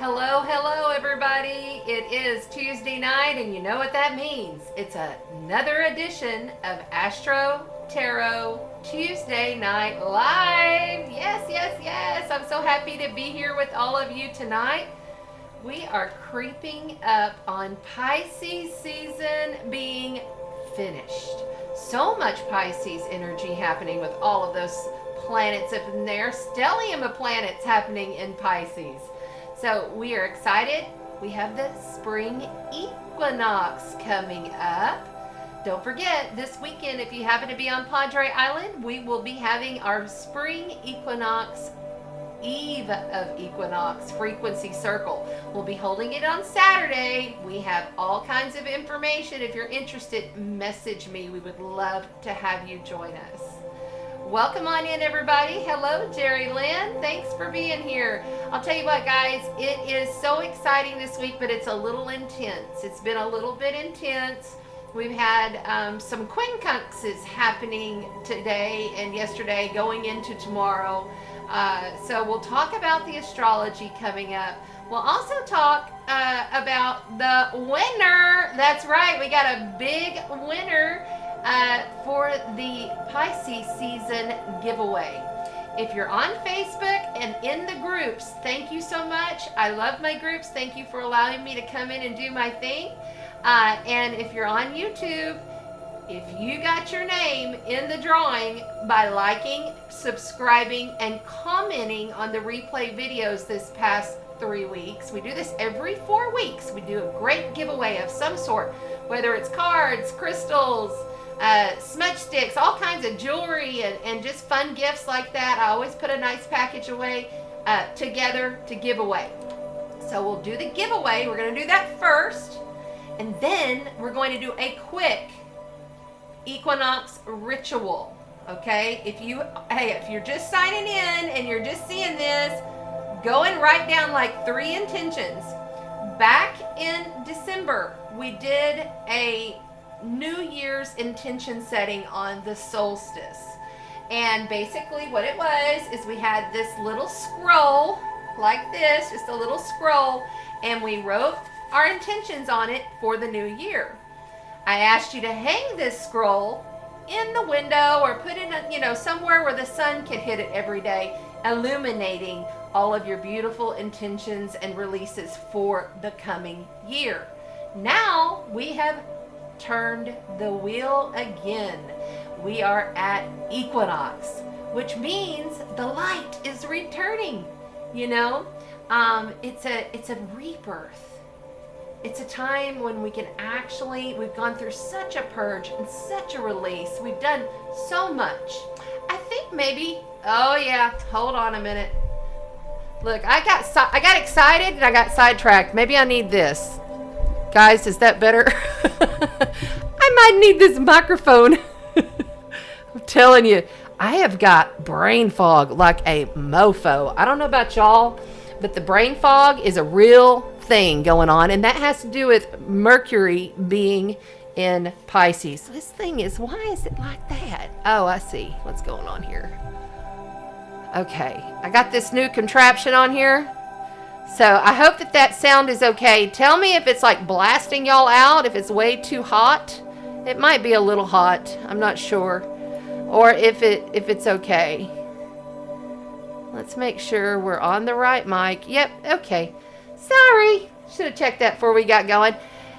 Hello, hello, everybody. It is Tuesday night, and you know what that means. It's another edition of AstroTarot Tuesday Night Live. Yes, yes, yes. I'm so happy to be here with all of you tonight. We are creeping up on Pisces season being finished. So much Pisces energy happening with all of those planets up in there. Stellium of planets happening in Pisces. So we are excited. We have the spring equinox coming up. Don't forget, this weekend, if you happen to be on Padre Island, we will be having our spring equinox, eve of equinox frequency circle. We'll be holding it on Saturday. We have all kinds of information. If you're interested, message me. We would love to have you join us. Welcome on in, everybody. Hello, Jerry Lynn. Thanks for being here. I'll tell you what, guys, it is so exciting this week, but it's a little intense. It's been a little bit intense. We've had some quincunxes happening today and yesterday going into tomorrow. So we'll talk about the astrology coming up. We'll also talk about the winner. That's right. We got a big winner for the Pisces season giveaway. If you're on Facebook and in the groups, thank you so much. I love my groups. Thank you for allowing me to come in and do my thing. And if you're on YouTube, if you got your name in the drawing by liking, subscribing, and commenting on the replay videos this past 3 weeks, we do this every 4 weeks. We do a great giveaway of some sort, whether it's cards, crystals, smudge sticks, all kinds of jewelry, and just fun gifts like that. I always put a nice package away together to give away. So we'll do the giveaway. We're going to do that first, and then we're going to do a quick equinox ritual. Okay, if you're just signing in and you're just seeing this, go and write down like 3 intentions. Back in December, we did a New Year's intention setting on the solstice, and basically what it was is we had this little scroll like this, just a little scroll, and we wrote our intentions on it for the new year. I asked you to hang this scroll in the window or put it somewhere where the sun could hit it every day, illuminating all of your beautiful intentions and releases for the coming year. Now we have turned the wheel again. We are at equinox, which means the light is returning. It's a rebirth. It's a time when we can we've gone through such a purge and such a release. We've done so much. I think maybe, oh yeah, hold on a minute. Look, I got excited and I got sidetracked. Maybe I need this. Guys, is that better? I might need this microphone. I'm telling you, I have got brain fog like a mofo. I don't know about y'all, but the brain fog is a real thing going on, and that has to do with Mercury being in Pisces. This thing is, why is it like that? Oh, I see what's going on here. Okay, I got this new contraption on here. So I hope that sound is okay. Tell me if it's like blasting y'all out, if it's way too hot. It might be a little hot, I'm not sure. Or if it's okay. Let's make sure we're on the right mic. Yep, okay. Sorry, should have checked that before we got going.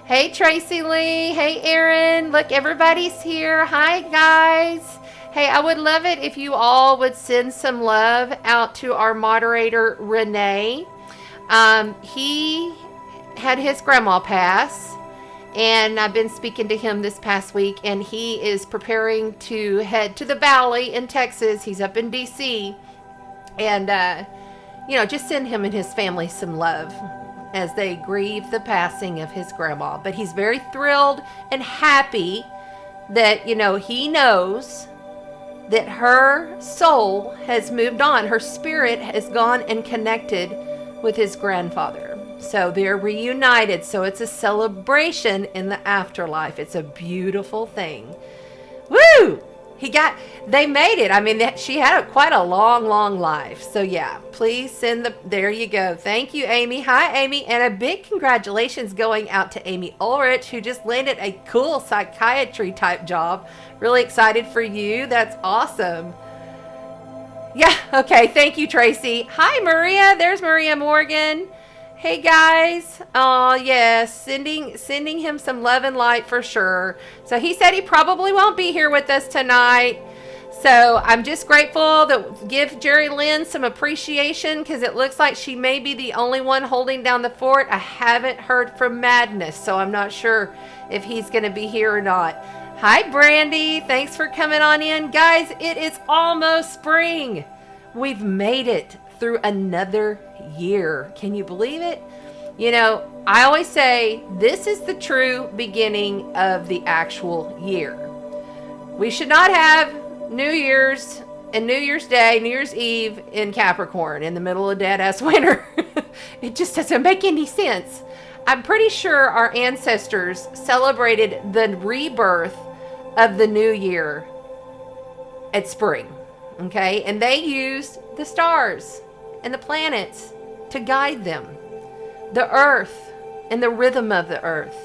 Hey Tracy Lee, hey Aaron, look, everybody's here. Hi guys. Hey, I would love it if you all would send some love out to our moderator, Renee. He had his grandma pass, and I've been speaking to him this past week, and he is preparing to head to the Valley in Texas. He's up in DC, and just send him and his family some love as they grieve the passing of his grandma. But he's very thrilled and happy that he knows that her soul has moved on. Her spirit has gone and connected with his grandfather. So they're reunited. So it's a celebration in the afterlife. It's a beautiful thing. Woo! They made it. I mean, she had quite a long life. So yeah, please there you go. Thank you, Amy. Hi, Amy. And a big congratulations going out to Amy Ulrich, who just landed a cool psychiatry type job. Really excited for you. That's awesome. Yeah, okay. Thank you, Tracy. Hi, Maria. There's Maria Morgan. Hey guys, oh yes, sending him some love and light for sure. So he said he probably won't be here with us tonight. So I'm just grateful to give Jerry Lynn some appreciation, because it looks like she may be the only one holding down the fort. I haven't heard from Madness, so I'm not sure if he's going to be here or not. Hi Brandy, thanks for coming on in. Guys, it is almost spring. We've made it through another year. Can you believe it? You know, I always say this is the true beginning of the actual year. We should not have New Year's and New Year's Day, New Year's Eve in Capricorn in the middle of dead-ass winter. It just doesn't make any sense. I'm pretty sure our ancestors celebrated the rebirth of the new year at spring, okay? And they used the stars and the planets to guide them, the earth and the rhythm of the earth.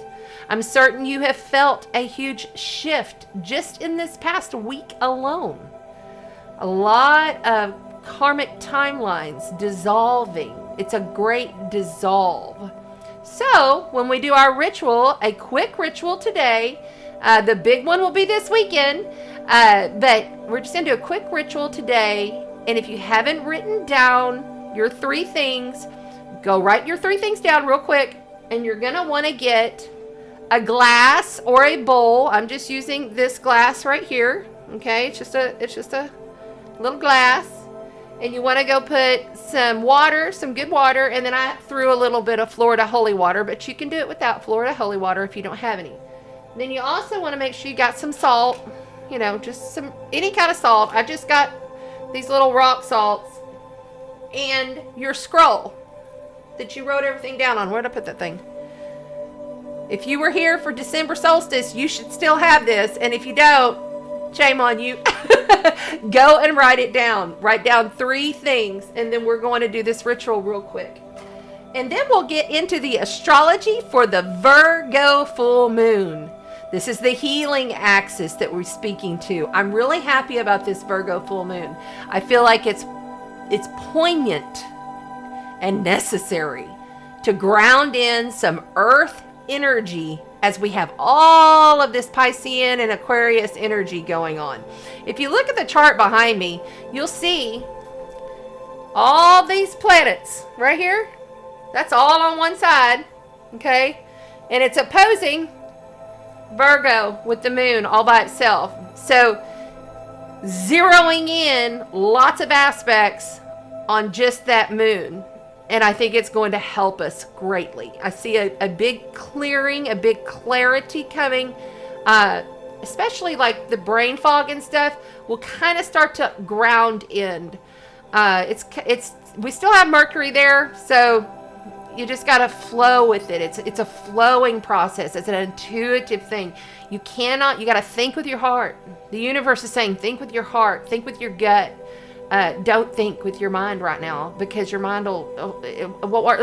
I'm certain you have felt a huge shift just in this past week alone. A lot of karmic timelines dissolving. It's a great dissolve. So when we do our ritual, a quick ritual today, the big one will be this weekend, but we're just going to do a quick ritual today. And if you haven't written down your 3 things, go write your 3 things down real quick. And you're going to want to get a glass or a bowl. I'm just using this glass right here. Okay, it's just a little glass. And you want to go put some water, some good water. And then I threw a little bit of Florida holy water, but you can do it without Florida holy water if you don't have any. Then you also want to make sure you got some salt, you know, just any kind of salt. I just got these little rock salts, and your scroll that you wrote everything down on. Where'd I put that thing? If you were here for December solstice, you should still have this. And if you don't, shame on you. Go and write it down. Write down 3 things, and then we're going to do this ritual real quick. And then we'll get into the astrology for the Virgo full moon. This is the healing axis that we're speaking to. I'm really happy about this Virgo full moon. I feel like it's poignant and necessary to ground in some earth energy as we have all of this Piscean and Aquarius energy going on. If you look at the chart behind me, you'll see all these planets right here. That's all on one side, okay? And it's opposing Virgo with the moon all by itself. So zeroing in lots of aspects on just that moon. And I think it's going to help us greatly. I see a big clearing, a big clarity coming, especially like the brain fog and stuff will kind of start to ground in. We still have Mercury there, so you just got to flow with it. It's a flowing process. It's an intuitive thing. You got to think with your heart. The universe is saying, think with your heart, think with your gut. Don't think with your mind right now, because your mind will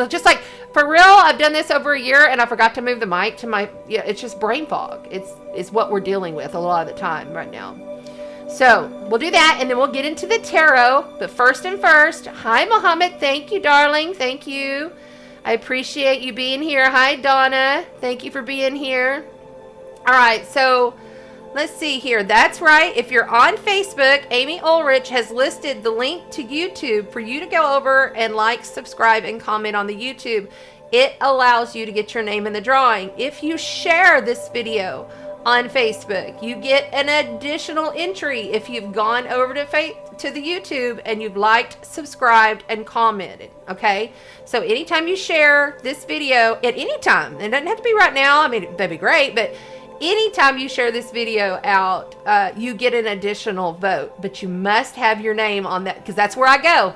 just like, for real, I've done this over a year and I forgot to move the mic to it's just brain fog. It's what we're dealing with a lot of the time right now. So we'll do that, and then we'll get into the tarot. But first, hi Mohammed. Thank you, darling. Thank you. I appreciate you being here. Hi Donna. Thank you for being here. All right, so let's see here. That's right. If you're on Facebook, Amy Ulrich has listed the link to YouTube for you to go over and like, subscribe, and comment on the YouTube. It allows you to get your name in the drawing. If you share this video on Facebook, you get an additional entry if you've gone over to the YouTube and you've liked, subscribed, and commented. Okay? So anytime you share this video, at any time, it doesn't have to be right now. I mean, that'd be great, but anytime you share this video out, you get an additional vote, but you must have your name on that, because that's where I go.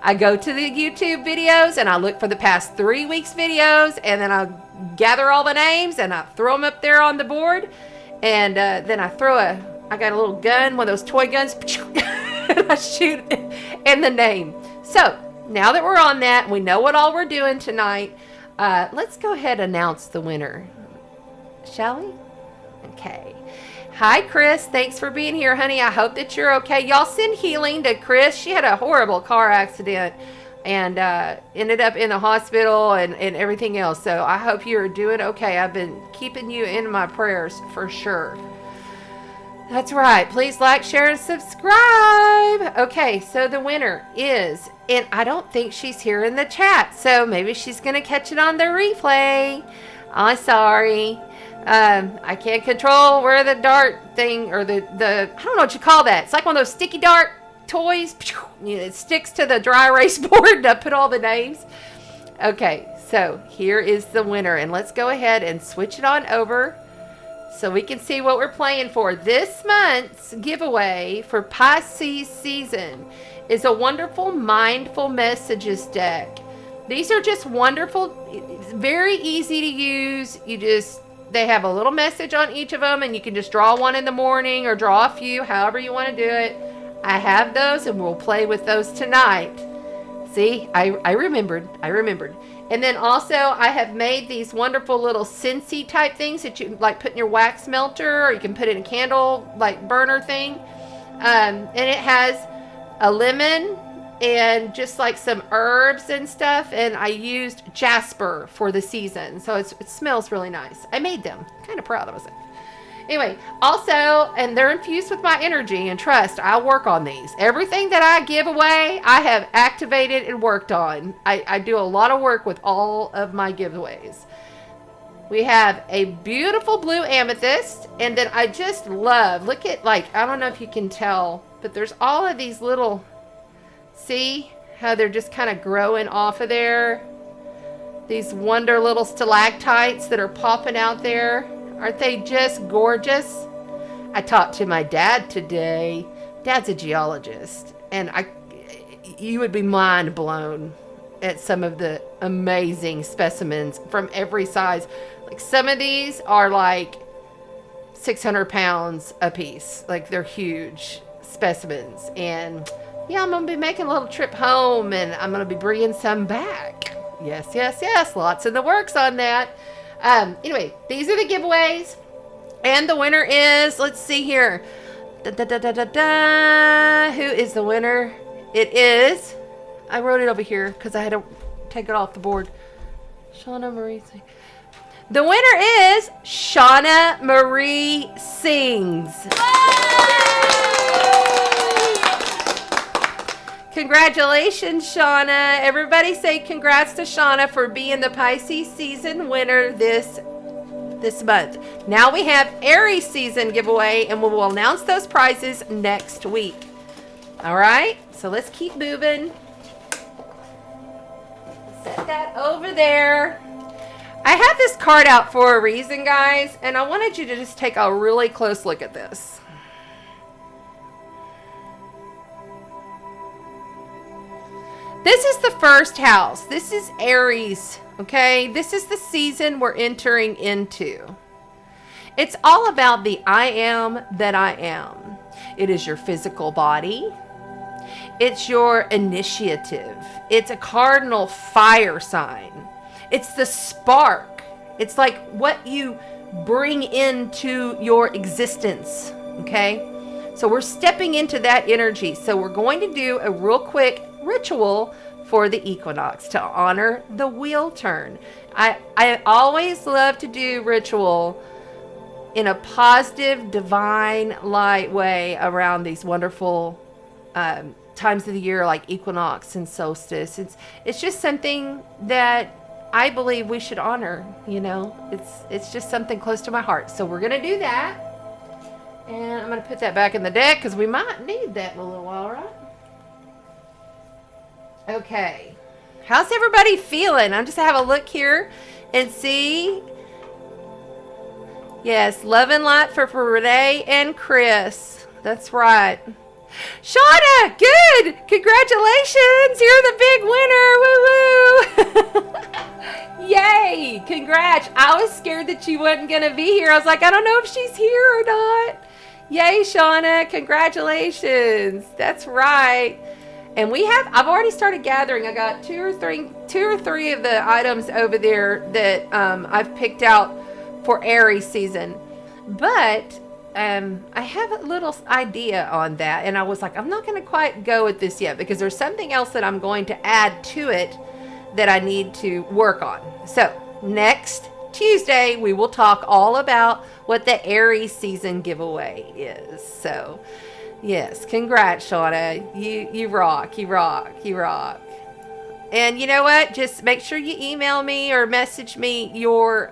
I go to the YouTube videos and I look for the past 3 weeks videos, and then I gather all the names and I throw them up there on the board, and then I throw I got a little gun, one of those toy guns, and I shoot in the name. So now that we're on that, we know what all we're doing tonight. Let's go ahead and announce the winner, shall we? Okay. Hi, Chris. Thanks for being here, honey. I hope that you're okay. Y'all send healing to Chris. She had a horrible car accident and ended up in the hospital and everything else. So I hope you're doing okay. I've been keeping you in my prayers for sure. That's right. Please like, share, and subscribe. Okay, so the winner is, and I don't think she's here in the chat, so maybe she's going to catch it on the replay. I'm sorry. I can't control where the dart thing, or the I don't know what you call that. It's like one of those sticky dart toys. It sticks to the dry erase board to put all the names. Okay, so here is the winner, and let's go ahead and switch it on over so we can see what we're playing for. This month's giveaway for Pisces season is a wonderful mindful messages deck. These are just wonderful, very easy to use. They have a little message on each of them, and you can just draw one in the morning or draw a few, however you want to do it. I have those, and we'll play with those tonight. See, I remembered. And then also, I have made these wonderful little Scentsy type things that you like put in your wax melter, or you can put in a candle like burner thing. And it has a lemon and just like some herbs and stuff, and I used jasper for the season, so it smells really nice. I made them, kind of proud of myself. Anyway, also, and they're infused with my energy and trust. I'll work on these. Everything that I give away, I have activated and worked on. I do a lot of work with all of my giveaways. We have a beautiful blue amethyst, and then I just love, look at, like, I don't know if you can tell, but there's all of these little, see how they're just kind of growing off of there? These wonder little stalactites that are popping out there. Aren't they just gorgeous? I talked to my dad today. Dad's a geologist, and you would be mind blown at some of the amazing specimens from every size. Like, some of these are like 600 pounds a piece. Like, they're huge specimens. And yeah, I'm going to be making a little trip home, and I'm going to be bringing some back. Yes. Lots in the works on that. Anyway, these are the giveaways. And the winner is, let's see here. Who is the winner? It is, I wrote it over here because I had to take it off the board. Shauna Marie Sings. The winner is Shauna Marie Sings. Congratulations, Shauna. Everybody say congrats to Shauna for being the Pisces season winner this month. Now we have Aries season giveaway, and we will announce those prizes next week. All right, so let's keep moving. Set that over there. I have this card out for a reason, guys, and I wanted you to just take a really close look at this. This is the first house. This is Aries, okay? This is the season we're entering into. It's all about the I am that I am. It is your physical body. It's your initiative. It's a cardinal fire sign. It's the spark. It's like what you bring into your existence, okay? So we're stepping into that energy. So we're going to do a real quick ritual for the equinox to honor the wheel turn. I always love to do ritual in a positive, divine, light way around these wonderful times of the year, like equinox and solstice. It's just something that I believe we should honor. You know, it's just something close to my heart. So we're gonna do that, and I'm gonna put that back in the deck because we might need that in a little while, right? Okay, how's everybody feeling? I'm just gonna have a look here and see. Yes, love and light for Renee and Chris. That's right. Shauna, good! Congratulations! You're the big winner! Woo woo! Yay! Congrats! I was scared that she wasn't gonna be here. I was like, I don't know if she's here or not. Yay, Shauna. Congratulations. That's right. And I've already started gathering. I got two or three of the items over there that I've picked out for Aries season. But I have a little idea on that. And I was like, I'm not going to quite go with this yet because there's something else that I'm going to add to it that I need to work on. So next Tuesday, we will talk all about what the Aries season giveaway is. So yes, congrats, Shauna. You rock, you rock, you rock. And you know what? Just make sure you email me or message me your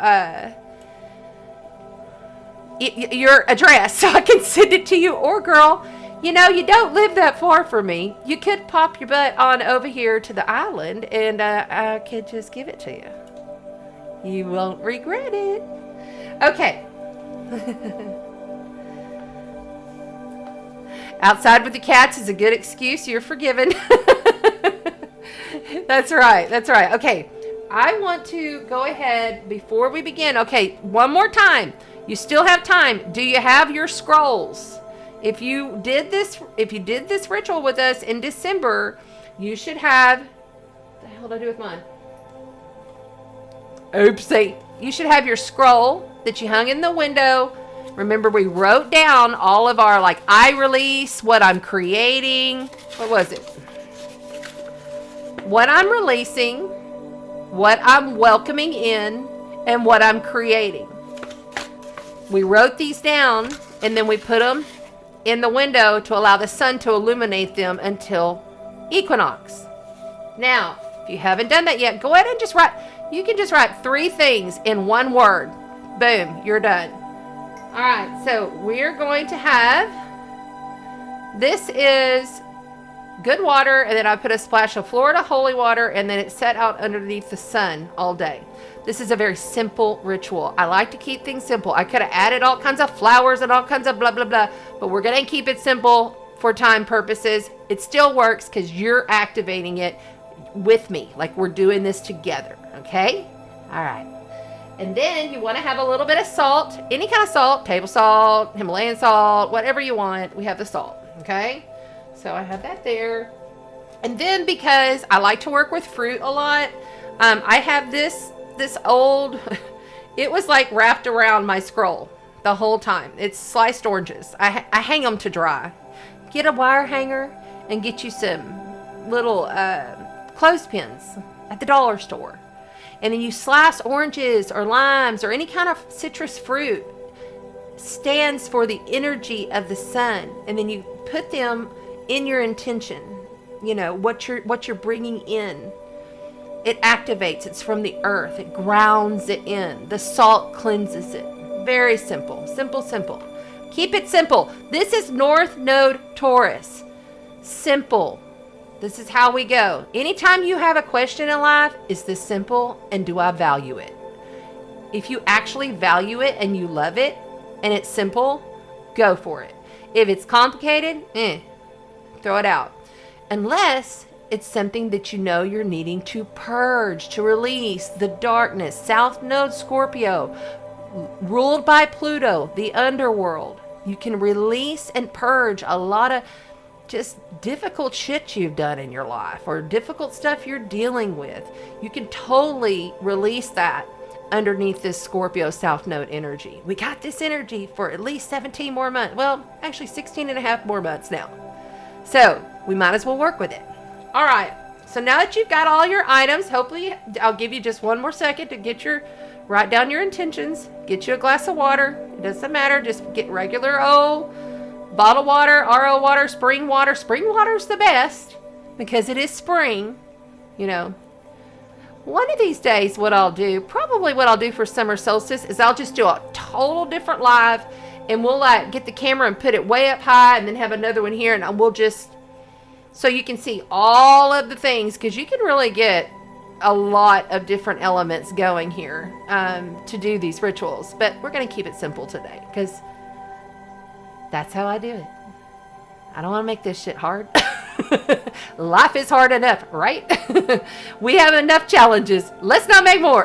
address so I can send it to you. Or girl, you know, you don't live that far from me. You could pop your butt on over here to the island and I could just give it to you. You won't regret it. Okay. Outside with the cats is a good excuse. You're forgiven. That's right. That's right. Okay. I want to go ahead before we begin. Okay. One more time. You still have time. Do you have your scrolls? If you did this ritual with us in December, you should have, what the hell did I do with mine? Oopsie. You should have your scroll that you hung in the window. Remember, we wrote down all of our, like, I release, what I'm creating. What was it? What I'm releasing, what I'm welcoming in, and what I'm creating. We wrote these down, and then we put them in the window to allow the sun to illuminate them until equinox. Now, if you haven't done that yet, go ahead and just write. You can just write 3 things in one word. Boom, you're done. All right, so we're going to have, this is good water, and then I put a splash of Florida holy water, and then it's set out underneath the sun all day. This is a very simple ritual. I like to keep things simple. I could have added all kinds of flowers and all kinds of blah, blah, blah, but we're going to keep it simple for time purposes. It still works because you're activating it with me, like we're doing this together, okay? All right. And then you want to have a little bit of salt, any kind of salt, table salt, Himalayan salt, whatever you want. We have the salt, okay? So I have that there. And then because I like to work with fruit a lot, I have this old, it was like wrapped around my scroll the whole time. It's sliced oranges. I hang them to dry. Get a wire hanger and get you some little clothespins at the dollar store. And then you slice oranges or limes or any kind of citrus fruit. Stands for the energy of the sun. And then you put them in your intention. You know, what you're bringing in. It activates. It's from the earth. It grounds it in. The salt cleanses it. Very simple. Simple, simple. Keep it simple. This is North Node Taurus. Simple. This is how we go. Anytime you have a question in life, is this simple and do I value it? If you actually value it and you love it and it's simple, go for it. If it's complicated, throw it out. Unless it's something that you know you're needing to purge, to release the darkness. South Node Scorpio, ruled by Pluto, the underworld. You can release and purge a lot of just difficult shit you've done in your life or difficult stuff you're dealing with. You can totally release that underneath this Scorpio South Node energy. We got this energy for at least 17 more months. Well, actually 16 and a half more months now. So we might as well work with it. All right. So now that you've got all your items, hopefully I'll give you just one more second to write down your intentions, get you a glass of water. It doesn't matter. Just get regular old bottled water, RO water, spring water. Spring water is the best because it is spring, you know. One of these days, probably what I'll do for summer solstice is I'll just do a total different live and we'll like get the camera and put it way up high and then have another one here and we'll just, so you can see all of the things because you can really get a lot of different elements going here to do these rituals. But we're going to keep it simple today because that's how I do it. I don't want to make this shit hard. Life is hard enough, right? We have enough challenges. Let's not make more.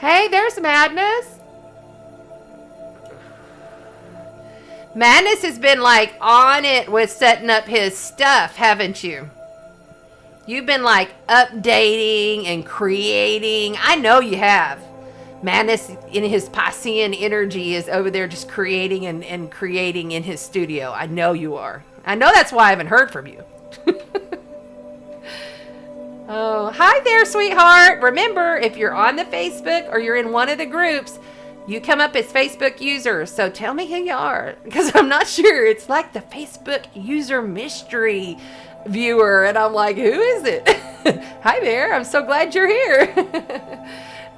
Hey, there's Madness. Madness has been like on it with setting up his stuff, haven't you? You've been like updating and creating. I know you have. Madness in his Piscean energy is over there just creating and creating in his studio. I know you are. I know that's why I haven't heard from you. Oh, hi there, sweetheart. Remember, if you're on the Facebook or you're in one of the groups, you come up as Facebook users. So tell me who you are, because I'm not sure. It's like the Facebook user mystery viewer, and I'm like, who is it? Hi there. I'm so glad you're here.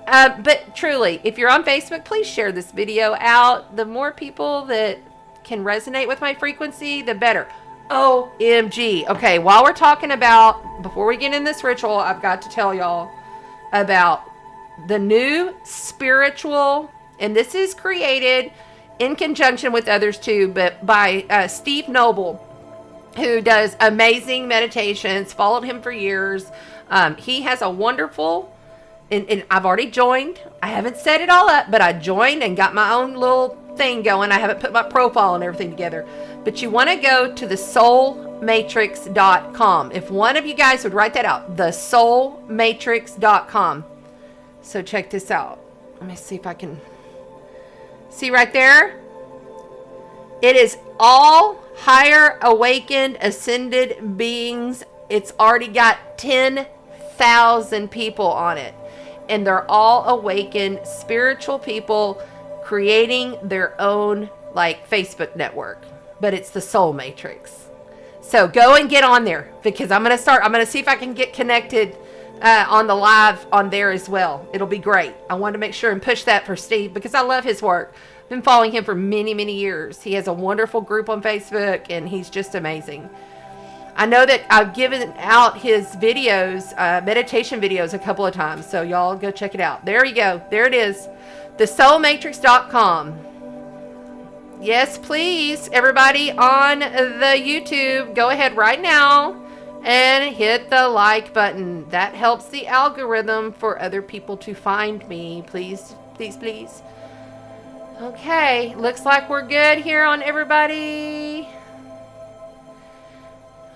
But truly, if you're on Facebook, please share this video out. The more people that can resonate with my frequency, the better. OMG. Okay, while we're talking about, before we get in this ritual, I've got to tell y'all about the new spiritual, and this is created in conjunction with others too, but by Steve Noble, who does amazing meditations. Followed him for years. He has a wonderful, and I've already joined. I haven't set it all up, but I joined and got my own little thing going. I haven't put my profile and everything together. But you want to go to thesoulmatrix.com. If one of you guys would write that out, thesoulmatrix.com. So check this out. Let me see if I can see right there. It is all higher awakened ascended beings. It's already got 10,000 people on it, and they're all awakened spiritual people creating their own like Facebook network, but it's the Soul Matrix. So go and get on there, because I'm going to see if I can get connected on the live on there as well. It'll be great. I wanted to make sure and push that for Steve, because I love his work. I've been following him for many, many years. He has a wonderful group on Facebook, and he's just amazing. I know that I've given out his videos, meditation videos, a couple of times. So y'all go check it out. There you go. There it is. thesoulmatrix.com. Yes, please. Everybody on the YouTube, go ahead right now and hit the like button. That helps the algorithm for other people to find me. Please, please, please. Okay. Looks like we're good here on everybody.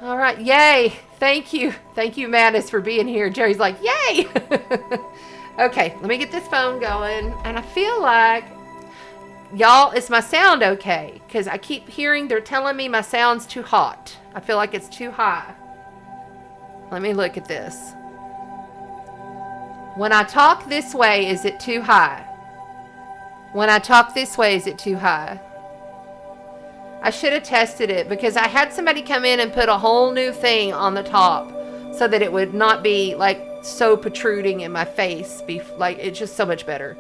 All right. Yay. Thank you. Thank you, Madness, for being here. Jerry's like, yay. Okay. Let me get this phone going. And I feel like, y'all, is my sound okay? Because I keep hearing they're telling me my sound's too hot. I feel like it's too high. Let me look at this. When I talk this way, is it too high? When I talk this way, is it too high? I should have tested it, because I had somebody come in and put a whole new thing on the top so that it would not be like so protruding in my face. Be like, it's just so much better.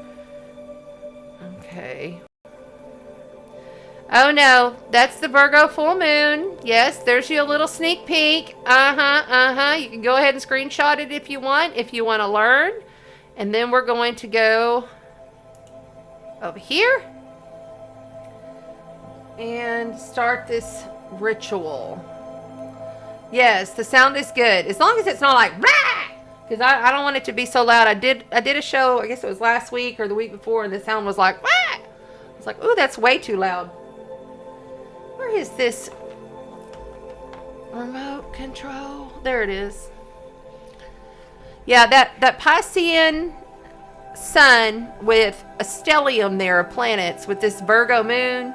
Okay. Oh no, that's the Virgo full moon. Yes, there's your little sneak peek. You can go ahead and screenshot it if you want to learn. And then we're going to go over here and start this ritual. Yes, the sound is good, as long as it's not like rah, because I don't want it to be so loud. I did a show, I guess it was last week or the week before, and the sound was like rah. It's like, ooh, that's way too loud. Where is this remote control? There it is. Yeah, that Piscean sun with a stellium there of planets with this Virgo moon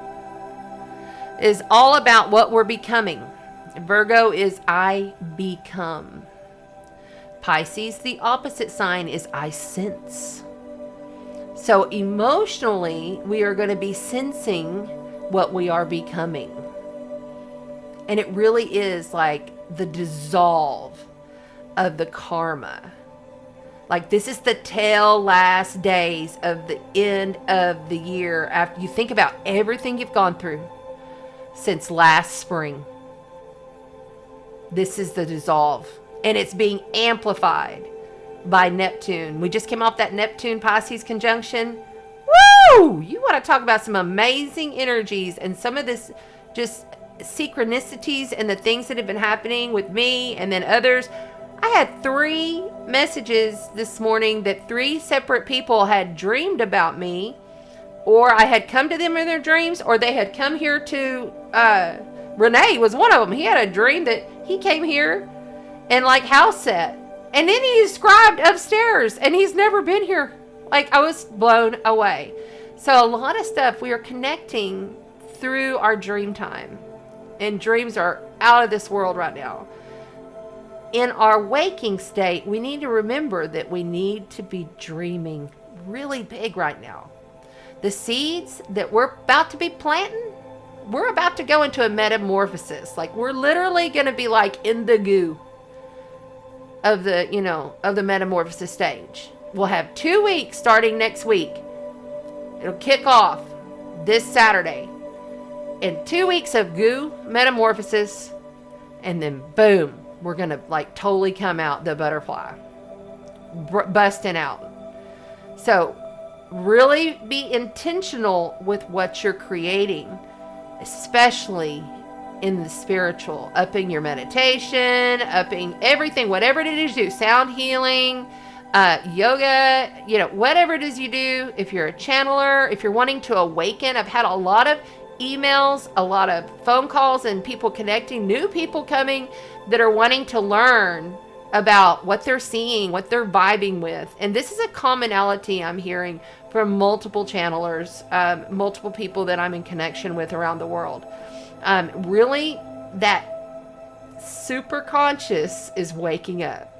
is all about what we're becoming. Virgo is I become. Pisces, the opposite sign, is I sense. So emotionally, we are going to be sensing what we are becoming. And it really is like the dissolve of the karma. Like, this is the tail last days of the end of the year, after you think about everything you've gone through since last spring. This is the dissolve, and it's being amplified by Neptune. We just came off that Neptune Pisces conjunction. Woo! You want to talk about some amazing energies, and some of this just synchronicities and the things that have been happening with me and then others. I had 3 messages this morning that 3 separate people had dreamed about me, or I had come to them in their dreams, or they had come here to, Renee was one of them. He had a dream that he came here and like house set. And then he described upstairs, and he's never been here. Like, I was blown away. So a lot of stuff we are connecting through our dream time. And dreams are out of this world right now. In our waking state, we need to remember that we need to be dreaming really big right now. The seeds that we're about to be planting, we're about to go into a metamorphosis. Like, we're literally going to be like in the goo of the, of the metamorphosis stage. We'll have 2 weeks starting next week. It'll kick off this Saturday. And 2 weeks of goo metamorphosis. And then boom, we're going to like totally come out the butterfly. Busting out. So really be intentional with what you're creating. Especially in the spiritual, upping your meditation, upping everything, whatever it is you do, sound healing, yoga, whatever it is you do. If you're a channeler, if you're wanting to awaken, I've had a lot of emails, a lot of phone calls, and people connecting, new people coming that are wanting to learn about what they're seeing, what they're vibing with. And this is a commonality I'm hearing from multiple channelers, multiple people that I'm in connection with around the world. Really, that super conscious is waking up.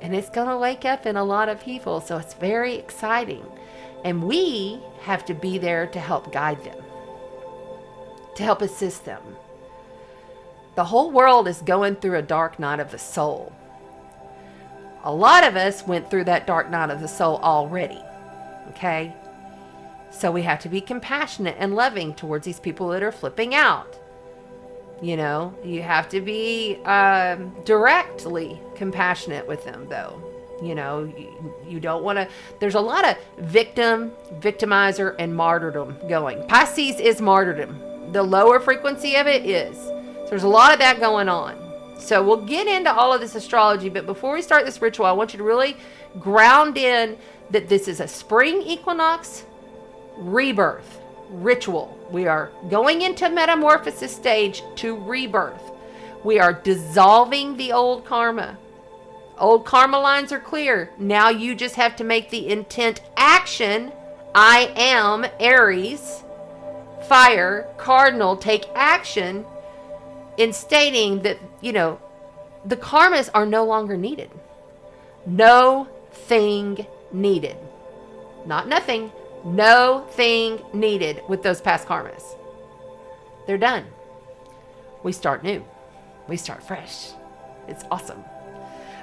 And it's going to wake up in a lot of people. So it's very exciting. And we have to be there to help guide them, to help assist them. The whole world is going through a dark night of the soul. A lot of us went through that dark night of the soul already. Okay? So we have to be compassionate and loving towards these people that are flipping out. You have to be directly compassionate with them, though. You don't want to. There's a lot of victimizer, and martyrdom going. Pisces is martyrdom. The lower frequency of it is. So there's a lot of that going on. So we'll get into all of this astrology, but before we start this ritual, I want you to really ground in that this is a spring equinox rebirth ritual. We are going into metamorphosis stage to rebirth. We are dissolving the old karma. Old karma lines are clear. Now you just have to make the intent action. I am Aries, fire, cardinal, take action in stating that, the karmas are no longer needed. No thing needed. Not nothing. No thing needed with those past karmas. They're done. We start new. We start fresh. It's awesome.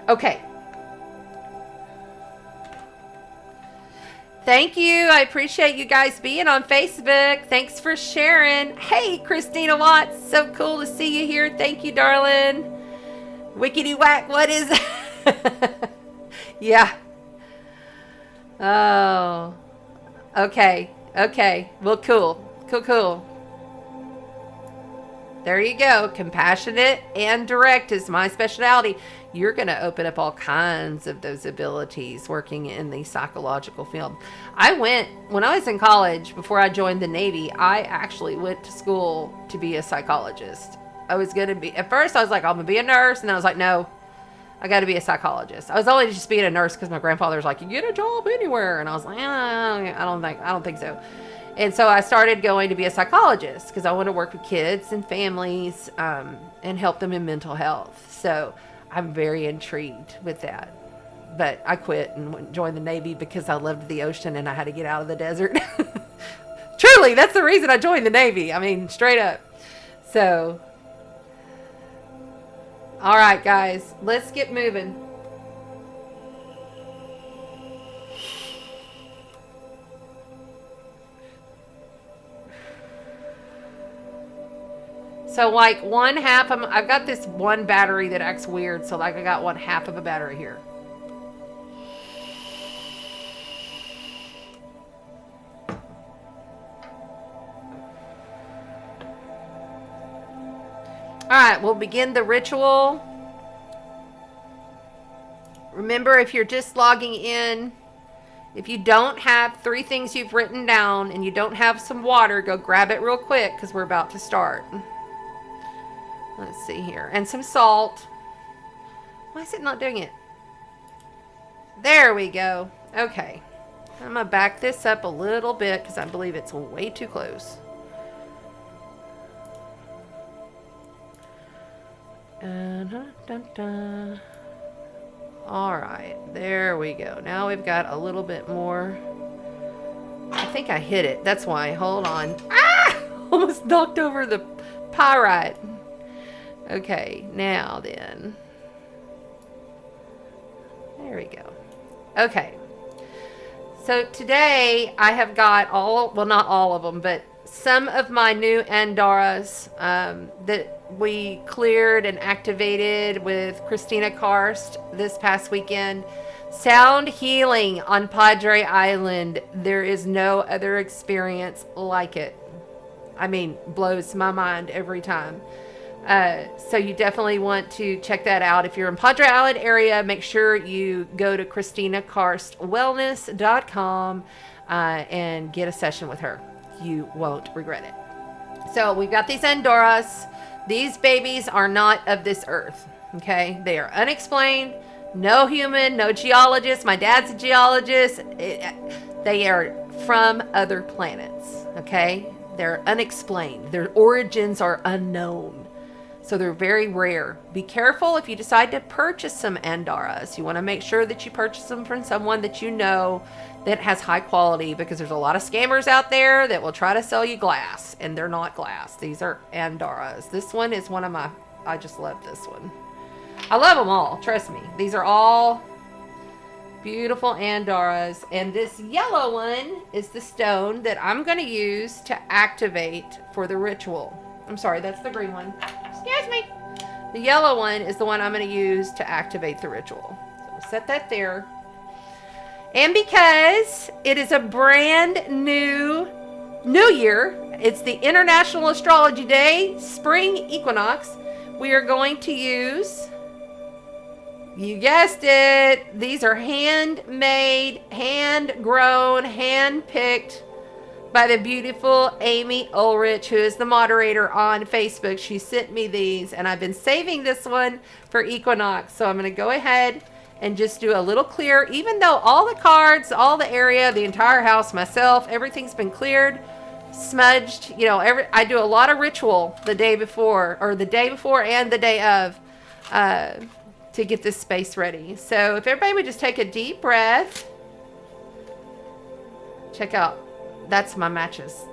Okay. Thank you. I appreciate you guys being on Facebook. Thanks for sharing. Hey, Christina Watts. So cool to see you here. Thank you, darling. Wickety whack. What is that? Yeah. Oh. Okay. Well, cool. There you go. Compassionate and direct is my specialty. You're going to open up all kinds of those abilities working in the psychological field. When I was in college, before I joined the Navy, I actually went to school to be a psychologist. At first I was like, I'm going to be a nurse. And I was like, no, I got to be a psychologist. I was only just being a nurse because my grandfather was like, you get a job anywhere. And I was like, I don't think so. And so I started going to be a psychologist because I want to work with kids and families and help them in mental health. So I'm very intrigued with that. But I quit and joined the Navy because I loved the ocean and I had to get out of the desert. Truly, that's the reason I joined the Navy. I mean, straight up. So, all right, guys, let's get moving. So like one half of, I've got this one battery that acts weird. So like I got one half of a battery here. All right, we'll begin the ritual. Remember, if you're just logging in, if you don't have 3 things you've written down and you don't have some water, go grab it real quick because we're about to start. Let's see here. And some salt. Why is it not doing it? There we go. Okay. I'm going to back this up a little bit because I believe it's way too close. All right. There we go. Now we've got a little bit more. I think I hit it. That's why. Hold on. Ah! Almost knocked over the pyrite. Okay. Now then. There we go. Okay. So today I have got well, not all of them, but some of my new Andaras that we cleared and activated with Christina Karst this past weekend. Sound healing on Padre Island. There is no other experience like it. I mean, blows my mind every time. So you definitely want to check that out. If you're in Padre Island area, make sure you go to ChristinaKarstWellness.com and get a session with her. You won't regret it. So we've got these Andoras. These babies are not of this earth. Okay, they are unexplained. No human, no geologist. My dad's a geologist. They are from other planets. Okay, they're unexplained. Their origins are unknown. So they're very rare. Be careful if you decide to purchase some Andaras. You want to make sure that you purchase them from someone that you know that has high quality, because there's a lot of scammers out there that will try to sell you glass, and they're not glass. These are Andaras. This one is one of my, I just love this one. I love them all. Trust me. These are all beautiful Andaras. And this yellow one is the stone that I'm going to use to activate for the ritual. I'm sorry, that's the green one. Excuse me. The yellow one is the one I'm going to use to activate the ritual. So we'll set that there. And because it is a brand new year, it's the International Astrology Day, Spring Equinox, we are going to use, you guessed it, these are handmade, hand-grown, hand-picked by the beautiful Amy Ulrich, who is the moderator on Facebook. She sent me these, and I've been saving this one for Equinox. So I'm going to go ahead and just do a little clear, even though all the cards, all the area, the entire house, myself, everything's been cleared, smudged. You know, I do a lot of ritual the day before, or the day before and the day of, to get this space ready. So if everybody would just take a deep breath. Check out. That's my matches.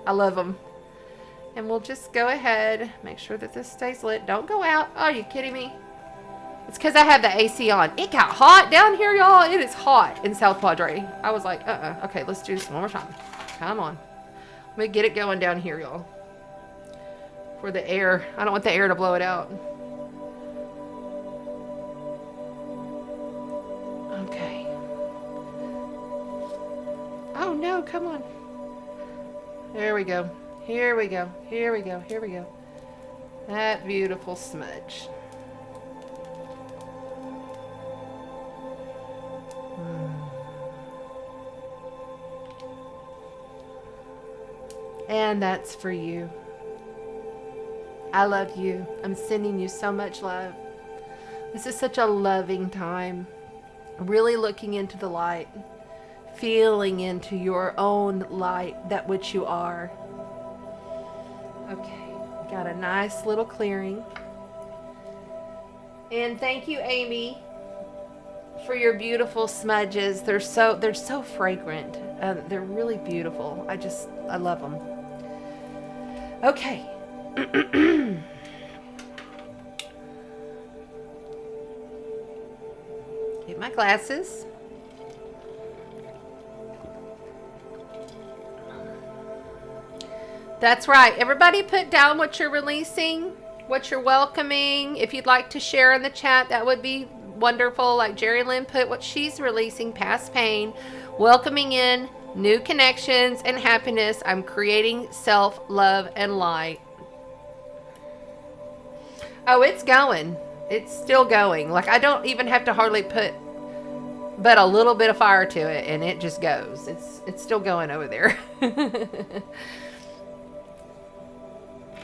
I love them. And we'll just go ahead, make sure that this stays lit. Don't go out. Oh, are you kidding me? It's because I have the AC on. It got hot down here, y'all. It is hot in South Padre. I was like, okay, let's do this one more time. Come on. Let me get it going down here, y'all. For the air. I don't want the air to blow it out. Okay. Oh no, come on. There we go. Here we go. Here we go. Here we go. That beautiful smudge. And that's for you. I love you. I'm sending you so much love. This is such a loving time. Really looking into the light. Feeling into your own light, that which you are. Okay, got a nice little clearing. And thank you, Amy, for your beautiful smudges. They're so fragrant. They're really beautiful. I love them. Okay. Get my glasses. That's right. Everybody put down what you're releasing, what you're welcoming. If you'd like to share in the chat, that would be wonderful. Like Jerry Lynn put what she's releasing, past pain, welcoming in new connections and happiness. I'm creating self-love and light. Oh, it's going. It's still going. Like, I don't even have to hardly put but a little bit of fire to it, and it just goes. It's still going over there.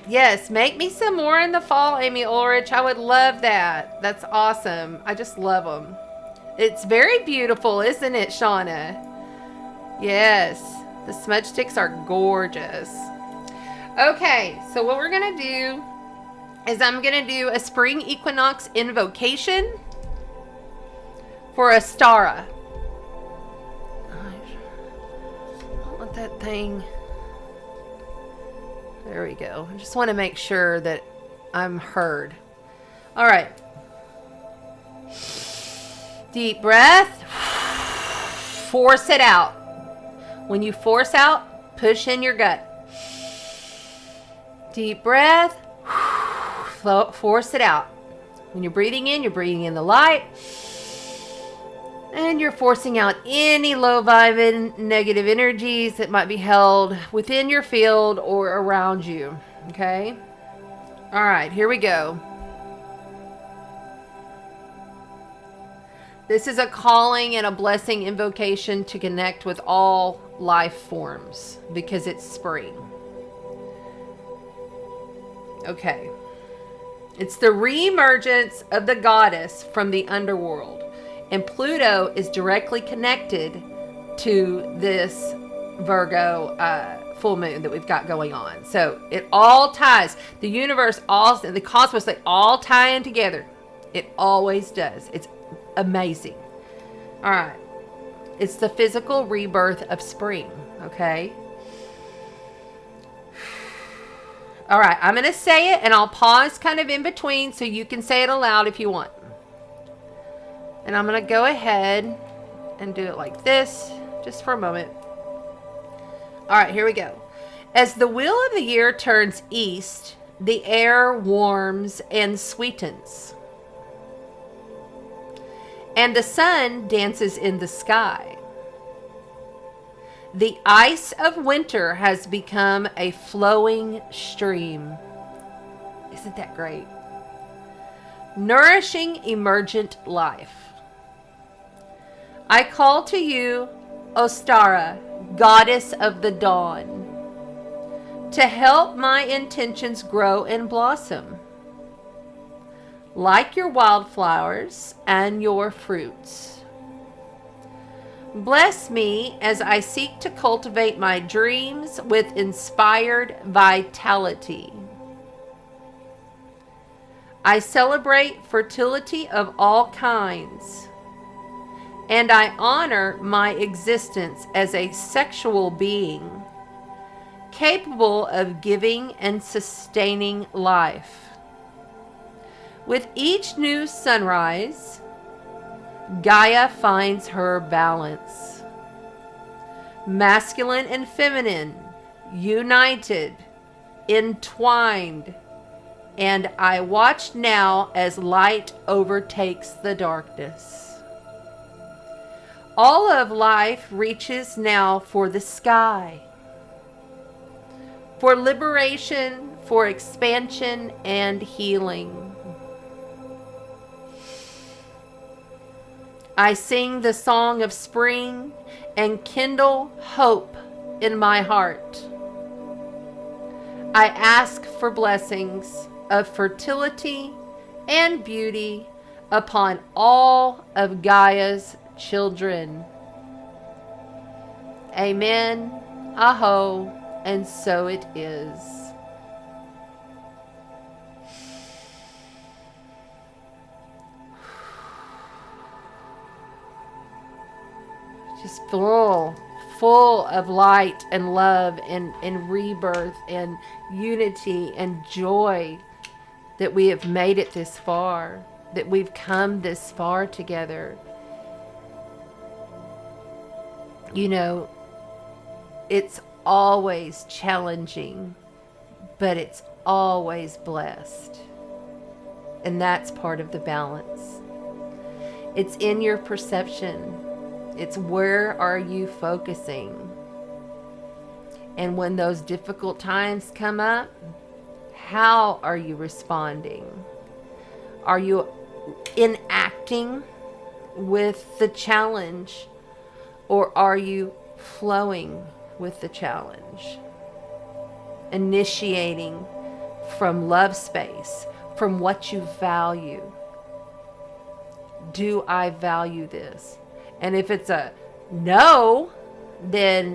Yes, make me some more in the fall, Amy Ulrich. I would love that. That's awesome. I just love them. It's very beautiful, isn't it, Shauna? Yes, the smudge sticks are gorgeous. Okay, so what we're going to do is I'm going to do a spring equinox invocation for Ostara. I don't want that thing. There we go. I just want to make sure that I'm heard. All right. Deep breath. Force it out. When you force out, push in your gut. Deep breath. Force it out. When you're breathing in the light. And you're forcing out any low vibing negative energies that might be held within your field or around you. Okay? All right, here we go. This is a calling and a blessing invocation to connect with all life forms because it's spring. Okay. It's the re-emergence of the goddess from the underworld. And Pluto is directly connected to this Virgo full moon that we've got going on. So it all ties. The universe, the cosmos, they all tie in together. It always does. It's amazing. All right. It's the physical rebirth of spring. Okay. All right. I'm going to say it and I'll pause kind of in between so you can say it aloud if you want. And I'm going to go ahead and do it like this, just for a moment. All right, here we go. As the wheel of the year turns east, the air warms and sweetens. And the sun dances in the sky. The ice of winter has become a flowing stream. Isn't that great? Nourishing emergent life. I call to you, Ostara, goddess of the dawn, to help my intentions grow and blossom, like your wildflowers and your fruits. Bless me as I seek to cultivate my dreams with inspired vitality. I celebrate fertility of all kinds, and I honor my existence as a sexual being, capable of giving and sustaining life. With each new sunrise, Gaia finds her balance. Masculine and feminine, united, entwined, and I watch now as light overtakes the darkness. All of life reaches now for the sky, for liberation, for expansion and healing. I sing the song of spring and kindle hope in my heart. I ask for blessings of fertility and beauty upon all of Gaia's children. Amen, aho, and so it is. Just full of light and love and rebirth and unity and joy that we have made it this far, that we've come this far together. You know, it's always challenging, but it's always blessed. And that's part of the balance. It's in your perception. It's where are you focusing? And when those difficult times come up, how are you responding? Are you enacting with the challenge, or are you flowing with the challenge? Initiating from love space, from what you value. Do I value this? And if it's a no, then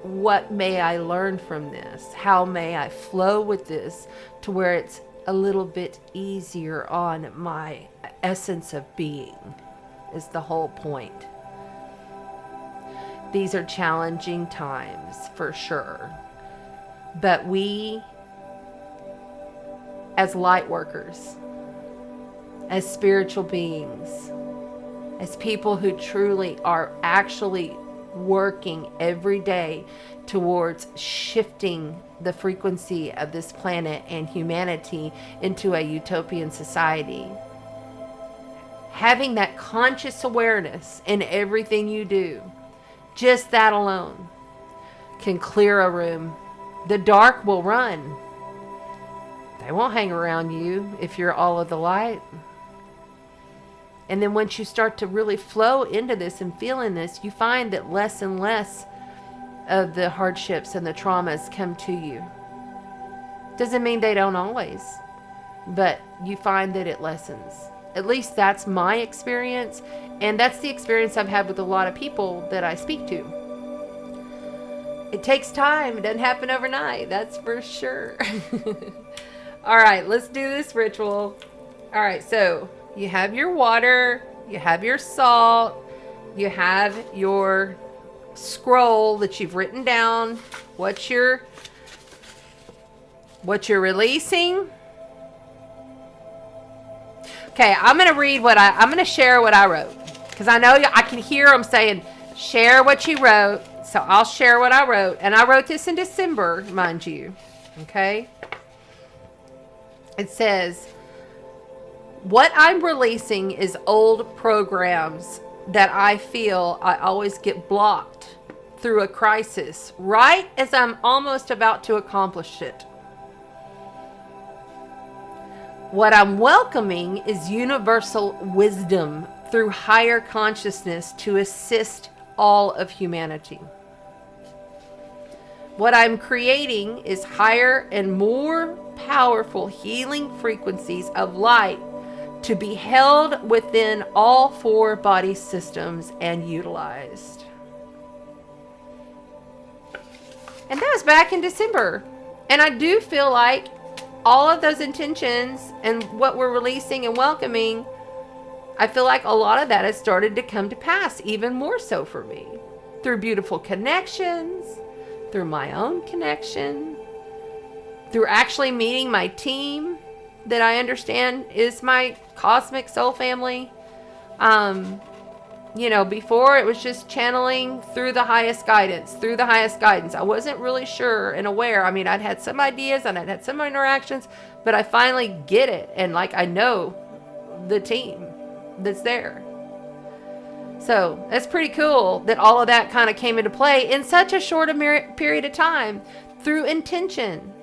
what may I learn from this? How may I flow with this to where it's a little bit easier on my essence of being, is the whole point. These are challenging times for sure. But we, as light workers, as spiritual beings, as people who truly are actually working every day towards shifting the frequency of this planet and humanity into a utopian society, having that conscious awareness in everything you do, just that alone can clear a room. The dark will run. They won't hang around you if you're all of the light. And then once you start to really flow into this and feel in this, you find that less and less of the hardships and the traumas come to you. Doesn't mean they don't always, but you find that it lessens. At least that's my experience, and that's the experience I've had with a lot of people that I speak to. It takes time. It doesn't happen overnight, that's for sure. All right, let's do this ritual. All right, so you have your water, you have your salt, you have your scroll that you've written down what you're releasing. Okay, I'm going to read I'm going to share what I wrote, because I know I can hear them saying share what you wrote. So I'll share what I wrote, and I wrote this in December, mind you. Okay, it says, what I'm releasing is old programs that I feel I always get blocked through a crisis right as I'm almost about to accomplish it. What I'm welcoming is universal wisdom through higher consciousness to assist all of humanity. What I'm creating is higher and more powerful healing frequencies of light to be held within all 4 body systems and utilized. And that was back in December. And I do feel like all of those intentions and what we're releasing and welcoming, I feel like a lot of that has started to come to pass, even more so for me, through beautiful connections, through my own connection, through actually meeting my team that I understand is my cosmic soul family. Before it was just channeling through the highest guidance, I wasn't really sure and aware. I mean, I'd had some ideas and I'd had some interactions, but I finally get it. And I know the team that's there. So that's pretty cool that all of that kind of came into play in such a short period of time through intention.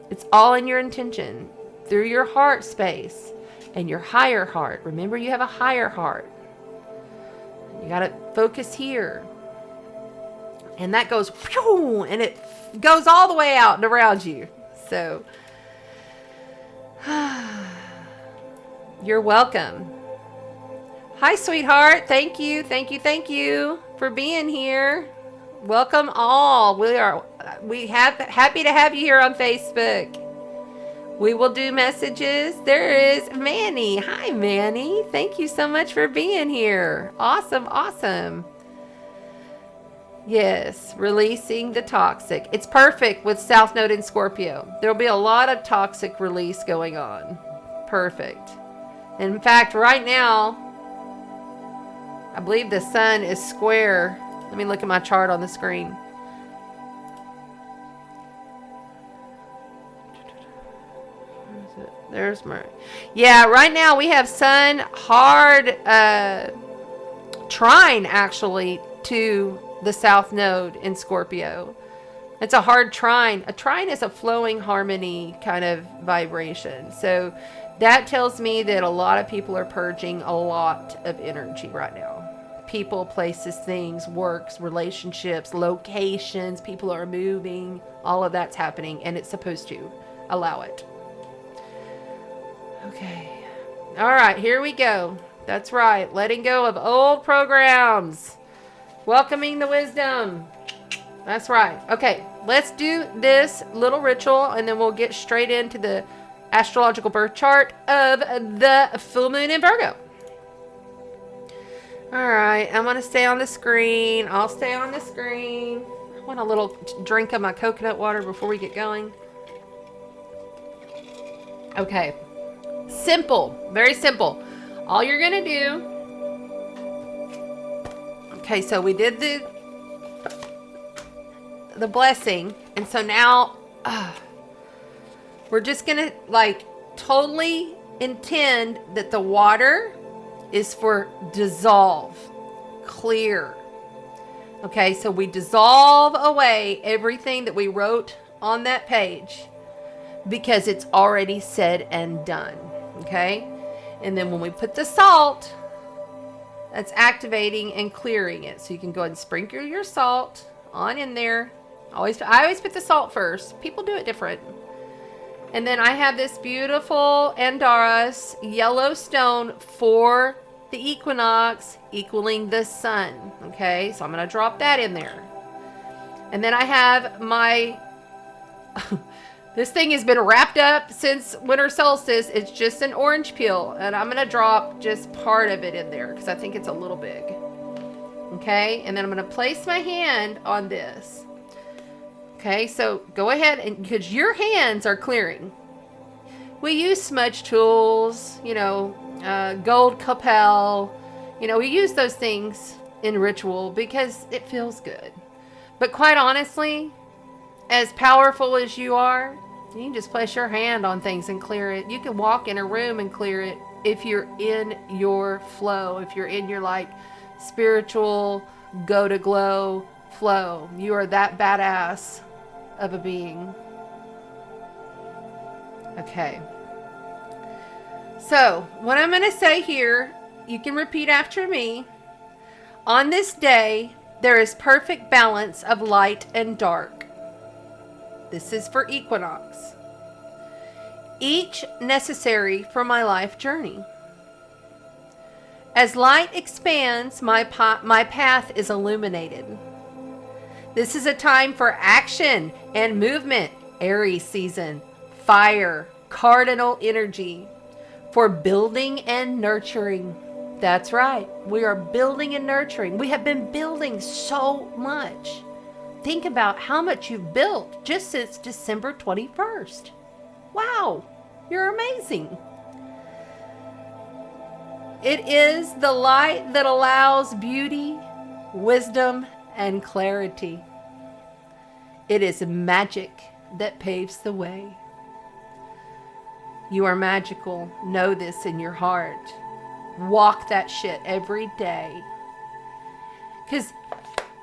It's all in your intention, through your heart space and your higher heart. Remember, you have a higher heart. You got to focus here. And that goes, and it goes all the way out and around you. So, you're welcome. Hi, sweetheart. Thank you for being here. Welcome all. Happy to have you here on Facebook. We will do messages. There is Manny. Hi, Manny. Thank you so much for being here. Awesome. Yes, releasing the toxic. It's perfect with South Node in Scorpio. There'll be a lot of toxic release going on. Perfect. In fact, right now, I believe the sun is square. Let me look at my chart on the screen. There's my... Yeah, right now we have sun hard trine actually to the South Node in Scorpio. It's a hard trine. A trine is a flowing harmony kind of vibration. So that tells me that a lot of people are purging a lot of energy right now. People, places, things, works, relationships, locations, people are moving. All of that's happening, and it's supposed to. Allow it. Okay. All right, here we go. That's right. Letting go of old programs. Welcoming the wisdom. That's right. Okay, let's do this little ritual, and then we'll get straight into the astrological birth chart of the full moon in Virgo. All right, I'm going to stay on the screen. I'll stay on the screen. I want a little drink of my coconut water before we get going. Okay. Simple. Very simple. All you're going to do... Okay, so we did the blessing. And so now we're just going to like totally intend that the water is for dissolve, clear. Okay, so we dissolve away everything that we wrote on that page because it's already said and done. Okay, and then when we put the salt, that's activating and clearing it. So you can go ahead and sprinkle your salt on in there. I always put the salt first. People do it different. And then I have this beautiful Andaras yellow stone for the equinox equaling the sun. Okay, so I'm going to drop that in there. And then I have my... This thing has been wrapped up since winter solstice. It's just an orange peel. And I'm going to drop just part of it in there because I think it's a little big. Okay, and then I'm going to place my hand on this. Okay, so go ahead, and because your hands are clearing. We use smudge tools, you know, gold copel. You know, we use those things in ritual because it feels good. But quite honestly, as powerful as you are, you can just place your hand on things and clear it. You can walk in a room and clear it if you're in your flow, if you're in your like spiritual go to glow flow. You are that badass of a being. Okay. So, what I'm going to say here, you can repeat after me. On this day, there is perfect balance of light and dark. This is for equinox. Each necessary for my life journey. As light expands, my path is illuminated. This is a time for action and movement. Aries season, fire, cardinal energy, for building and nurturing. That's right. We are building and nurturing. We have been building so much. Think about how much you've built just since December 21st. Wow, you're amazing. It is the light that allows beauty, wisdom, and clarity. It is magic that paves the way. You are magical. Know this in your heart. Walk that shit every day. Because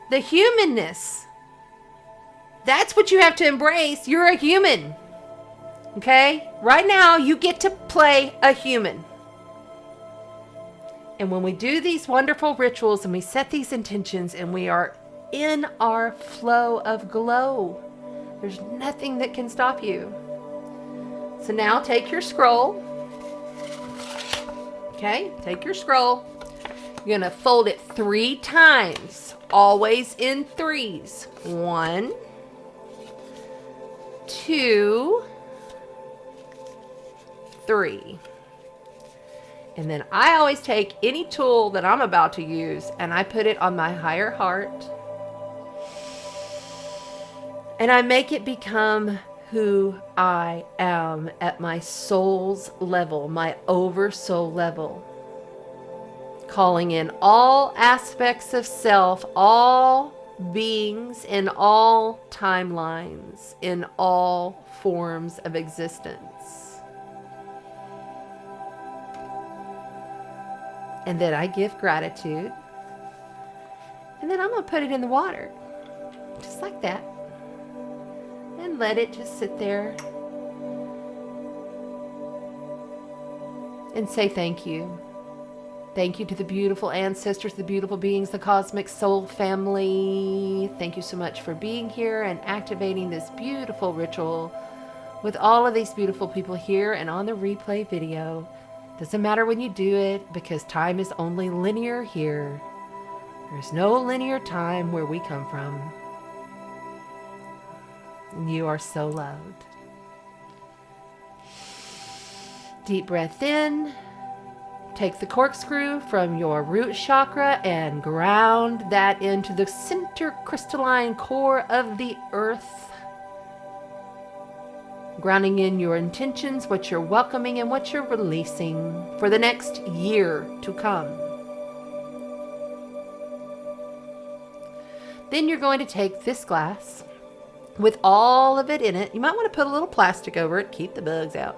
the humanness, that's what you have to embrace. You're a human. Okay? Right now, you get to play a human. And when we do these wonderful rituals and we set these intentions and we are in our flow of glow, there's nothing that can stop you. So now take your scroll. Okay, take your scroll. You're going to fold it 3 times, always in threes. 1, 2, 3. And then I always take any tool that I'm about to use and I put it on my higher heart. And I make it become who I am at my soul's level, my oversoul level. Calling in all aspects of self, all beings in all timelines, in all forms of existence. And then I give gratitude. And then I'm going to put it in the water. Just like that. let it just sit there. And say thank you. Thank you to the beautiful ancestors, the beautiful beings, the cosmic soul family. Thank you so much for being here and activating this beautiful ritual with all of these beautiful people here and on the replay video. Doesn't matter when you do it, because time is only linear here. There's no linear time where we come from. And you are so loved. Deep breath in. Take the corkscrew from your root chakra and ground that into the center crystalline core of the earth. Grounding in your intentions, what you're welcoming and what you're releasing for the next year to come. Then you're going to take this glass with all of it in it. You might want to put a little plastic over it, keep the bugs out.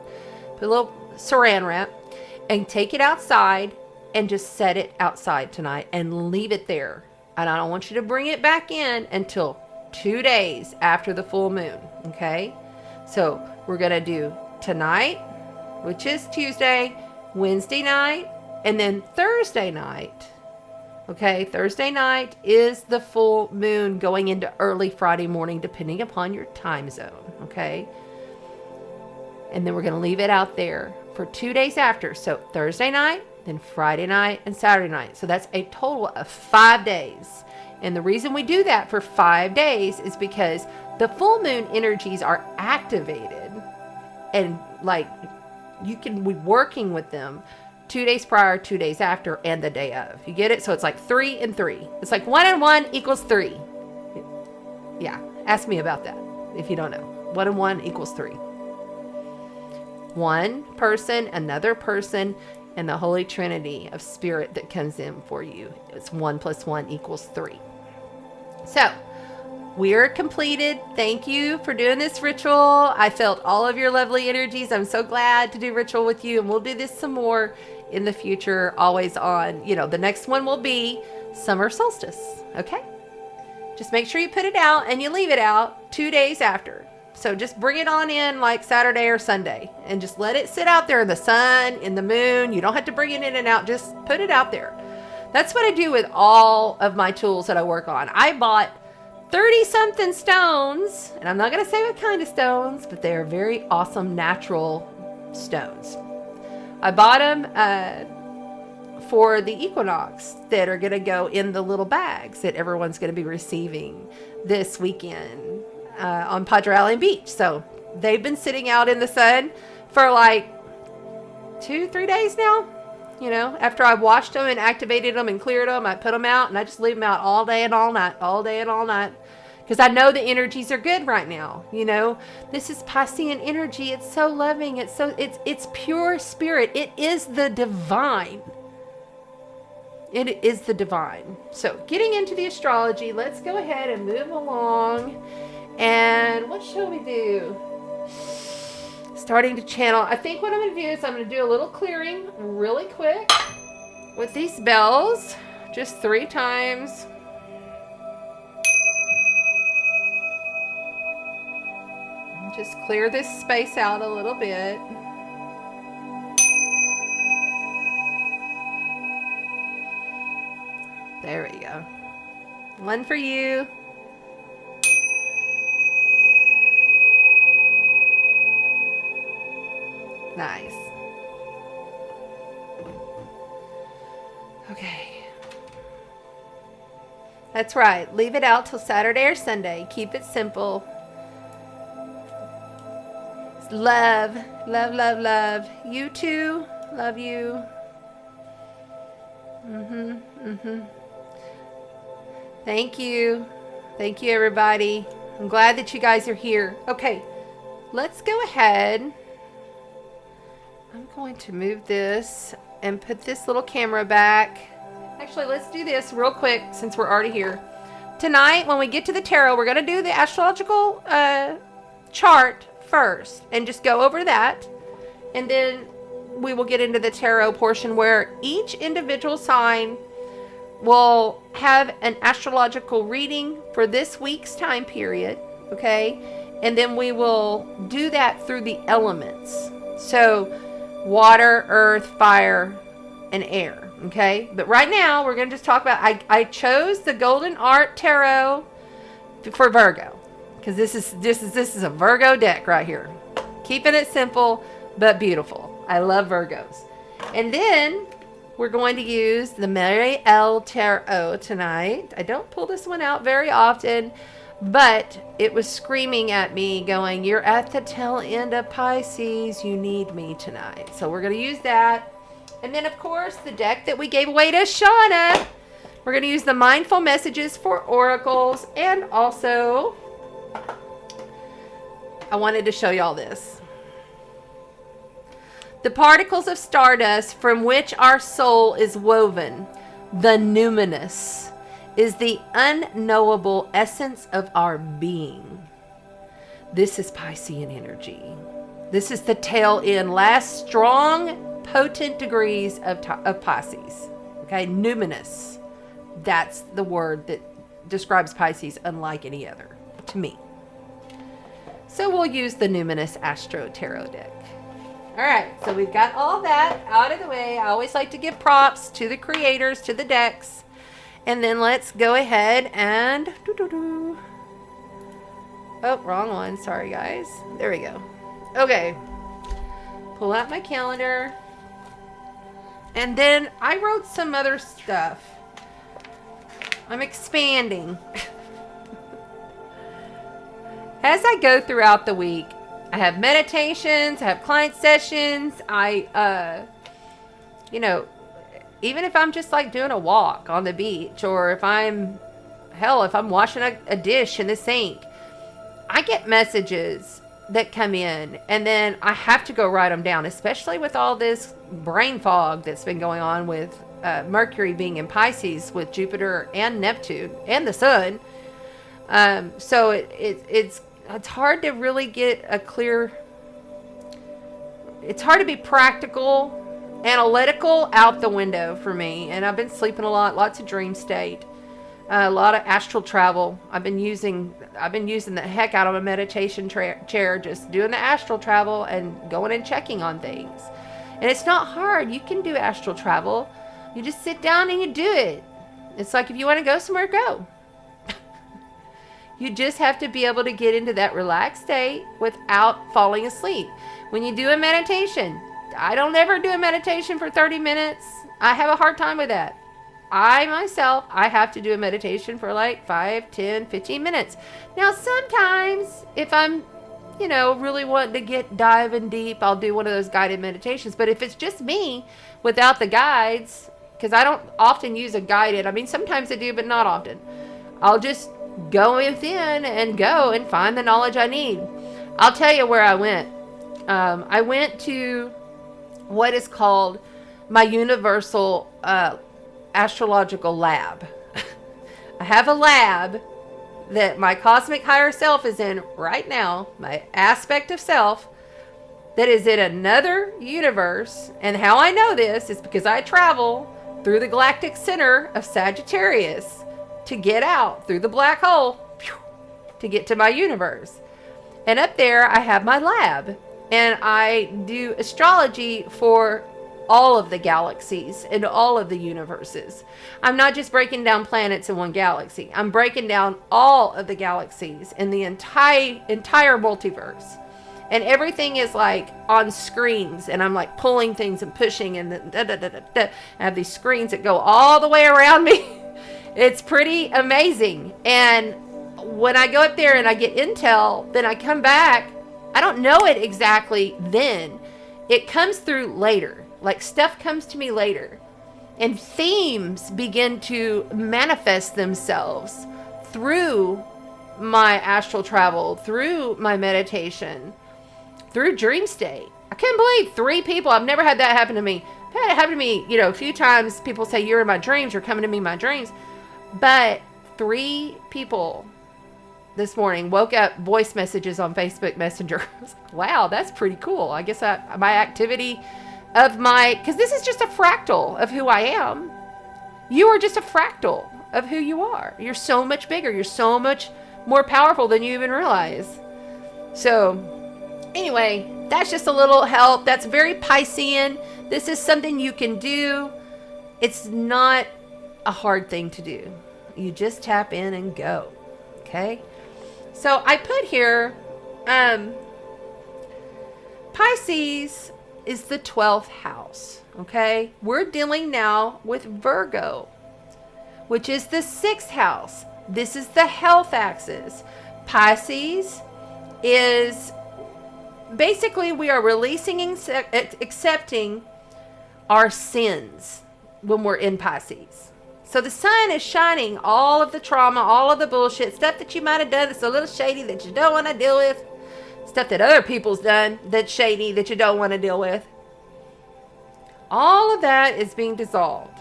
Put a little saran wrap and take it outside and just set it outside tonight and leave it there. And I don't want you to bring it back in until 2 days after the full moon, okay? So we're going to do tonight, which is Tuesday, Wednesday night, and then Thursday night. Okay, Thursday night is the full moon going into early Friday morning, depending upon your time zone, okay? And then we're going to leave it out there for 2 days after. So Thursday night, then Friday night, and Saturday night. So that's a total of 5 days. And the reason we do that for 5 days is because the full moon energies are activated. And like, you can be working with them 2 days prior, 2 days after, and the day of. You get it? So it's like 3 and 3. It's like 1 and 1 equals 3. Yeah, ask me about that if you don't know. 1 and 1 equals 3. One person, another person, and the Holy Trinity of Spirit that comes in for you. It's 1 + 1 equals 3. So, we're completed. Thank you for doing this ritual. I felt all of your lovely energies. I'm so glad to do ritual with you, and we'll do this some more in the future, always on, the next one will be summer solstice, okay? Just make sure you put it out and you leave it out 2 days after. So just bring it on in like Saturday or Sunday and just let it sit out there in the sun, in the moon. You don't have to bring it in and out. Just put it out there. That's what I do with all of my tools that I work on. I bought 30-something stones, and I'm not going to say what kind of stones, but they are very awesome natural stones. I bought them for the Equinox that are going to go in the little bags that everyone's going to be receiving this weekend on Padre Island Beach. So they've been sitting out in the sun for like 2-3 days now. After I washed them and activated them and cleared them, I put them out and I just leave them out all day and all night, because I know the energies are good right now. This is Piscean energy. It's so loving. It's pure spirit. It is the divine. It is the divine. So getting into the astrology, let's go ahead and move along. And what shall we do? Starting to channel. I think what I'm going to do is I'm going to do a little clearing really quick with these bells, just 3 times. Just clear this space out a little bit. There we go. One for you. Nice. Okay. That's right. Leave it out till Saturday or Sunday. Keep it simple. Love, love, love, love. You too. Love you. Thank you. Thank you, everybody. I'm glad that you guys are here. Okay. Let's go ahead. I'm going to move this and put this little camera back. Actually, let's do this real quick since we're already here. Tonight, when we get to the tarot, we're going to do the astrological chart first and just go over that. And then we will get into the tarot portion where each individual sign will have an astrological reading for this week's time period. Okay? And then we will do that through the elements. So water, earth, fire, and air. Okay? But right now, we're going to just talk about, I chose the Golden Art Tarot for Virgo. Because this is a Virgo deck right here. Keeping it simple, but beautiful. I love Virgos. And then we're going to use the Mary L. Tarot tonight. I don't pull this one out very often, but it was screaming at me going, you're at the tail end of Pisces. You need me tonight. So we're going to use that. And then, of course, the deck that we gave away to Shauna. We're going to use the Mindful Messages for Oracles. And also, I wanted to show y'all this. The particles of stardust from which our soul is woven, the numinous, is the unknowable essence of our being. This is Piscean energy. This is the tail end, last strong, potent degrees of Pisces. Okay, numinous. That's the word that describes Pisces unlike any other, to me. So we'll use the numinous Astro Tarot deck. All right, so we've got all that out of the way. I always like to give props to the creators, to the decks. And then let's go ahead and... Oh, wrong one. Sorry, guys. There we go. Okay. Pull out my calendar. And then I wrote some other stuff. I'm expanding. As I go throughout the week, I have meditations, I have client sessions, even if I'm just like doing a walk on the beach, or if I'm washing a dish in the sink, I get messages that come in, and then I have to go write them down, especially with all this brain fog that's been going on with Mercury being in Pisces with Jupiter and Neptune and the Sun. So it's hard to really get a clear, it's hard to be practical, analytical out the window for me. And I've been sleeping a lot, lots of dream state, a lot of astral travel. I've been using the heck out of a meditation chair, just doing the astral travel and going and checking on things. And it's not hard. You can do astral travel. You just sit down and you do it. It's like if you want to go somewhere, go. You just have to be able to get into that relaxed state without falling asleep. When you do a meditation, I don't ever do a meditation for 30 minutes. I have a hard time with that. I have to do a meditation for like 5, 10, 15 minutes. Now, sometimes if I'm, really wanting to dive in deep, I'll do one of those guided meditations. But if it's just me without the guides, because I don't often use a guided, sometimes I do, but not often. I'll just go within and go and find the knowledge I need. I'll tell you where I went. I went to what is called my universal astrological lab. I have a lab that my cosmic higher self is in right now, my aspect of self that is in another universe. And how I know this is because I travel through the galactic center of Sagittarius to get out through the black hole to get to my universe. And up there I have my lab, and I do astrology for all of the galaxies and all of the universes. I'm not just breaking down planets in one galaxy. I'm breaking down all of the galaxies in the entire multiverse. And everything is like on screens, and I'm like pulling things and pushing, and I have these screens that go all the way around me. It's pretty amazing. And when I go up there and I get intel, then I come back. I don't know it exactly then. It comes through later. Like stuff comes to me later. And themes begin to manifest themselves through my astral travel, through my meditation, through dream state. I can't believe 3 people. I've never had that happen to me. I've had it happen to me, a few times. People say, you're in my dreams. You're coming to me in my dreams. But 3 people this morning woke up, voice messages on Facebook Messenger. I was like, wow, that's pretty cool. I guess my activity of because this is just a fractal of who I am. You are just a fractal of who you are. You're so much bigger. You're so much more powerful than you even realize. So anyway, that's just a little help. That's very Piscean. This is something you can do. It's not a hard thing to do. You just tap in and go. Okay? So I put here, Pisces is the 12th house. Okay? We're dealing now with Virgo, which is the 6th house. This is the health axis. Pisces is basically, we are releasing and accepting our sins when we're in Pisces. So the sun is shining all of the trauma, all of the bullshit, stuff that you might have done that's a little shady that you don't want to deal with, stuff that other people's done that's shady that you don't want to deal with. All of that is being dissolved.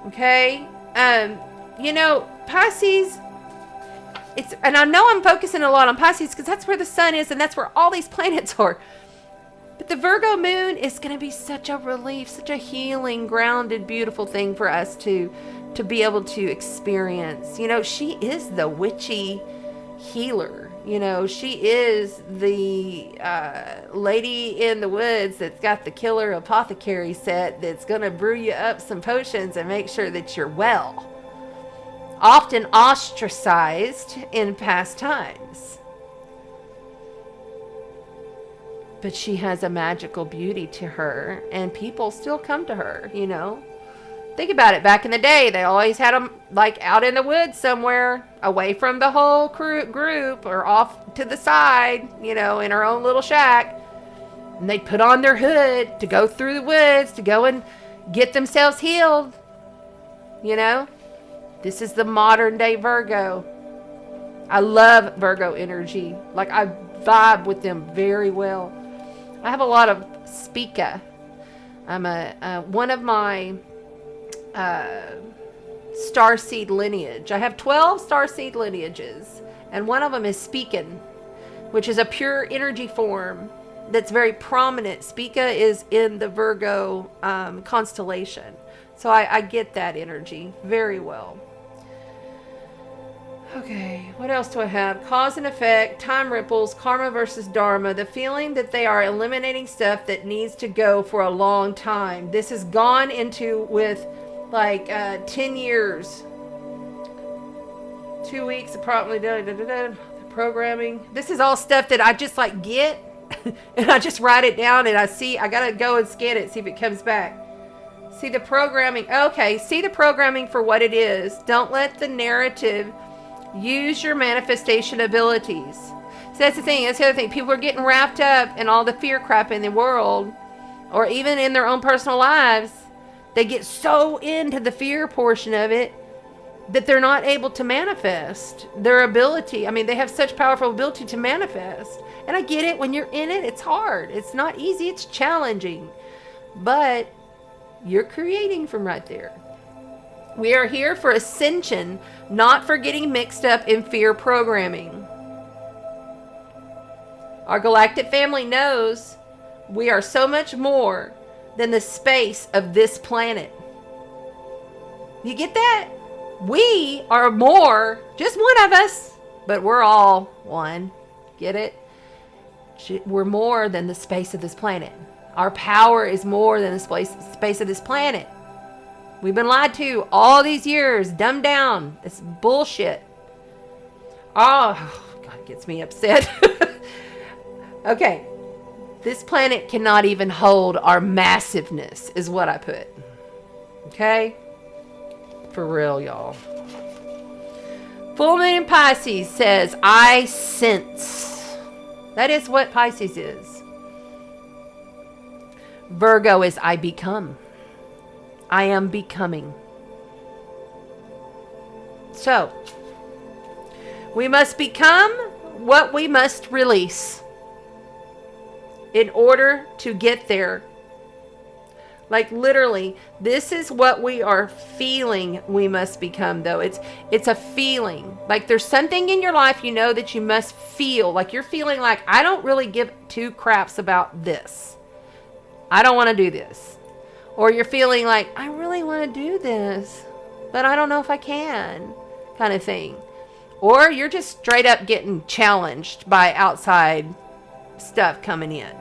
Okay? Pisces, and I know I'm focusing a lot on Pisces because that's where the sun is and that's where all these planets are. But the Virgo moon is going to be such a relief, such a healing, grounded, beautiful thing for us to be able to experience. She is the witchy healer. She is the lady in the woods that's got the killer apothecary set that's going to brew you up some potions and make sure that you're well. Often ostracized in past times. But she has a magical beauty to her, and people still come to her, Think about it. Back in the day, they always had them like out in the woods somewhere, away from the whole group, or off to the side, in her own little shack. And they'd put on their hood to go through the woods, to go and get themselves healed. This is the modern day Virgo. I love Virgo energy. Like, I vibe with them very well. I have a lot of Spica. I'm one of my Starseed lineage. I have 12 Starseed lineages, and one of them is Spican, which is a pure energy form that's very prominent. Spica is in the Virgo constellation. So I get that energy very well. Okay, what else do I have? Cause and effect, time ripples, karma versus dharma, the feeling that they are eliminating stuff that needs to go for a long time. This has gone into with like 10 years. 2 weeks, approximately, the programming. This is all stuff that I just like get, and I just write it down, and I got to go and scan it, see if it comes back. See the programming. Okay, see the programming for what it is. Don't let the narrative use your manifestation abilities. So that's the thing. That's the other thing. People are getting wrapped up in all the fear crap in the world, or even in their own personal lives. They get so into the fear portion of it that they're not able to manifest their ability. I mean, they have such powerful ability to manifest. And I get it. When you're in it, it's hard. It's not easy. It's challenging. But you're creating from right there. We are here for ascension, not for getting mixed up in fear programming. Our galactic family knows we are so much more than the space of this planet. You get that? We are more, just one of us, but we're all one. Get it? We're more than the space of this planet. Our power is more than the space of this planet. We've been lied to all these years, dumbed down. It's bullshit. Oh, God, it gets me upset. Okay. This planet cannot even hold our massiveness, is what I put. Okay? For real, y'all. Full moon in Pisces says, I sense. That is what Pisces is. Virgo is I become. I am becoming. So, we must become what we must release in order to get there. Like literally, this is what we are feeling we must become, though. It's a feeling. Like there's something in your life you know that you must feel. Like you're feeling like, I don't really give two craps about this. I don't want to do this. Or you're feeling like, I really want to do this, but I don't know if I can, kind of thing. Or you're just straight up getting challenged by outside stuff coming in.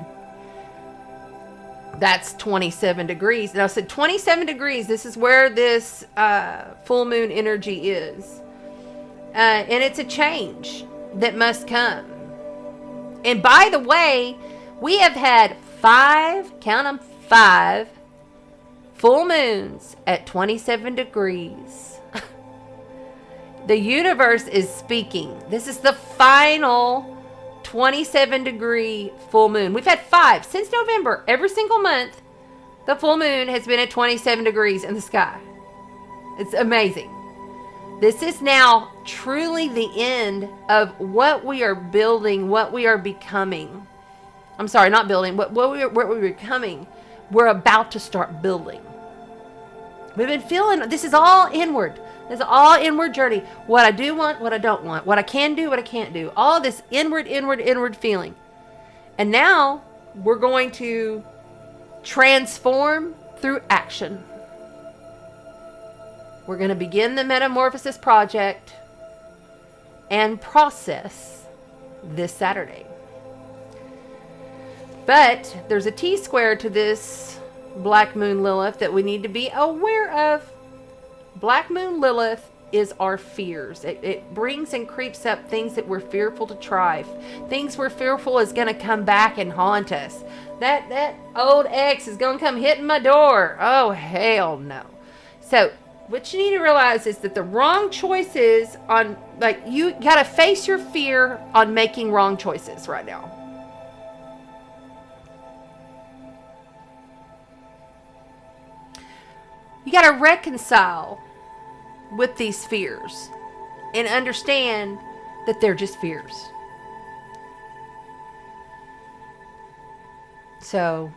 That's 27 degrees. Now, I said 27 degrees. This is where this full moon energy is. And it's a change that must come. And by the way, we have had 5, count them, 5 full moons at 27 degrees. The universe is speaking. This is the final 27 degree full moon. We've had 5 since November. Every single month, the full moon has been at 27 degrees in the sky. It's amazing. This is now truly the end of what we are building, what we are becoming. I'm sorry, not building, what we're becoming. We're about to start building. We've been feeling, this is all inward. This is all inward journey. What I do want, what I don't want. What I can do, what I can't do. All this inward feeling. And now we're going to transform through action. We're going to begin the Metamorphosis project and process this Saturday. But there's a T-square to this Black Moon Lilith that we need to be aware of. Black Moon Lilith is our fears. It brings and creeps up things that we're fearful to try. Things we're fearful is going to come back and haunt us. That old ex is going to come hitting my door. Oh, hell no. So what you need to realize is that the wrong choices on, like, you got to face your fear on making wrong choices right now. You got to reconcile with these fears and understand that they're just fears. So,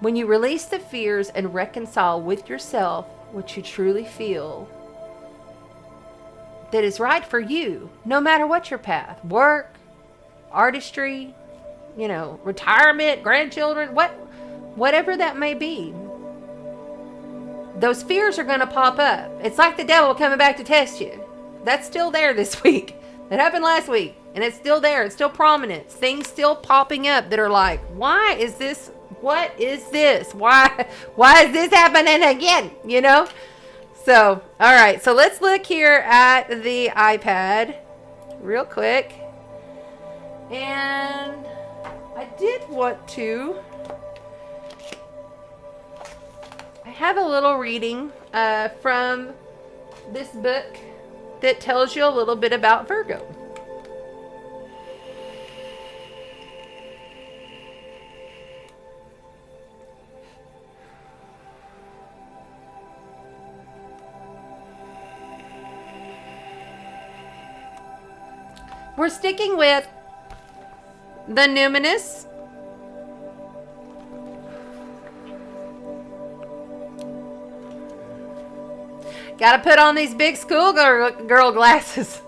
when you release the fears and reconcile with yourself what you truly feel that is right for you, no matter what your path, work, artistry, retirement, grandchildren, whatever that may be, those fears are going to pop up. It's like the devil coming back to test you. That's still there this week. That happened last week. And it's still there. It's still prominent. Things still popping up that are like, why is this? What is this? Why is this happening again? So, all right. So let's look here at the iPad real quick. And I did want to... I have a little reading from this book that tells you a little bit about Virgo. We're sticking with the numinous Gotta put on these big schoolgirl glasses.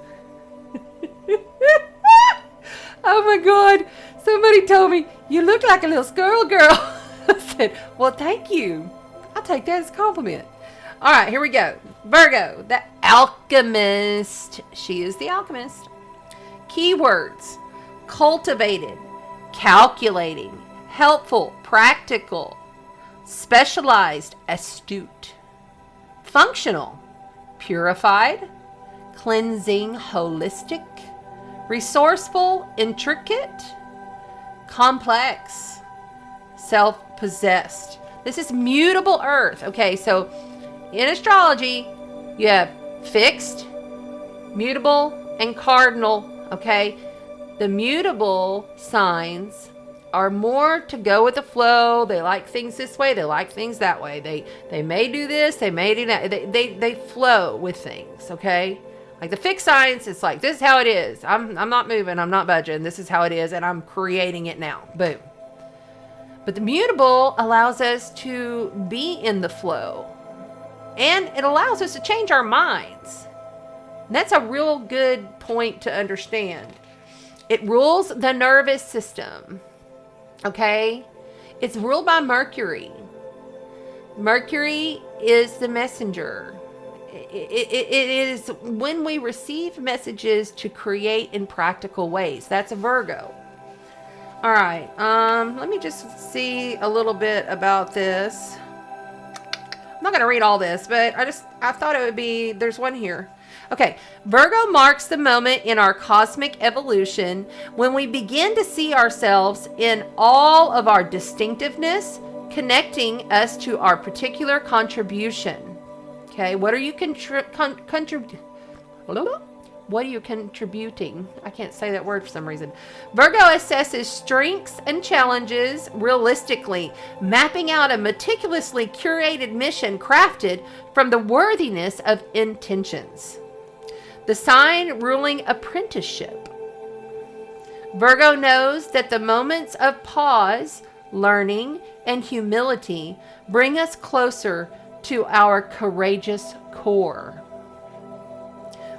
Oh my God. Somebody told me, you look like a little schoolgirl. I said, well, thank you. I'll take that as a compliment. All right, here we go. Virgo, the alchemist. She is the alchemist. Keywords: cultivated, calculating, helpful, practical, specialized, astute, functional, purified, cleansing, holistic, resourceful, intricate, complex, self-possessed. This is mutable earth. Okay, so in astrology, you have fixed, mutable, and cardinal. Okay, the mutable signs are more to go with the flow. They like things this way. They like things that way. They may do this. They may do that. They flow with things. Okay, like the fixed signs, it's like, this is how it is. I'm not moving. I'm not budging. This is how it is, and I'm creating it now. Boom. But the mutable allows us to be in the flow, and it allows us to change our minds. And that's a real good point to understand. It rules the nervous system. Okay? It's ruled by Mercury. Mercury is the messenger. it is when we receive messages to create in practical ways. That's a Virgo. All right. Let me just see a little bit about this. I'm not going to read all this, but I thought it would be, there's one here. Okay. Virgo marks the moment in our cosmic evolution when we begin to see ourselves in all of our distinctiveness, connecting us to our particular contribution. Okay, what are you What are you contributing? I can't say that word for some reason. Virgo assesses strengths and challenges realistically, mapping out a meticulously curated mission crafted from the worthiness of intentions. The sign ruling apprenticeship. Virgo knows that the moments of pause, learning, and humility bring us closer to our courageous core.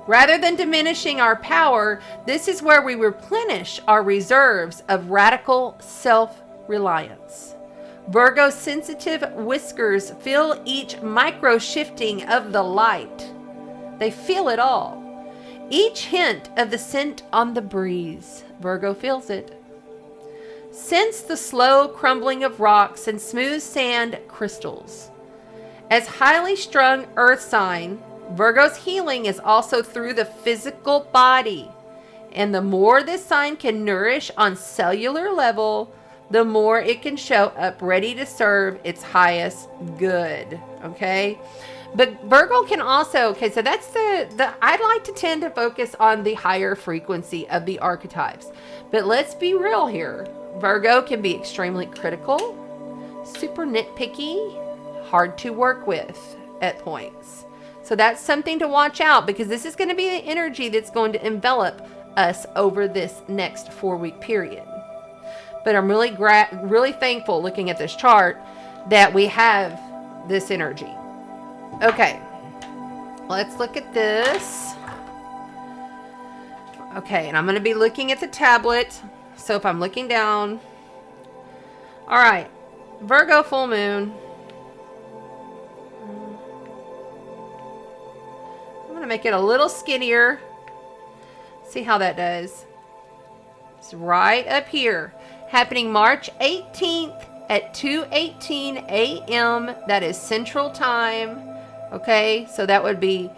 Rather than diminishing our power, this is where we replenish our reserves of radical self-reliance. Virgo's sensitive whiskers feel each micro-shifting of the light. They feel it all. Each hint of the scent on the breeze. Virgo feels it. Sense the slow crumbling of rocks and smooth sand crystals. As highly strung earth sign, Virgo's healing is also through the physical body. And the more this sign can nourish on cellular level, the more it can show up ready to serve its highest good. Okay? But Virgo can also, okay, so that's I'd like to tend to focus on the higher frequency of the archetypes. But let's be real here. Virgo can be extremely critical, super nitpicky, hard to work with at points. So that's something to watch out, because this is going to be the energy that's going to envelop us over this next 4-week period. But I'm really thankful looking at this chart that we have this energy. Okay, let's look at this. Okay, and I'm going to be looking at the tablet. So if I'm looking down. All right, Virgo full moon. I'm going to make it a little skinnier. See how that does. It's right up here. Happening March 18th at 2:18 a.m. That is Central Time. Okay, so that would be,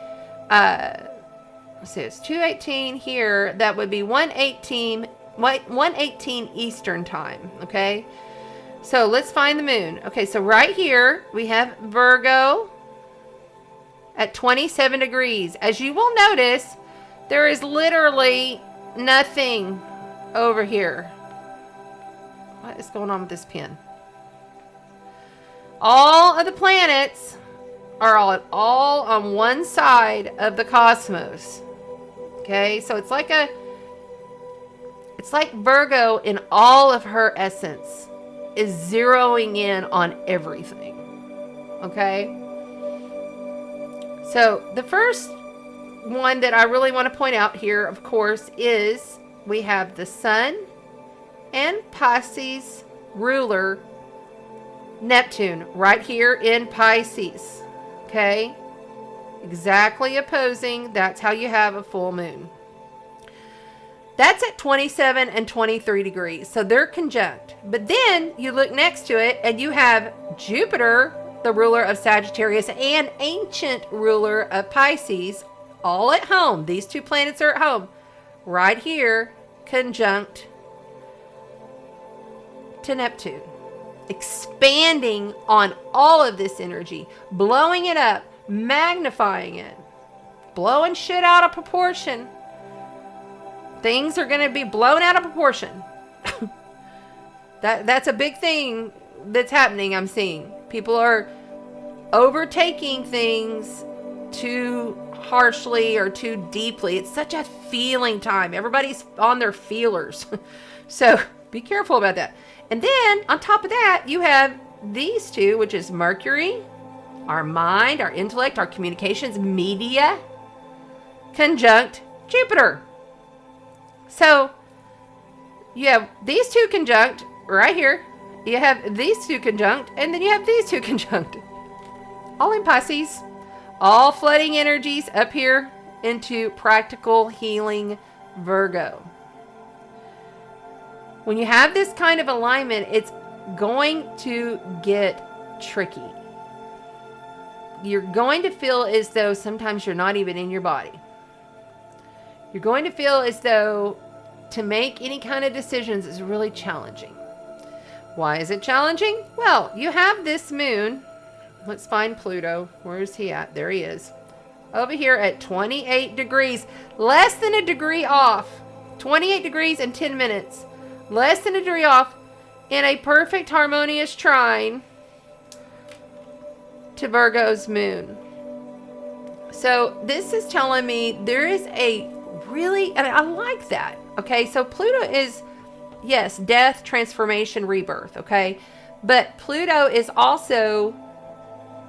let's see, it's 2:18 here. That would be 1:18 Eastern Time. Okay, so let's find the moon. Okay, so right here we have Virgo at 27 degrees. As you will notice, there is literally nothing over here. What is going on with this pen? All of the planets are all on one side of the cosmos. Okay, so it's like Virgo in all of her essence is zeroing in on everything. Okay, so the first one that I really want to point out here, of course, is we have the Sun and Pisces ruler Neptune right here in Pisces. Okay, exactly opposing. That's how you have a full moon. That's at 27 and 23 degrees. So they're conjunct. But then you look next to it and you have Jupiter, the ruler of Sagittarius, and ancient ruler of Pisces, all at home. These two planets are at home. Right here, conjunct to Neptune. Expanding on all of this energy, blowing it up, magnifying it, blowing shit out of proportion. Things are going to be blown out of proportion. That's a big thing that's happening. I'm seeing people are overtaking things too harshly or too deeply. It's such a feeling time. Everybody's on their feelers. So be careful about that. And then on top of that, you have these two, which is Mercury, our mind, our intellect, our communications, media, conjunct Jupiter. So you have these two conjunct right here. You have these two conjunct, and then you have these two conjunct. All in Pisces. All flooding energies up here into practical healing Virgo. When you have this kind of alignment, it's going to get tricky. You're going to feel as though sometimes you're not even in your body. You're going to feel as though to make any kind of decisions is really challenging. Why is it challenging? Well, you have this moon. Let's find Pluto. Where is he at? There he is. Over here at 28 degrees. Less than a degree off. 28 degrees and 10 minutes. Less than a degree off in a perfect harmonious trine to Virgo's moon. So this is telling me there is a really, and I like that. Okay, so Pluto is, yes, death, transformation, rebirth. Okay, but Pluto is also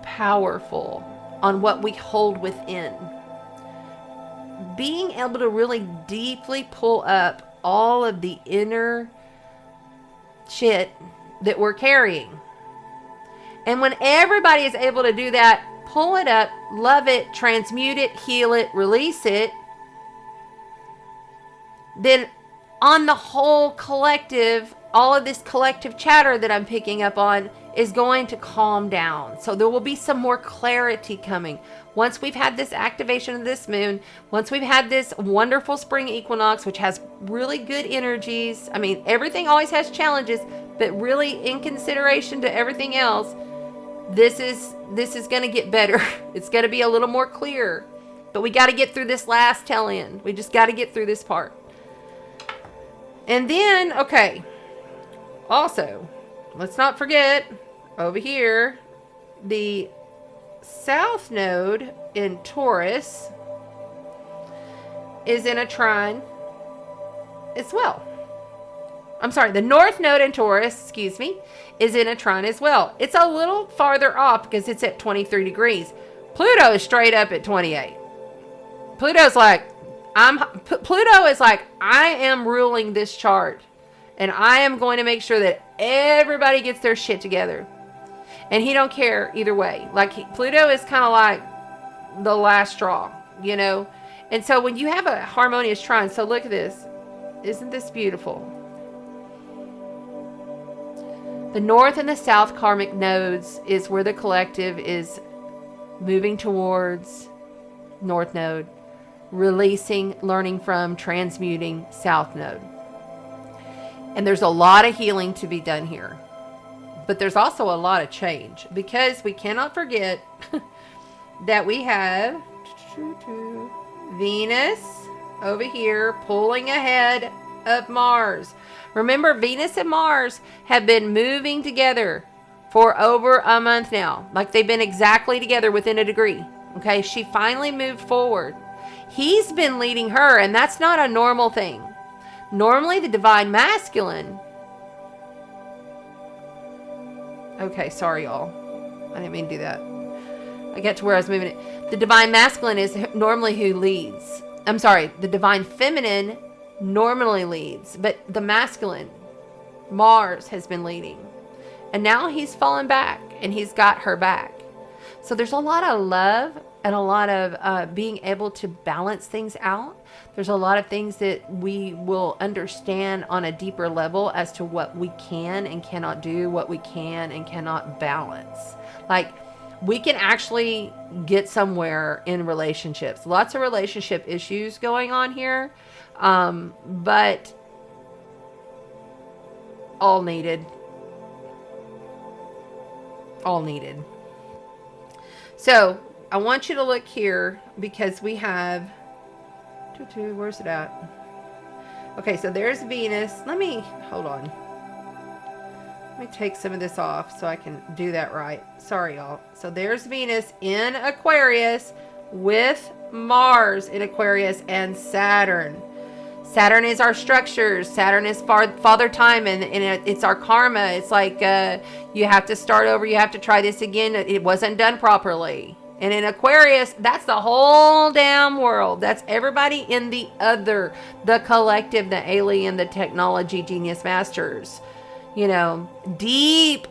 powerful on what we hold within. Being able to really deeply pull up all of the inner shit that we're carrying. And when everybody is able to do that, pull it up, love it, transmute it, heal it, release it, then on the whole collective, all of this collective chatter that I'm picking up on is going to calm down. So there will be some more clarity coming. Once we've had this activation of this moon, once we've had this wonderful spring equinox, which has really good energies. I mean, everything always has challenges, but really in consideration to everything else, this is going to get better. It's going to be a little more clear. But we got to get through this last tail end. We just got to get through this part. And then, okay, also, let's not forget, over here, the South Node in Taurus is in a trine as well. I'm sorry, the North Node in Taurus, is in a trine as well. It's a little farther off because it's at 23 degrees. Pluto is straight up at 28. Pluto is like, I am ruling this chart, and I am going to make sure that everybody gets their shit together. And he don't care either way. Pluto is kind of like the last straw, you know? And so when you have a harmonious trine, so look at this. Isn't this beautiful? The North and the South karmic nodes is where the collective is moving towards North Node, releasing, learning from, transmuting South Node. And there's a lot of healing to be done here. But there's also a lot of change, because we cannot forget that we have Venus over here pulling ahead of Mars. Remember, Venus and Mars have been moving together for over a month now. Like they've been exactly together within a degree. Okay, she finally moved forward. He's been leading her, and that's not a normal thing. Normally, the divine masculine... Okay, sorry, y'all. I didn't mean to do that. I get to where I was moving it. The divine masculine is normally who leads. I'm sorry, the divine feminine normally leads, but the masculine, Mars, has been leading. And now he's fallen back, and he's got her back. So there's a lot of love and a lot of being able to balance things out. There's a lot of things that we will understand on a deeper level as to what we can and cannot do, what we can and cannot balance. Like, we can actually get somewhere in relationships. Lots of relationship issues going on here, but all needed. All needed. So, I want you to look here, because we have... Where's it at? Okay, so there's Venus. Hold on. Let me take some of this off so I can do that right. Sorry, y'all. So there's Venus in Aquarius with Mars in Aquarius and Saturn. Saturn is our structures. Saturn is father time, and it's our karma. It's like you have to start over. You have to try this again. It wasn't done properly. And in Aquarius, that's the whole damn world. That's everybody in the other, the collective, the alien, the technology genius masters. You know, deep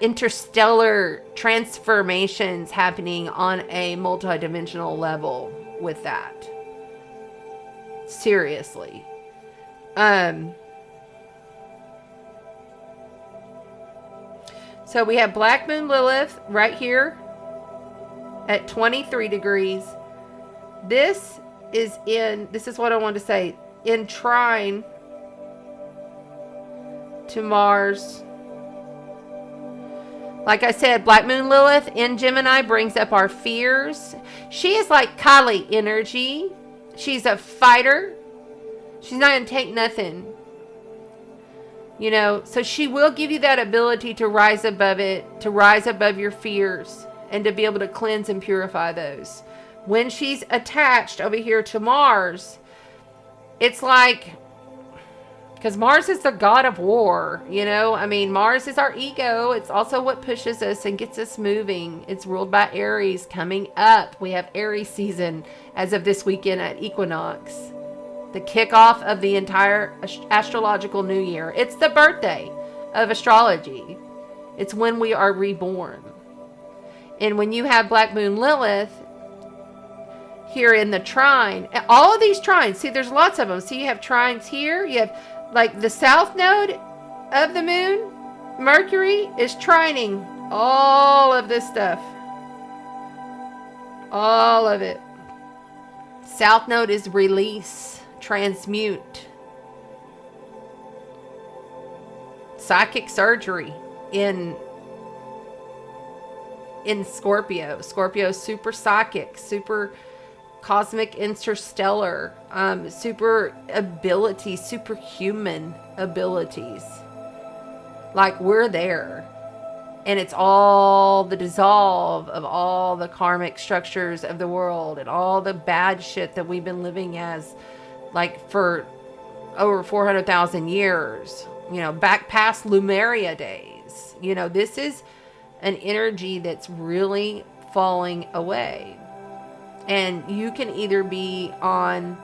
interstellar transformations happening on a multidimensional level with that. Seriously. So we have Black Moon Lilith right here at 23 degrees. This is what I want to say, in trine to Mars. Like I said, Black Moon Lilith in Gemini brings up our fears. She is like Kali energy. She's a fighter. She's not going to take nothing. You know, so she will give you that ability to rise above it, to rise above your fears, and to be able to cleanse and purify those. When she's attached over here to Mars, it's like, because Mars is the god of war, you know? I mean, Mars is our ego. It's also what pushes us and gets us moving. It's ruled by Aries coming up. We have Aries season as of this weekend at Equinox. The kickoff of the entire astrological new year. It's the birthday of astrology. It's when we are reborn. And when you have Black Moon Lilith here in the trine, all of these trines, see, there's lots of them. See, you have trines here. You have like the south node of the moon, Mercury, is trining all of this stuff. All of it. South node is release, transmute, psychic surgery in Scorpio. Scorpio is super psychic, super cosmic, interstellar, super abilities, superhuman abilities. Like, we're there. And it's all the dissolve of all the karmic structures of the world and all the bad shit that we've been living as, like, for over 400,000 years, you know, back past Lemuria days. You know, this is an energy that's really falling away. And you can either be on,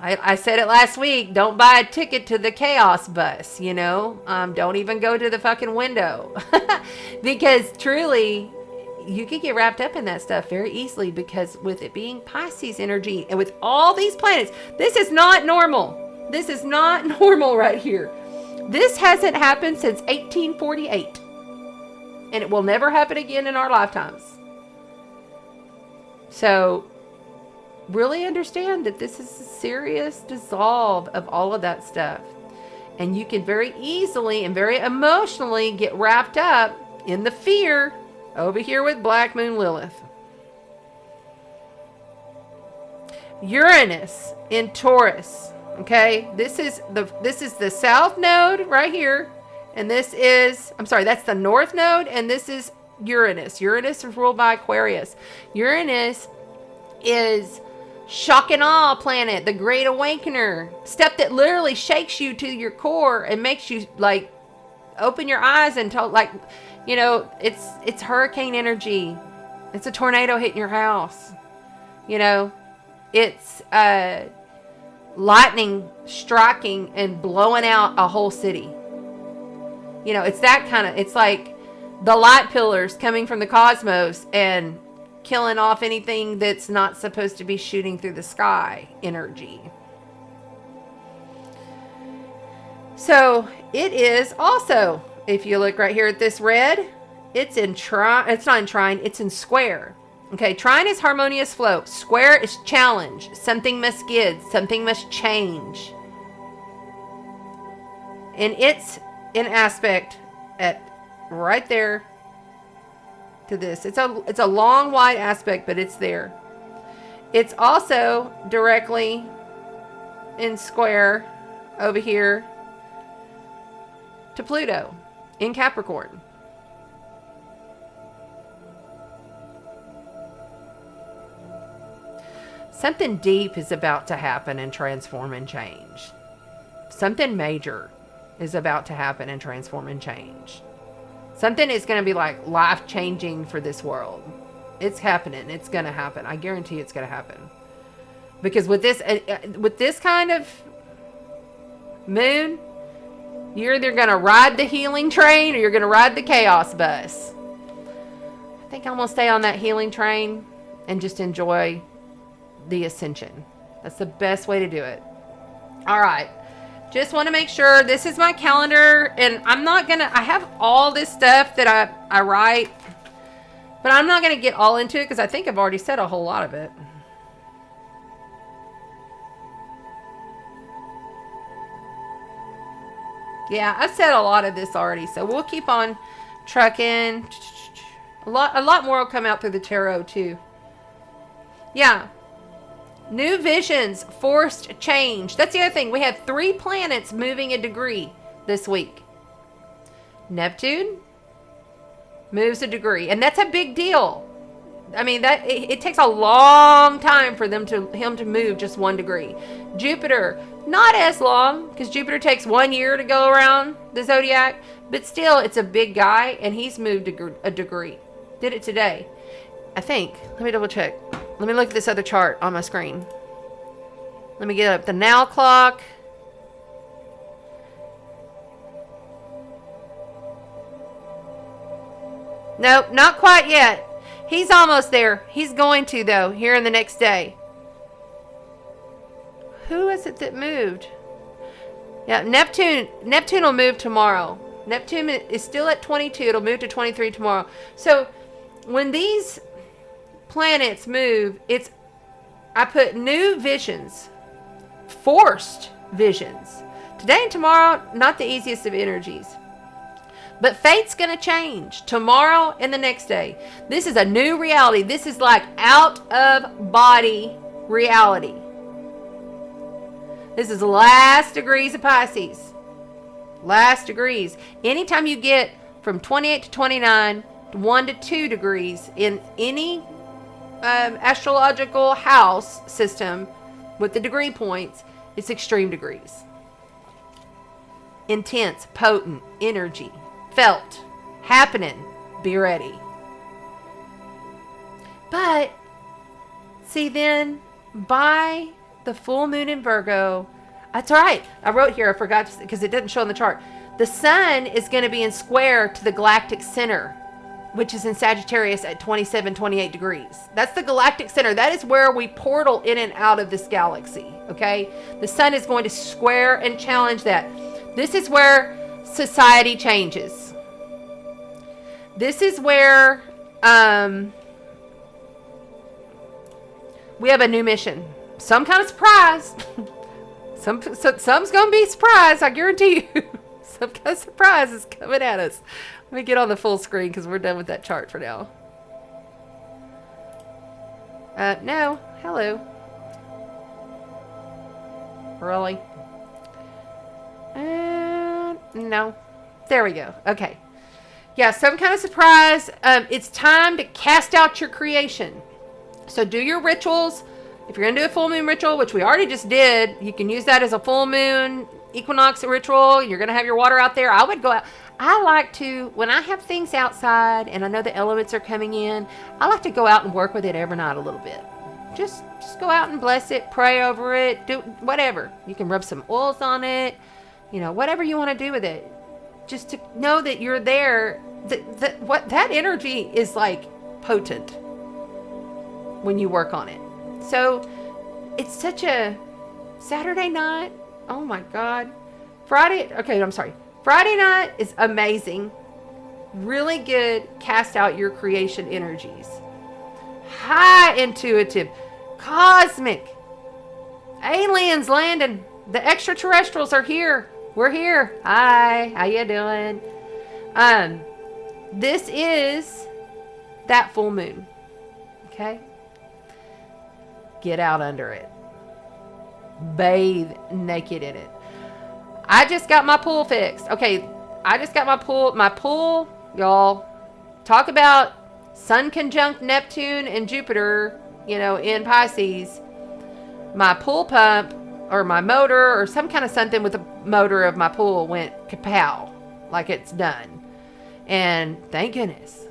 I said it last week, don't buy a ticket to the chaos bus, you know. Don't even go to the fucking window. Because truly, you could get wrapped up in that stuff very easily, because with it being Pisces energy and with all these planets, this is not normal. This is not normal right here. This hasn't happened since 1848. And it will never happen again in our lifetimes. So, really understand that this is a serious dissolve of all of that stuff. And you can very easily and very emotionally get wrapped up in the fear over here with Black Moon Lilith. Uranus in Taurus. Okay, this is the south node right here, and this is, I'm sorry, that's the north node, and this is Uranus. Uranus is ruled by Aquarius. Uranus is shock and awe planet, the great awakener, stuff that literally shakes you to your core and makes you like open your eyes and tell, like, you know, it's hurricane energy. It's a tornado hitting your house. You know, it's lightning striking and blowing out a whole city. You know, it's that kind of, it's like the light pillars coming from the cosmos and killing off anything that's not supposed to be shooting through the sky energy. So it is also, if you look right here at this red, it's in trine. It's not in trine, it's in square. Okay, trine is harmonious flow. Square is challenge. Something must give. Something must change. And it's in aspect at right there to this. It's a long, wide aspect, but it's there. It's also directly in square over here to Pluto in Capricorn. Something deep is about to happen and transform and change. Something major is about to happen and transform and change. Something is going to be like life-changing for this world. It's happening. It's going to happen. I guarantee it's going to happen. Because with this kind of moon, You're either going to ride the healing train or you're going to ride the chaos bus. I think I'm going to stay on that healing train and just enjoy the ascension. That's the best way to do it. All right. Just want to make sure this is my calendar, and I'm not going to, I have all this stuff that I write, but I'm not going to get all into it because I think I've already said a whole lot of it. Yeah, I've said a lot of this already, so we'll keep on trucking. A lot more will come out through the tarot too. Yeah. New visions, forced change. That's the other thing. We have 3 planets moving a degree this week. Neptune moves a degree, and that's a big deal. I mean, that it takes a long time for him to move just 1 degree. Jupiter, not as long, because Jupiter takes 1 year to go around the zodiac, but still, it's a big guy, and he's moved a degree. Did it today, I think. Let me double check. Let me look at this other chart on my screen. Let me get up the now clock. Nope, not quite yet. He's almost there. He's going to, though, here in the next day. Who is it that moved? Yeah, Neptune will move tomorrow. Neptune is still at 22. It'll move to 23 tomorrow. So when these planets move, I put new visions, forced visions. Today and tomorrow, not the easiest of energies. But fate's going to change tomorrow and the next day. This is a new reality. This is like out of body reality. This is last degrees of Pisces. Last degrees. Anytime you get from 28 to 29, 1 to 2 degrees in any astrological house system with the degree points, it's extreme degrees. Intense, potent, energy. Felt, happening, be ready. But, see then, by the full moon in Virgo, that's right, I wrote here, I forgot to, because it didn't show on the chart. The sun is going to be in square to the galactic center, which is in Sagittarius at 27, 28 degrees. That's the galactic center. That is where we portal in and out of this galaxy, okay? The sun is going to square and challenge that. This is where society changes. This is where we have a new mission. Some kind of surprise. Some's going to be surprised, I guarantee you. Some kind of surprise is coming at us. Let me get on the full screen because we're done with that chart for now. No. Hello. Really? No. There we go. Okay. Yeah, some kind of surprise. It's time to cast out your creation. So do your rituals. If you're going to do a full moon ritual, which we already just did, you can use that as a full moon equinox ritual. You're going to have your water out there. I would go out. I like to, when I have things outside and I know the elements are coming in, I like to go out and work with it every night a little bit. Just go out and bless it, pray over it, do whatever. You can rub some oils on it, whatever you want to do with it. Just to know that you're there. That energy is like potent when you work on it. So it's such a Saturday night. Oh my God. Friday night is amazing. Really good. Cast out your creation energies. High intuitive. Cosmic. Aliens landing. The extraterrestrials are here. We're here. Hi. How you doing? This is that full moon. Okay? Get out under it. Bathe naked in it. I just got my pool fixed. Okay, I just got my pool, y'all. Talk about Sun conjunct Neptune and Jupiter, in Pisces. My pool pump or my motor or some kind of something with the motor of my pool went kapow, like it's done. And thank goodness,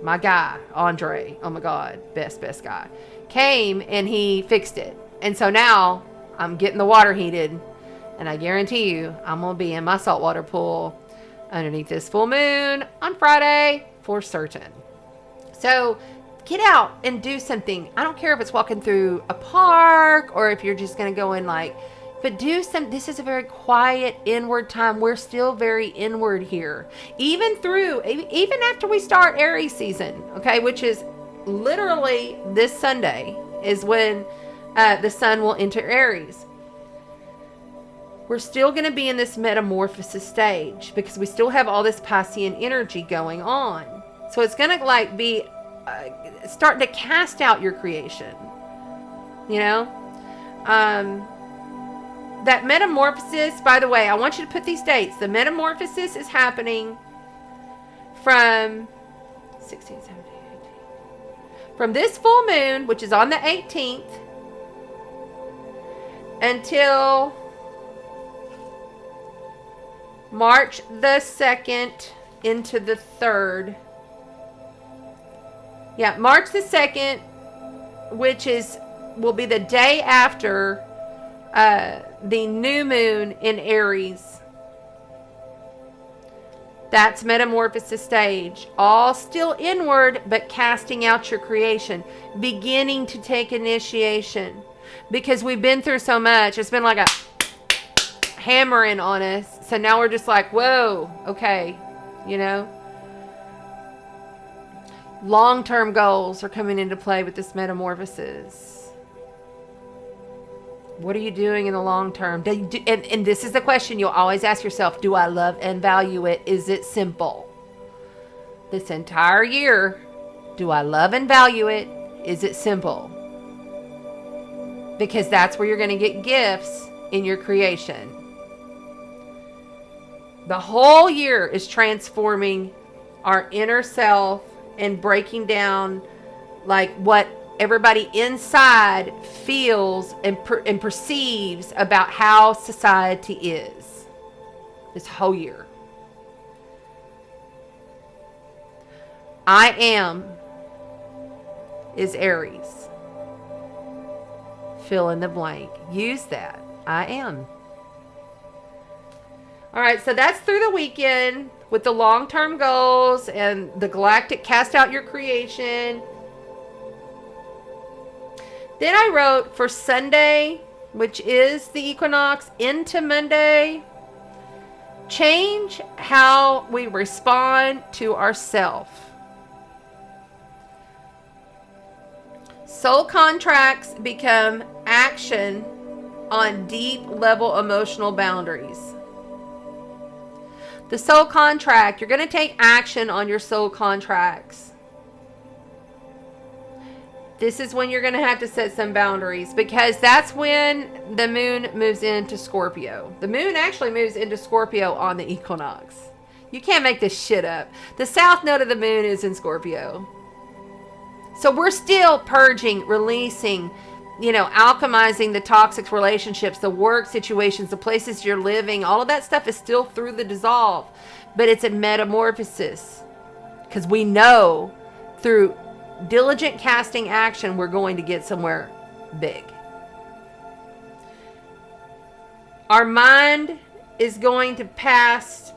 my guy, Andre, oh my God, best guy, came and he fixed it. And so now I'm getting the water heated And I guarantee you, I'm going to be in my saltwater pool underneath this full moon on Friday for certain. So get out and do something. I don't care if it's walking through a park or if you're just going to go in but do some. This is a very quiet inward time. We're still very inward here. Even after we start Aries season, okay, which is literally this Sunday is when the sun will enter Aries. We're still going to be in this metamorphosis stage because we still have all this Piscean energy going on. So it's going to be starting to cast out your creation. That metamorphosis, by the way, I want you to put these dates. The metamorphosis is happening from 16, 17, 18. From this full moon, which is on the 18th, until March the 2nd into the 3rd. Yeah, March the 2nd, which will be the day after the new moon in Aries. That's metamorphosis stage. All still inward, but casting out your creation. Beginning to take initiation. Because we've been through so much. It's been like a hammering on us. So now we're just like, whoa, okay, Long-term goals are coming into play with this metamorphosis. What are you doing in the long term? And this is the question you'll always ask yourself. Do I love and value it? Is it simple? This entire year, do I love and value it? Is it simple? Because that's where you're going to get gifts in your creation. The whole year is transforming our inner self and breaking down what everybody inside feels and perceives about how society is. This whole year. I am is Aries. Fill in the blank. Use that. I am. All right, so that's through the weekend with the long-term goals and the galactic cast out your creation. Then I wrote for Sunday, which is the equinox, into Monday, change how we respond to ourself. Soul contracts become action on deep level emotional boundaries. The soul contract, you're going to take action on your soul contracts. This is when you're going to have to set some boundaries because that's when the moon moves into Scorpio. The moon actually moves into Scorpio on the equinox. You can't make this shit up. The south node of the moon is in Scorpio. So we're still purging, releasing, alchemizing the toxic relationships, the work situations, the places you're living. All of that stuff is still through the dissolve. But it's a metamorphosis. Because we know through diligent casting action, we're going to get somewhere big. Our mind is going to pass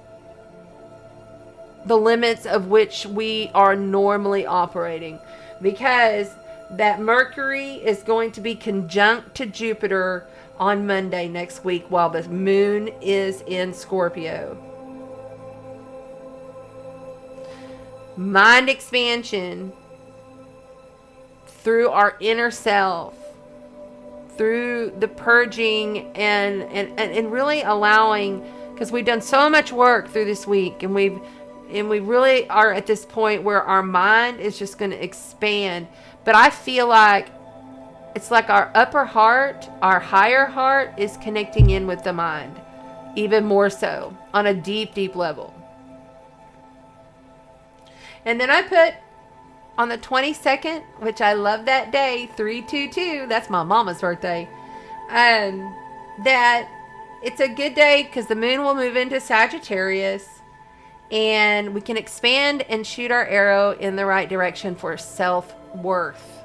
the limits of which we are normally operating. Because that Mercury is going to be conjunct to Jupiter on Monday next week while the moon is in Scorpio. Mind expansion through our inner self, through the purging and really allowing, because we've done so much work through this week and we really are at this point where our mind is just going to expand. But I feel like it's like our upper heart, our higher heart is connecting in with the mind, even more so on a deep, deep level. And then I put on the 22nd, which I love that day, 322, that's my mama's birthday, that it's a good day because the moon will move into Sagittarius and we can expand and shoot our arrow in the right direction for self-worth.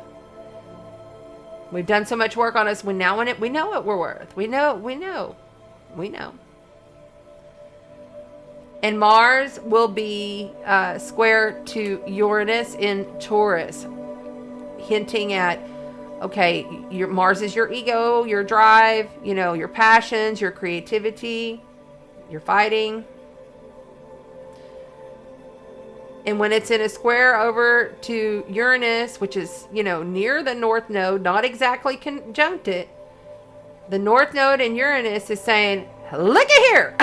We've done so much work on us. We know what we're worth. We know. We know. And Mars will be square to Uranus in Taurus, hinting at, okay, Mars is your ego, your drive, your passions, your creativity, your fighting. And when it's in a square over to Uranus, which is, near the North Node, not exactly conjunct it, the North Node in Uranus is saying, look at here.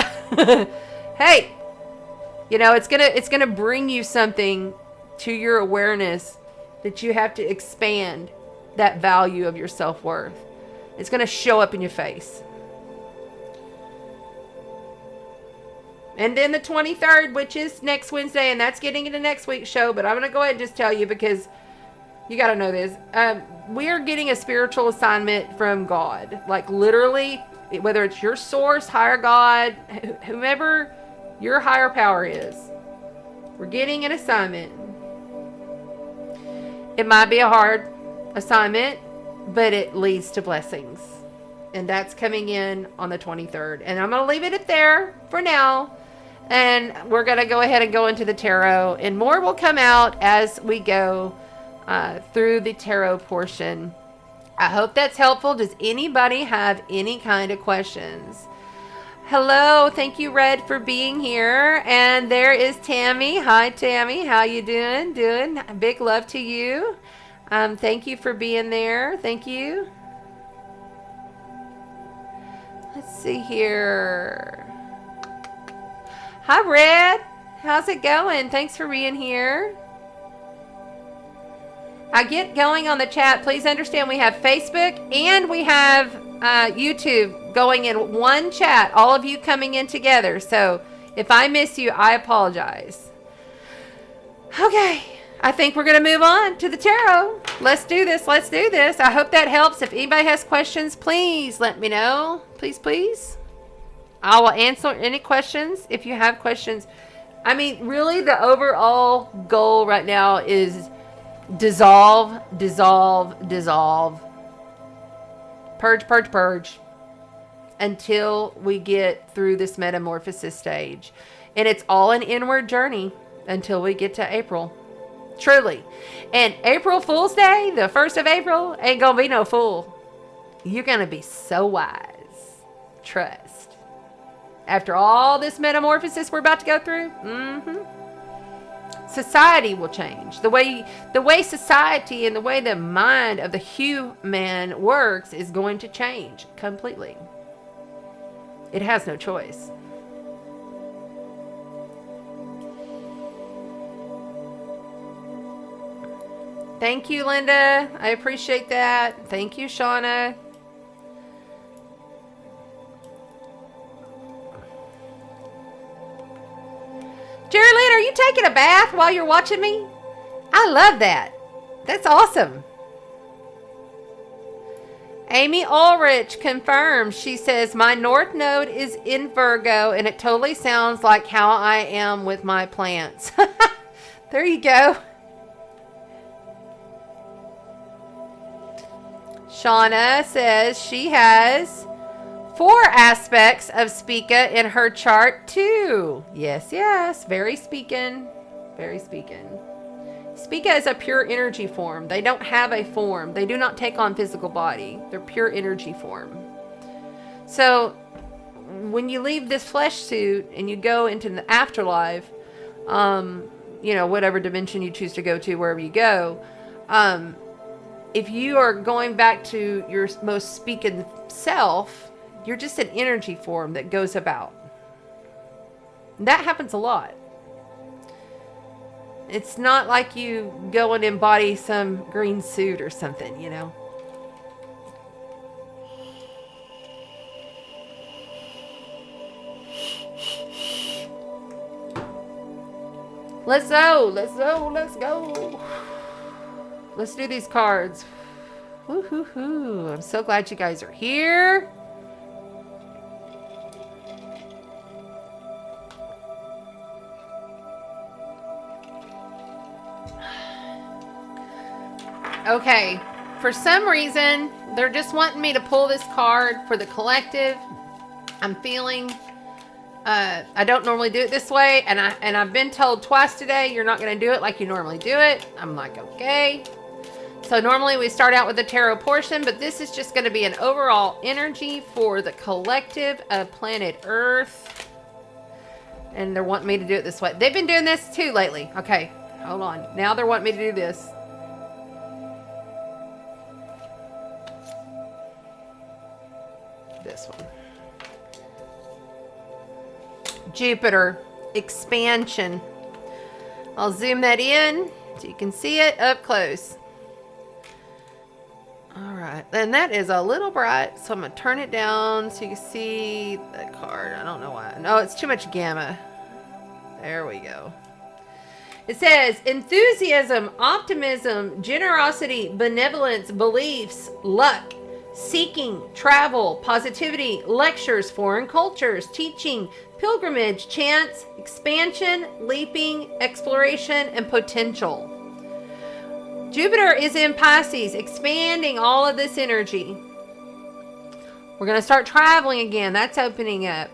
Hey, it's gonna bring you something to your awareness that you have to expand that value of your self-worth. It's gonna show up in your face. And then the 23rd, which is next Wednesday, and that's getting into next week's show, but I'm going to go ahead and just tell you because you got to know this. We are getting a spiritual assignment from God. Like literally, whether it's your source, higher God, whomever your higher power is, we're getting an assignment. It might be a hard assignment, but it leads to blessings. And that's coming in on the 23rd. And I'm going to leave it at there for now. And we're going to go ahead and go into the tarot. And more will come out as we go through the tarot portion. I hope that's helpful. Does anybody have any kind of questions? Hello. Thank you, Red, for being here. And there is Tammy. Hi, Tammy. How you doing? Big love to you. Thank you for being there. Thank you. Let's see here. Hi, Red. How's it going? Thanks for being here. I get going on the chat. Please understand we have Facebook and we have YouTube going in one chat. All of you coming in together. So if I miss you, I apologize. Okay. I think we're going to move on to the tarot. Let's do this. I hope that helps. If anybody has questions, please let me know. Please. I will answer any questions if you have questions. I mean, really, the overall goal right now is dissolve. Purge. Until we get through this metamorphosis stage. And it's all an inward journey until we get to April. Truly. And April Fool's Day, the 1st of April, ain't gonna be no fool. You're gonna be so wise. Trust. After all this metamorphosis we're about to go through, society will change. The way society and the way the mind of the human works is going to change completely. It has no choice. Thank you, Linda. I appreciate that. Thank you, Shauna. Jerry Lynn, are you taking a bath while you're watching me? I love that. That's awesome. Amy Ulrich confirms. She says, my North Node is in Virgo, and it totally sounds like how I am with my plants. There you go. Shauna says she has 4 aspects of Spica in her chart too. Yes. Very speaking. Spica is a pure energy form. They don't have a form. They do not take on physical body. They're pure energy form. So when you leave this flesh suit and you go into the afterlife, whatever dimension you choose to go to, wherever you go, if you are going back to your most speaking self, you're just an energy form that goes about. That happens a lot. It's not like you go and embody some green suit or something, Let's go. Let's do these cards. Woo-hoo-hoo. I'm so glad you guys are here. Okay, for some reason, they're just wanting me to pull this card for the collective. I'm feeling, I don't normally do it this way, and I've been told twice today, you're not going to do it like you normally do it. I'm like, okay. So normally we start out with the tarot portion, but this is just going to be an overall energy for the collective of planet Earth. And they're wanting me to do it this way. They've been doing this too lately. Okay, hold on. Now they're wanting me to do this. This one. Jupiter expansion. I'll zoom that in so you can see it up close. All right, and that is a little bright, so I'm gonna turn it down so you can see the card. I don't know why. No, it's too much gamma. There we go. It says enthusiasm, optimism, generosity, benevolence, beliefs, luck, seeking, travel, positivity, lectures, foreign cultures, teaching, pilgrimage, chance, expansion, leaping, exploration, and potential. Jupiter is in Pisces, expanding all of this energy. We're going to start traveling again. That's opening up.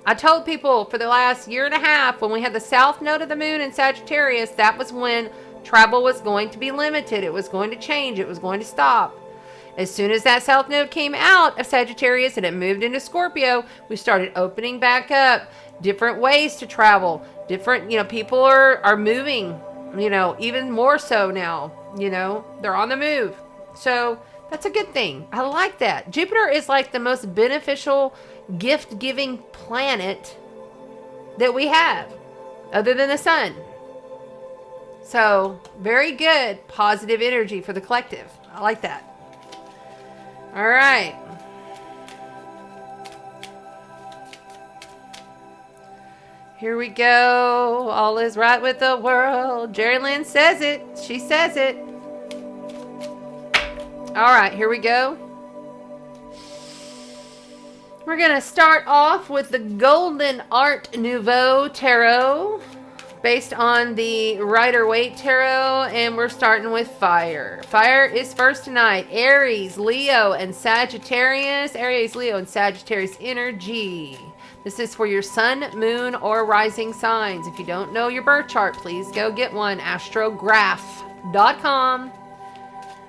I told people for the last year and a half, when we had the south node of the moon in Sagittarius, that was when travel was going to be limited. It was going to change. It was going to stop. As soon as that south node came out of Sagittarius and it moved into Scorpio, we started opening back up different ways to travel. Different, people are moving, even more so now, they're on the move. So that's a good thing. I like that. Jupiter is like the most beneficial gift-giving planet that we have, other than the sun. So very good, positive energy for the collective. I like that. All right. Here we go. All is right with the world. Jerry Lynn says it. She says it. All right, here we go. We're going to start off with the Golden Art Nouveau Tarot, based on the Rider-Waite Tarot, and we're starting with fire. Fire is first tonight. Aries, Leo, and Sagittarius. Aries, Leo, and Sagittarius energy. This is for your sun, moon, or rising signs. If you don't know your birth chart, please go get one. Astrograph.com.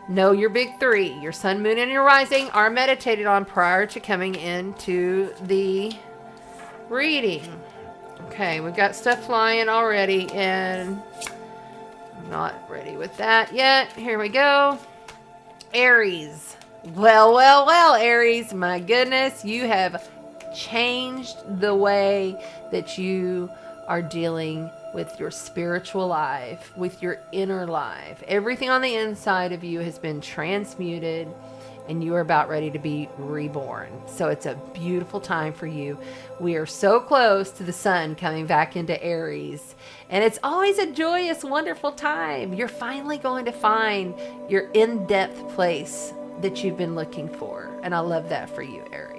Know your big three. Your sun, moon, and your rising are meditated on prior to coming into the reading. Okay, we've got stuff flying already, and I'm not ready with that yet. Here we go. Aries. Well, Aries. My goodness, you have changed the way that you are dealing with your spiritual life, with your inner life. Everything on the inside of you has been transmuted, and you are about ready to be reborn. So it's a beautiful time for you. We are so close to the sun coming back into Aries, and it's always a joyous, wonderful time. You're finally going to find your in-depth place that you've been looking for, and I love that for you, Aries.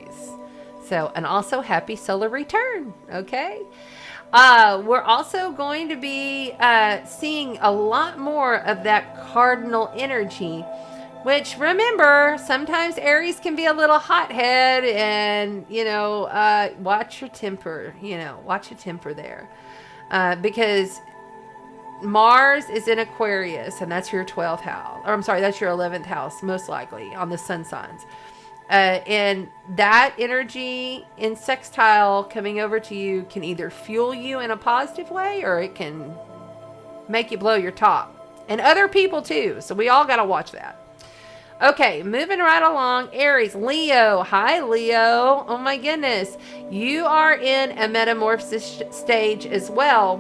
So, and also happy solar return, okay? We're also going to be seeing a lot more of that cardinal energy, which, remember, sometimes Aries can be a little hothead, and, watch your temper, watch your temper there. Because Mars is in Aquarius, and that's your 12th house. Or I'm sorry, that's your 11th house, most likely, on the sun signs. And that energy in sextile coming over to you can either fuel you in a positive way, or it can make you blow your top. And other people too. So we all got to watch that. Okay, moving right along. Aries, Leo. Hi, Leo. Oh my goodness. You are in a metamorphosis stage as well.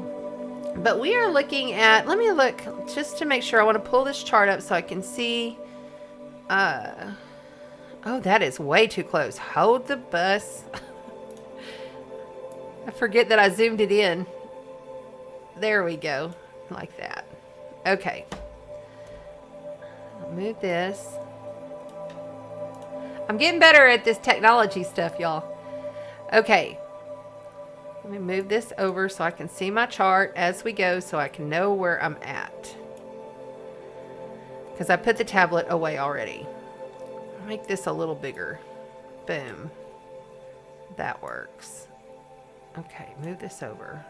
But we are looking at, let me look just to make sure. I want to pull this chart up so I can see. Oh, that is way too close. Hold the bus. I forget that I zoomed it in. There we go. Like that. Okay. I'll move this. I'm getting better at this technology stuff, y'all. Okay. Let me move this over so I can see my chart as we go, so I can know where I'm at. Because I put the tablet away already. Make this a little bigger. Boom. that works. Okay, move this over.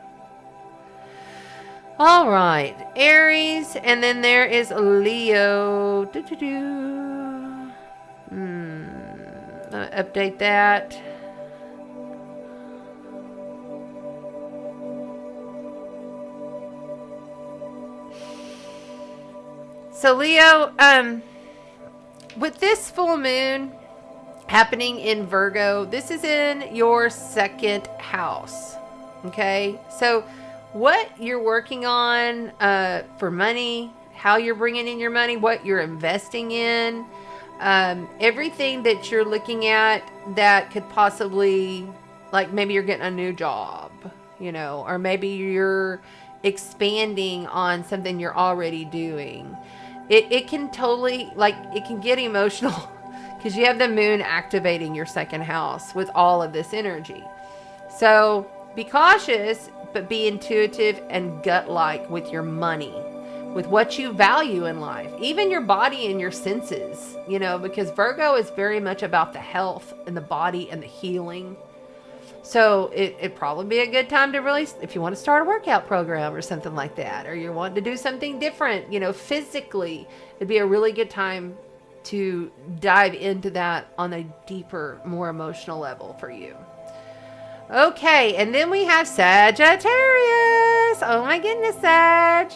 All right, Aries, and then there is Leo. Update that. So Leo, with this full moon happening in Virgo, this is in your second house. Okay, so what you're working on for money, how you're bringing in your money, what you're investing in, everything that you're looking at that could possibly, like maybe you're getting a new job, you know, or maybe you're expanding on something you're already doing. It can totally, like, it can get emotional because you have the moon activating your second house with all of this energy. So be cautious, but be intuitive and gut-like with your money, with what you value in life, even your body and your senses, you know, because Virgo is very much about the health and the body and the healing. So it'd probably be a good time to really, if you want to start a workout program or something like that, or you're wanting to do something different, you know, physically, it'd be a really good time to dive into that on a deeper, more emotional level for you. Okay, and then we have Sagittarius. Oh my goodness, Sag.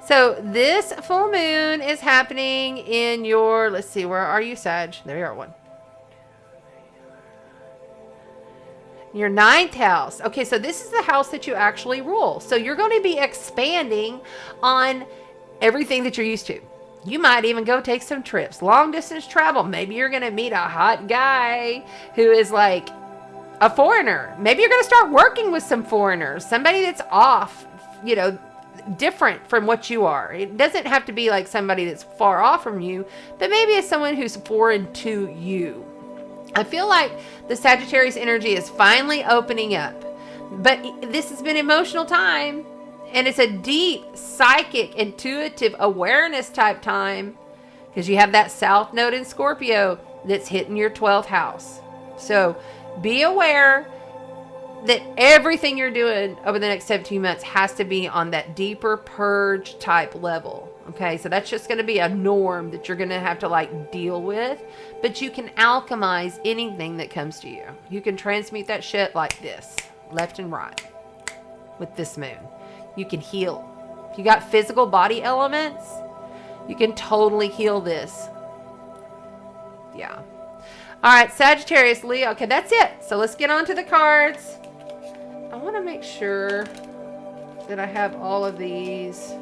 So this full moon is happening in your, let's see, where are you, Sag? There you are, one. Your ninth house. Okay, so this is the house that you actually rule. So you're going to be expanding on everything that you're used to. You might even go take some trips, long distance travel. Maybe you're going to meet a hot guy who is like a foreigner. Maybe you're going to start working with some foreigners, somebody that's off, you know, different from what you are. It doesn't have to be like somebody that's far off from you, but maybe it's someone who's foreign to you. I feel like the Sagittarius energy is finally opening up, but this has been emotional time, and it's a deep psychic, intuitive awareness type time because you have that South Node in Scorpio that's hitting your 12th house. So be aware that everything you're doing over the next 17 months has to be on that deeper purge type level. Okay, so that's just going to be a norm that you're going to have to like deal with, but you can alchemize anything that comes to you. You can transmute that shit like this, left and right, with this moon. You can heal. If you got physical body elements, you can totally heal this. Yeah. All right, Sagittarius, Leo. Okay, that's it. So let's get on to the cards. I want to make sure that I have all of these.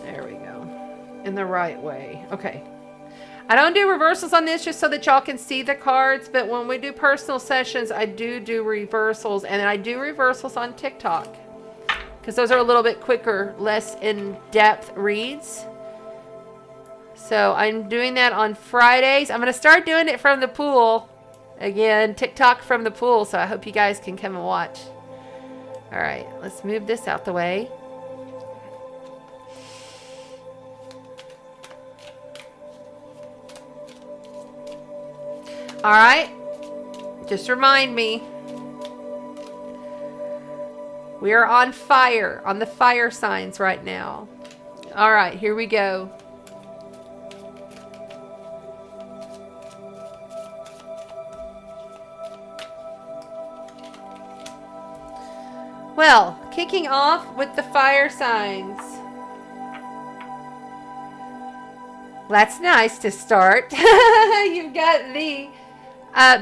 There we go. In the right way. Okay. I don't do reversals on this just so that y'all can see the cards, but when we do personal sessions, I do reversals, and I do reversals on TikTok because those are a little bit quicker, less in-depth reads. So I'm doing that on Fridays. I'm going to start doing it from the pool. Again, TikTok from the pool, so I hope you guys can come and watch. All right, let's move this out the way. All right, just remind me, we are on fire, on the fire signs right now. All right, here we go. Well, kicking off with the fire signs. That's nice to start. You've got the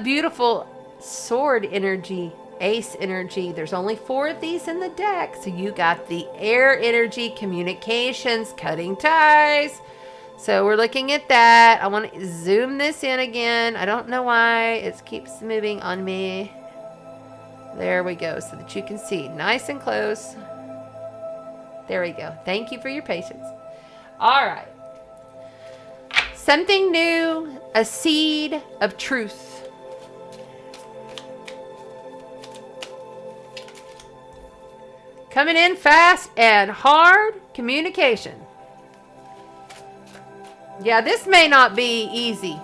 beautiful sword energy, ace energy. There's only 4 of these in the deck. So you got the air energy, communications, cutting ties. So we're looking at that. I want to zoom this in again. I don't know why it keeps moving on me. There we go, so that you can see nice and close. There we go. Thank you for your patience. All right. Something new, a seed of truth. Coming in fast and hard, communication. Yeah, this may not be easy.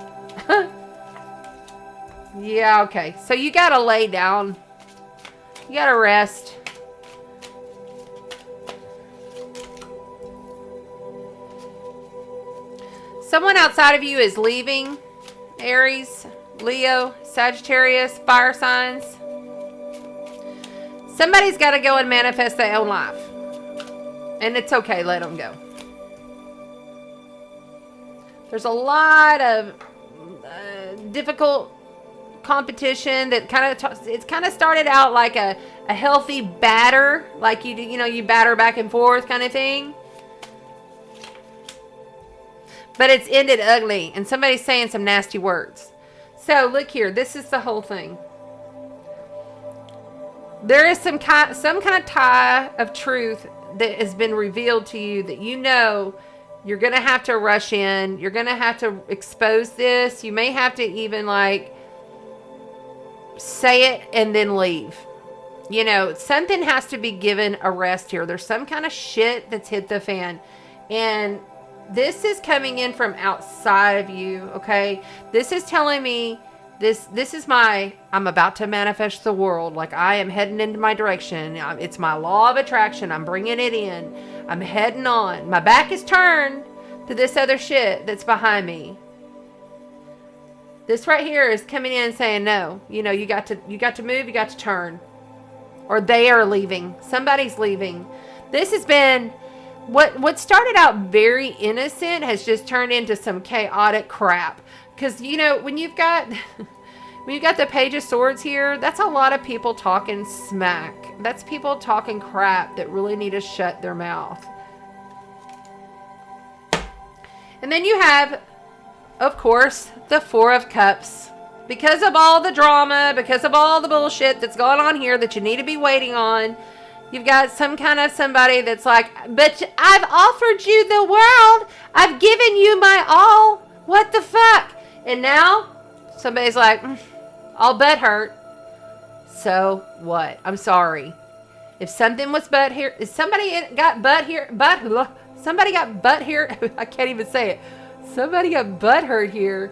Yeah, okay. So you got to lay down. You got to rest. Someone outside of you is leaving. Aries, Leo, Sagittarius, fire signs. Somebody's got to go and manifest their own life. And it's okay. Let them go. There's a lot of difficult competition that it's kind of started out like a healthy batter, like you batter back and forth kind of thing, but it's ended ugly and somebody's saying some nasty words. So look here, this is the whole thing. There is some kind of tie of truth that has been revealed to you that you're going to have to rush in. You're going to have to expose this. You may have to even say it and then leave. Something has to be given a rest here. There's some kind of shit that's hit the fan. And this is coming in from outside of you, okay? This is telling me this is I'm about to manifest the world. Like I am heading into my direction. It's my law of attraction. I'm bringing it in. I'm heading on. My back is turned to this other shit that's behind me. This right here is coming in and saying, no, you got to move, you got to turn. Or they are leaving. Somebody's leaving. This has been, what started out very innocent has just turned into some chaotic crap. Because, when you've got the Page of Swords here, that's a lot of people talking smack. That's people talking crap that really need to shut their mouth. And then you have, of course, the Four of Cups. Because of all the drama, because of all the bullshit that's going on here that you need to be waiting on, you've got some kind of somebody that's like, but I've offered you the world. I've given you my all. What the fuck? And now somebody's like, all butt hurt. So what? I'm sorry. If something was butt here, if somebody got butt here, somebody got butt here. I can't even say it. Somebody got butt hurt here.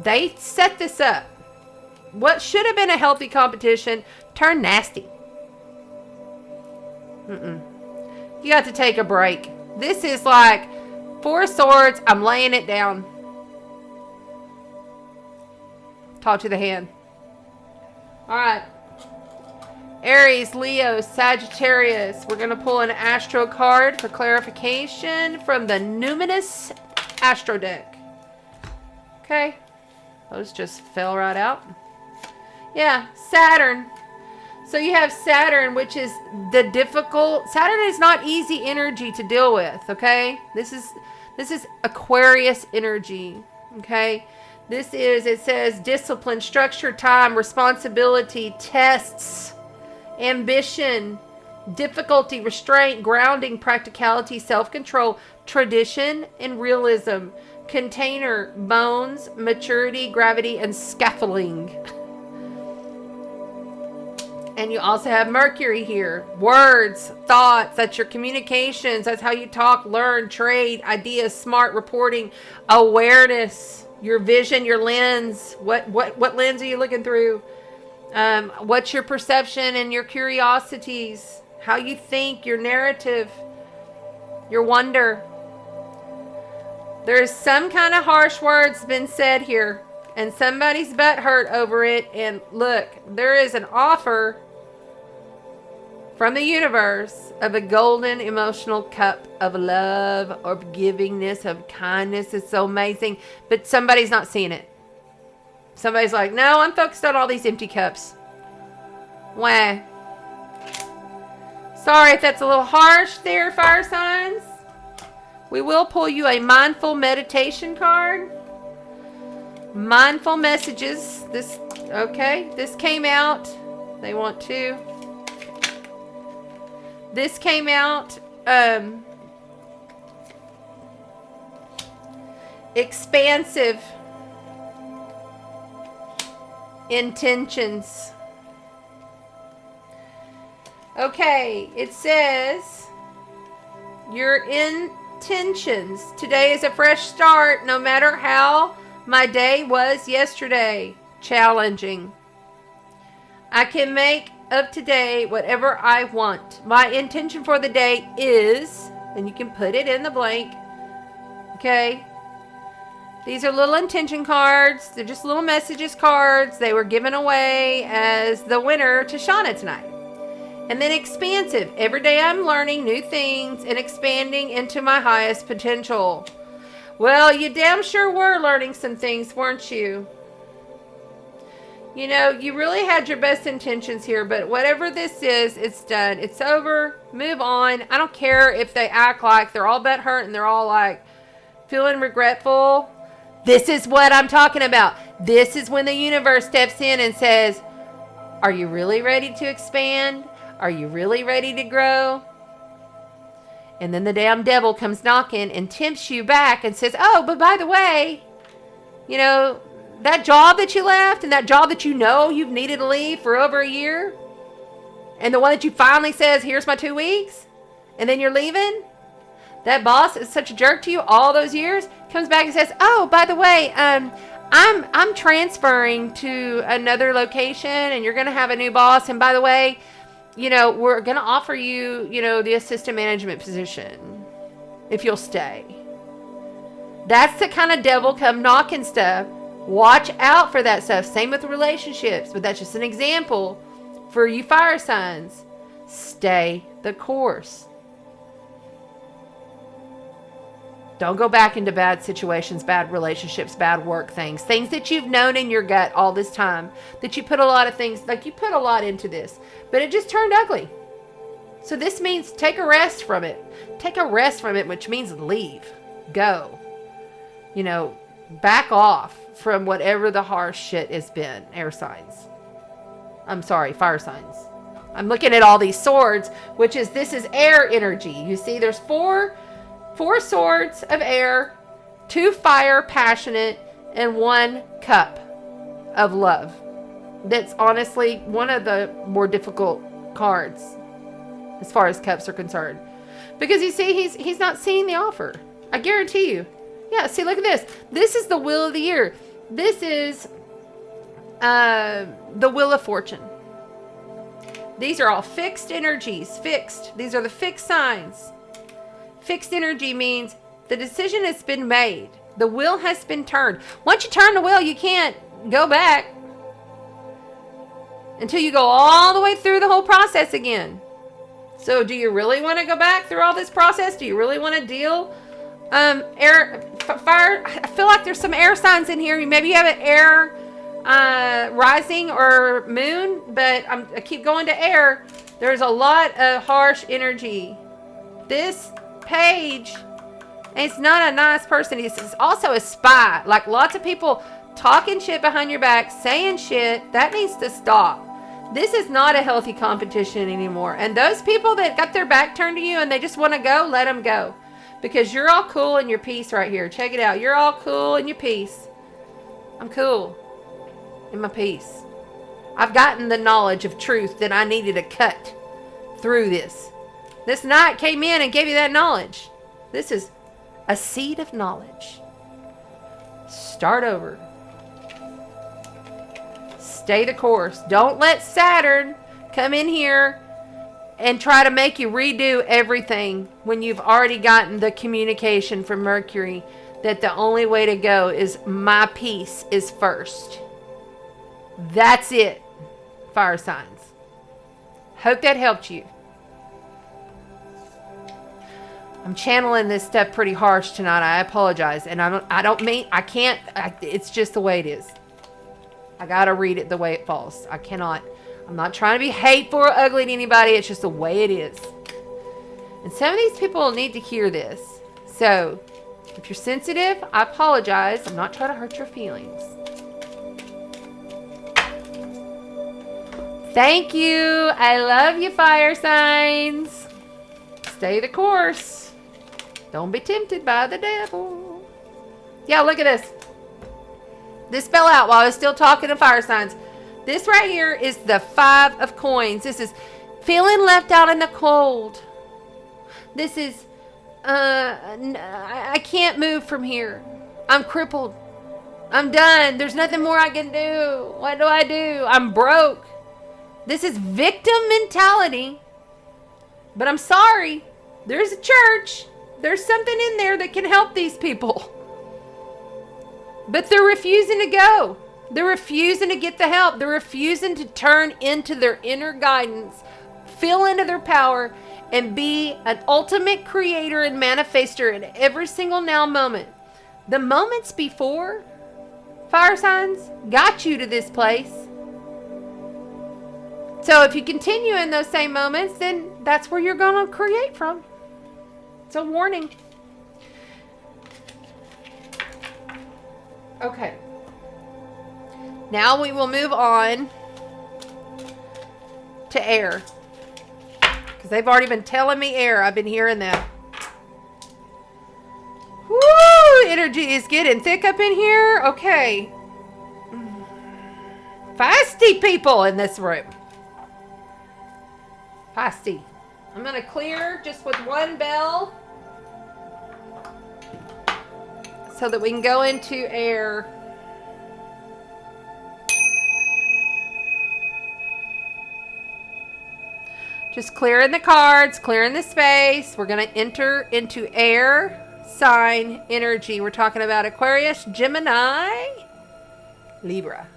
They set this up. What should have been a healthy competition turned nasty. You got to take a break. This is like Four of Swords. I'm laying it down. Talk to the hand. All right. Aries, Leo, Sagittarius. We're going to pull an Astro card for clarification from the Numinous Astro deck. Okay. Those just fell right out. Yeah, Saturn. So you have Saturn, which is the difficult. Saturn is not easy energy to deal with, okay? This is Aquarius energy, okay? It says discipline, structure, time, responsibility, tests, ambition, difficulty, restraint, grounding, practicality, self-control, tradition, and realism. Container, bones, maturity, gravity, and scaffolding. And you also have Mercury here. Words, thoughts, that's your communications. That's how you talk, learn, trade, ideas, smart reporting, awareness, your vision, your lens. What lens are you looking through? What's your perception and your curiosities? How you think, your narrative, your wonder. There's some kind of harsh words been said here, and somebody's butt hurt over it. And look, there is an offer from the universe of a golden emotional cup of love, of givingness, of kindness. It's so amazing, but somebody's not seeing it. Somebody's like, no, I'm focused on all these empty cups. Wah. Sorry if that's a little harsh there, fire signs. We will pull you a mindful meditation card. Mindful messages. This came out. They want to. This came out. Expansive intentions. Okay, it says your intentions. Today is a fresh start, no matter how my day was yesterday. challenging. I can make of today whatever I want. My intention for the day is, and you can put it in the blank. Okay. These are little intention cards. They're just little messages cards. They were given away as the winner to Shauna tonight. And then expansive. Every day I'm learning new things and expanding into my highest potential. Well, you damn sure were learning some things, weren't you? You know, you really had your best intentions here, but whatever this is, it's done. It's over. Move on. I don't care if they act like they're all butthurt and they're all like feeling regretful. This is what I'm talking about. This is when the universe steps in and says, are you really ready to expand? Are you really ready to grow? And then the damn devil comes knocking and tempts you back and says, oh, but by the way, you know, that job that you left and that job that you know you've needed to leave for over a year, and the one that you finally says, here's my 2 weeks, and then you're leaving, that boss is such a jerk to you all those years, comes back and says, oh, by the way, I'm transferring to another location and you're going to have a new boss. And by the way, you know, we're going to offer you, you know, the assistant management position if you'll stay. That's the kind of devil come knocking stuff. Watch out for that stuff. Same with relationships, but that's just an example for you fire signs. Stay the course. Don't go back into bad situations, bad relationships, bad work things that you've known in your gut all this time, that you put a lot of things, like you put a lot into this, but it just turned ugly. So this means take a rest from it. Take a rest from it, which means leave. Go. You know, back off from whatever the harsh shit has been. Air signs. I'm sorry, fire signs. I'm looking at all these swords, which is, this is air energy. You see, there's four swords of air, 2 fire, passionate, and 1 cup of love. That's honestly one of the more difficult cards as far as cups are concerned. Because you see, he's not seeing the offer. I guarantee you. Yeah, see, look at this. This is the wheel of the year. This is the wheel of fortune. These are all fixed energies. Fixed. These are the fixed signs. Fixed energy means the decision has been made. The wheel has been turned. Once you turn the wheel, you can't go back until you go all the way through the whole process again. So do you really want to go back through all this process? Do you really want to deal? Fire, I feel like there's some air signs in here. Maybe you have an air rising or moon, but I keep going to air. There's a lot of harsh energy. This page, it's not a nice person. He's also a spy. Like lots of people talking shit behind your back, saying shit. That needs to stop. This is not a healthy competition anymore. And those people that got their back turned to you and they just want to go, let them go. Because you're all cool in your peace right here. Check it out. You're all cool in your peace. I'm cool in my peace. I've gotten the knowledge of truth that I needed to cut through this. This night came in and gave you that knowledge. This is a seed of knowledge. Start over. Stay the course. Don't let Saturn come in here and try to make you redo everything when you've already gotten the communication from Mercury that the only way to go is my peace is first. That's it, fire signs. Hope that helped you. I'm channeling this stuff pretty harsh tonight. I apologize. And I can't, it's just the way it is. I got to read it the way it falls. I'm not trying to be hateful or ugly to anybody. It's just the way it is. And some of these people need to hear this. So, if you're sensitive, I apologize. I'm not trying to hurt your feelings. Thank you. I love you, fire signs. Stay the course. Don't be tempted by the devil. Yeah, look at this. This fell out while I was still talking to fire signs. This right here is the 5 of coins. This is feeling left out in the cold. This is, I can't move from here. I'm crippled. I'm done. There's nothing more I can do. What do I do? I'm broke. This is victim mentality. But I'm sorry. There's a church. There's something in there that can help these people. But they're refusing to go. They're refusing to get the help. They're refusing to turn into their inner guidance, feel into their power, and be an ultimate creator and manifester in every single now moment. The moments before, fire signs, got you to this place. So if you continue in those same moments, then that's where you're going to create from. It's a warning. Okay. Now we will move on to air. Because they've already been telling me air. I've been hearing that. Woo! Energy is getting thick up in here. Okay. Feisty people in this room. Feisty. I'm going to clear just with one bell. So that we can go into air. Just clearing the cards, clearing the space. We're going to enter into air sign energy. We're talking about Aquarius, Gemini, Libra.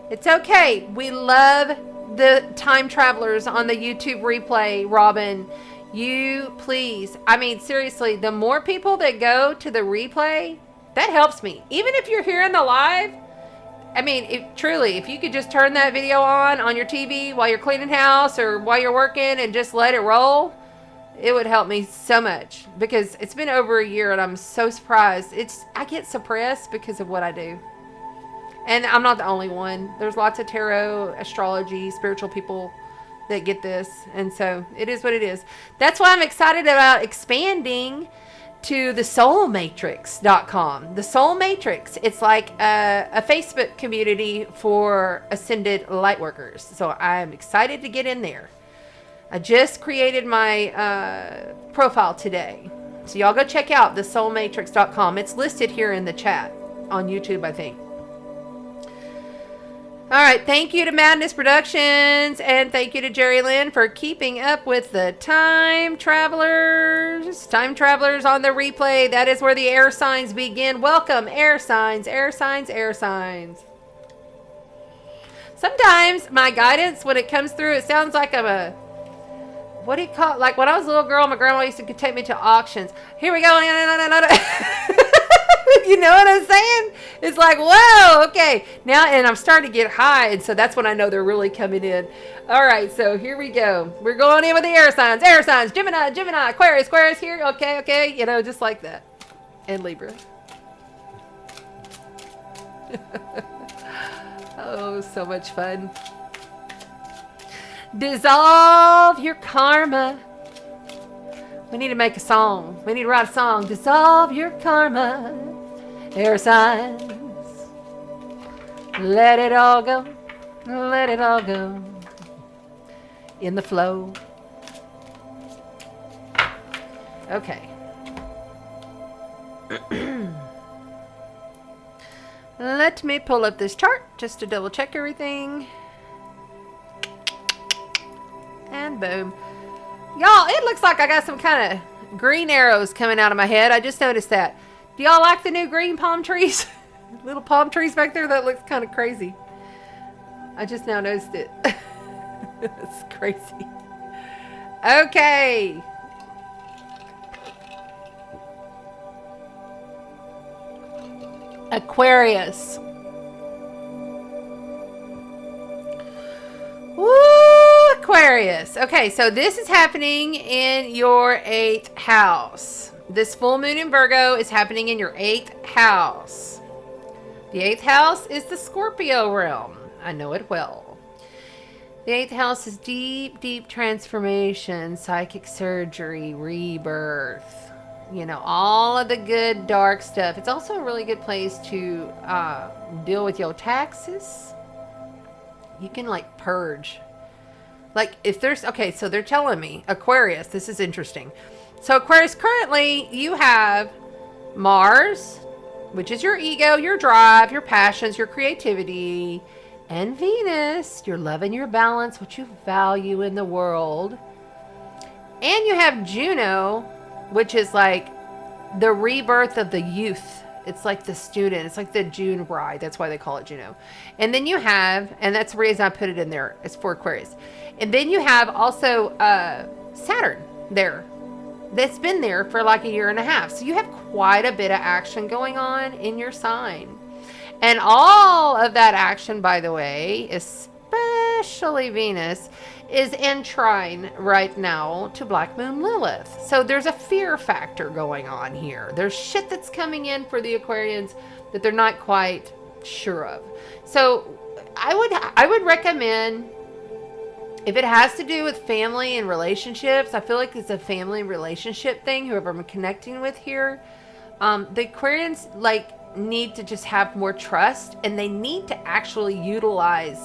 It's okay. We love the time travelers on the YouTube replay, Robin. You please, I mean, seriously, the more people that go to the replay, that helps me. Even if you're here in the live, I mean, truly, if you could just turn that video on your TV while you're cleaning house or while you're working and just let it roll, it would help me so much, because it's been over a year and I'm so surprised. I get suppressed because of what I do. And I'm not the only one. There's lots of tarot, astrology, spiritual people that get this. And so it is what it is. That's why I'm excited about expanding to the soulmatrix.com. The Soul Matrix. It's like a Facebook community for ascended lightworkers. So I'm excited to get in there. I just created my profile today. So y'all go check out the soulmatrix.com. It's listed here in the chat on YouTube, I think. All right, thank you to Madness Productions, and thank you to Jerry Lynn for keeping up with the time travelers. Time travelers on the replay. That is where the air signs begin. Welcome, air signs, air signs, air signs. Sometimes my guidance, when it comes through, it sounds like I'm a, what do you call it? Like when I was a little girl, my grandma used to take me to auctions. Here we go. You know what I'm saying? It's like, whoa, okay. Now, and I'm starting to get high, and so that's when I know they're really coming in. All right, so here we go. We're going in with the air signs, Gemini, Aquarius here. Okay, you know, just like that. And Libra. Oh, so much fun. Dissolve your karma. We need to make a song. We need to write a song. Dissolve your karma. Air signs. Let it all go. Let it all go. In the flow. Okay. Let me pull up this chart just to double check everything. And boom. Y'all, it looks like I got some kind of green arrows coming out of my head. I just noticed that. Do y'all like the new green palm trees? Little palm trees back there? That looks kind of crazy. I just now noticed it. It's crazy. Okay. Aquarius. Woo, Aquarius. Okay, so this is happening in your 8th house. This full moon in Virgo is happening in your 8th house. The 8th house is the Scorpio realm. I know it well. The 8th house is deep, deep transformation, psychic surgery, rebirth. You know, all of the good dark stuff. It's also a really good place to deal with your taxes. You can like purge. Like if there's, okay, so they're telling me, Aquarius, this is interesting. So Aquarius, currently you have Mars, which is your ego, your drive, your passions, your creativity, and Venus, your love and your balance, what you value in the world. And you have Juno, which is like the rebirth of the youth. It's like the student. It's like the June bride. That's why they call it Juno. And then you have, and that's the reason I put it in there. It's for Aquarius. And then you have also Saturn there. That's been there for like 1.5 years. So you have quite a bit of action going on in your sign. And all of that action, by the way, especially Venus, is in trine right now to Black Moon Lilith. So there's a fear factor going on here. There's shit that's coming in for the Aquarians that they're not quite sure of. So I would recommend, if it has to do with family and relationships, I feel like it's a family relationship thing, whoever I'm connecting with here. The Aquarians need to just have more trust, and they need to actually utilize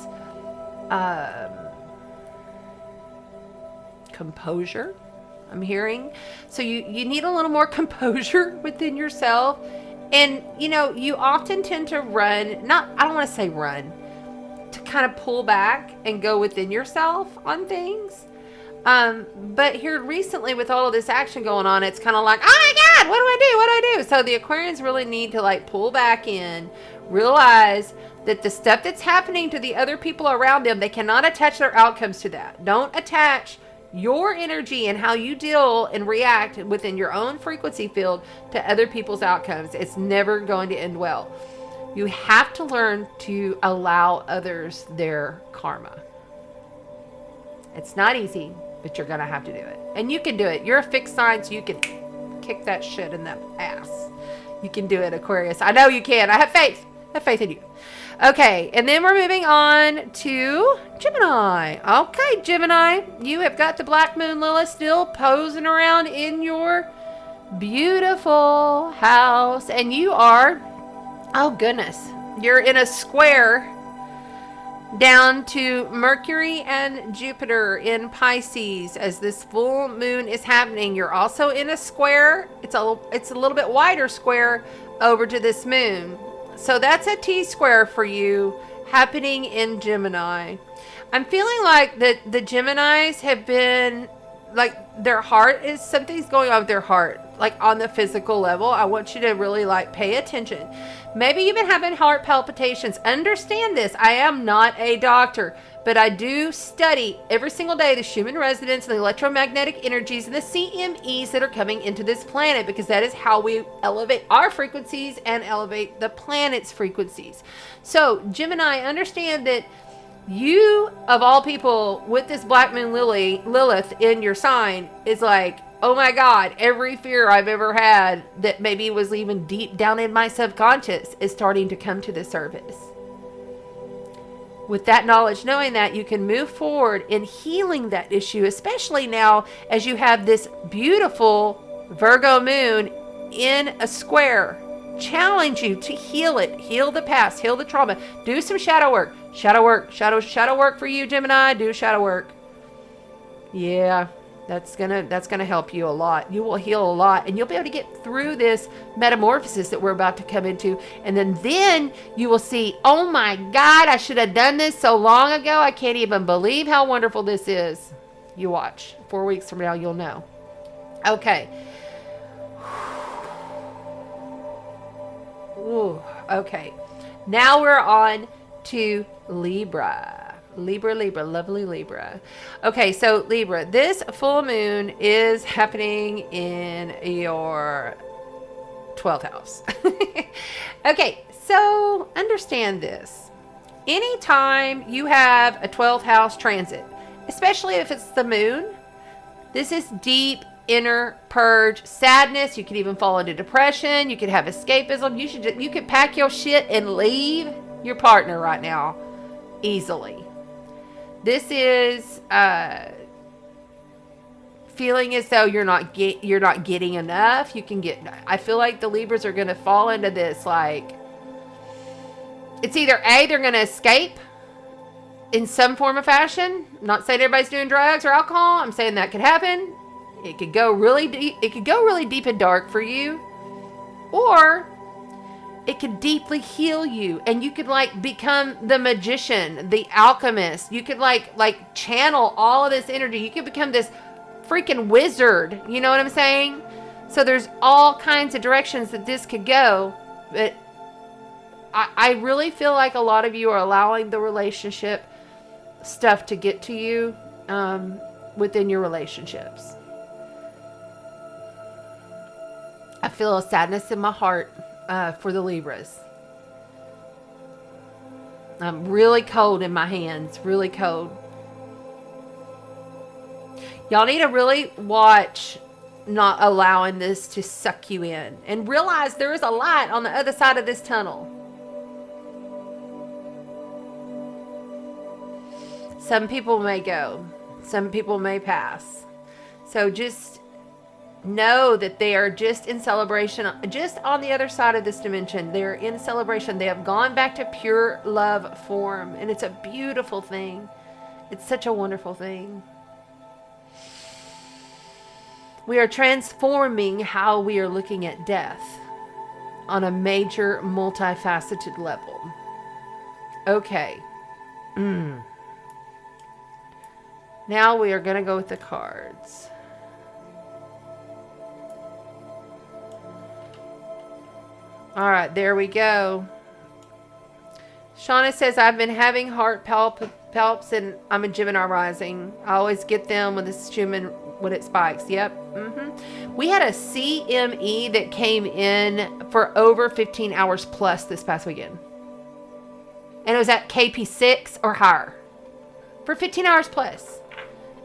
composure, I'm hearing. So you need a little more composure within yourself. And, you know, you often tend to run, I don't want to say run, to kind of pull back and go within yourself on things. But here recently with all of this action going on, it's kind of like, oh my God, what do I do? So the Aquarians really need to like pull back in, realize that the stuff that's happening to the other people around them, they cannot attach their outcomes to that. Don't attach your energy and how you deal and react within your own frequency field to other people's outcomes. It's never going to end well. You have to learn to allow others their karma. It's not easy, but you're going to have to do it. And you can do it. You're a fixed sign, so you can kick that shit in the ass. You can do it, Aquarius. I know you can. I have faith. I have faith in you. Okay, and then we're moving on to Gemini. Okay, Gemini, you have got the Black Moon Lilith still posing around in your beautiful house. And you are, oh goodness, you're in a square down to Mercury and Jupiter in Pisces as this full moon is happening. You're also in a square. It's a little bit wider square over to this moon. So that's a T-square for you happening in Gemini. I'm feeling like that the Geminis have been, like, their heart is, something's going on with their heart, like on the physical level. I want you to really like pay attention. Maybe you've been having heart palpitations. Understand this. I am not a doctor, but I do study every single day the Schumann resonance and the electromagnetic energies and the CMEs that are coming into this planet, because that is how we elevate our frequencies and elevate the planet's frequencies. So Gemini, understand that you, of all people, with this Black Moon Lilith in your sign, is like, oh my God, every fear I've ever had that maybe was even deep down in my subconscious is starting to come to the surface. With that knowledge, knowing that, you can move forward in healing that issue, especially now as you have this beautiful Virgo moon in a square. Challenge you to heal it, heal the past, heal the trauma, do some shadow work. Shadow work for you, Gemini. Do shadow work. Yeah, that's gonna help you a lot. You will heal a lot, and you'll be able to get through this metamorphosis that we're about to come into. And then you will see, oh my God, I should have done this so long ago. I can't even believe how wonderful this is. You watch. 4 weeks from now, you'll know. Okay. Ooh, okay. Now we're on to Libra, lovely Libra. Okay, so Libra, this full moon is happening in your 12th house. Okay, so understand this. Anytime you have a 12th house transit, especially if it's the moon, this is deep inner purge, sadness. You could even fall into depression. You could have escapism. You could pack your shit and leave your partner right now easily. This is feeling as though you're not getting enough. I feel like the Libras are going to fall into this, like, it's either A, they're going to escape in some form or fashion. I'm not saying everybody's doing drugs or alcohol. I'm saying that could happen. It could go really deep. It could go really deep and dark for you, or it could deeply heal you, and you could like become the magician, the alchemist. You could like channel all of this energy. You could become this freaking wizard. You know what I'm saying? So there's all kinds of directions that this could go, but I really feel like a lot of you are allowing the relationship stuff to get to you within your relationships. I feel a sadness in my heart for the Libras. I'm really cold in my hands, really cold. Y'all need to really watch not allowing this to suck you in, and realize there is a light on the other side of this tunnel. Some people may go, some people may pass. So just know that they are just in celebration, just on the other side of this dimension. They're in celebration. They have gone back to pure love form, and it's a beautiful thing. It's such a wonderful thing. We are transforming how we are looking at death on a major, multifaceted level. Okay. Now we are going to go with the cards. All right, there we go. Shauna says, I've been having heart palps, and I'm a Gemini rising. I always get them when it spikes. Yep. We had a CME that came in for over 15 hours plus this past weekend. And it was at KP6 or higher for 15 hours plus.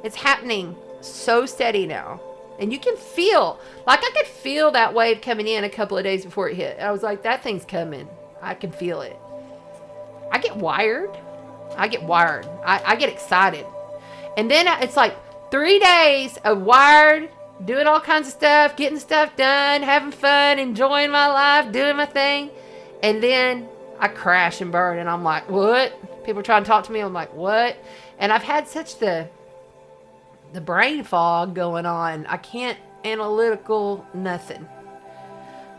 It's happening so steady now. And you can feel, like I could feel that wave coming in a couple of days before it hit. I was like, that thing's coming. I can feel it. I get wired. I get excited. And then it's like 3 days of wired, doing all kinds of stuff, getting stuff done, having fun, enjoying my life, doing my thing. And then I crash and burn, and I'm like, what? People try to talk to me. I'm like, what? And I've had such the brain fog going on. I can't analytical nothing.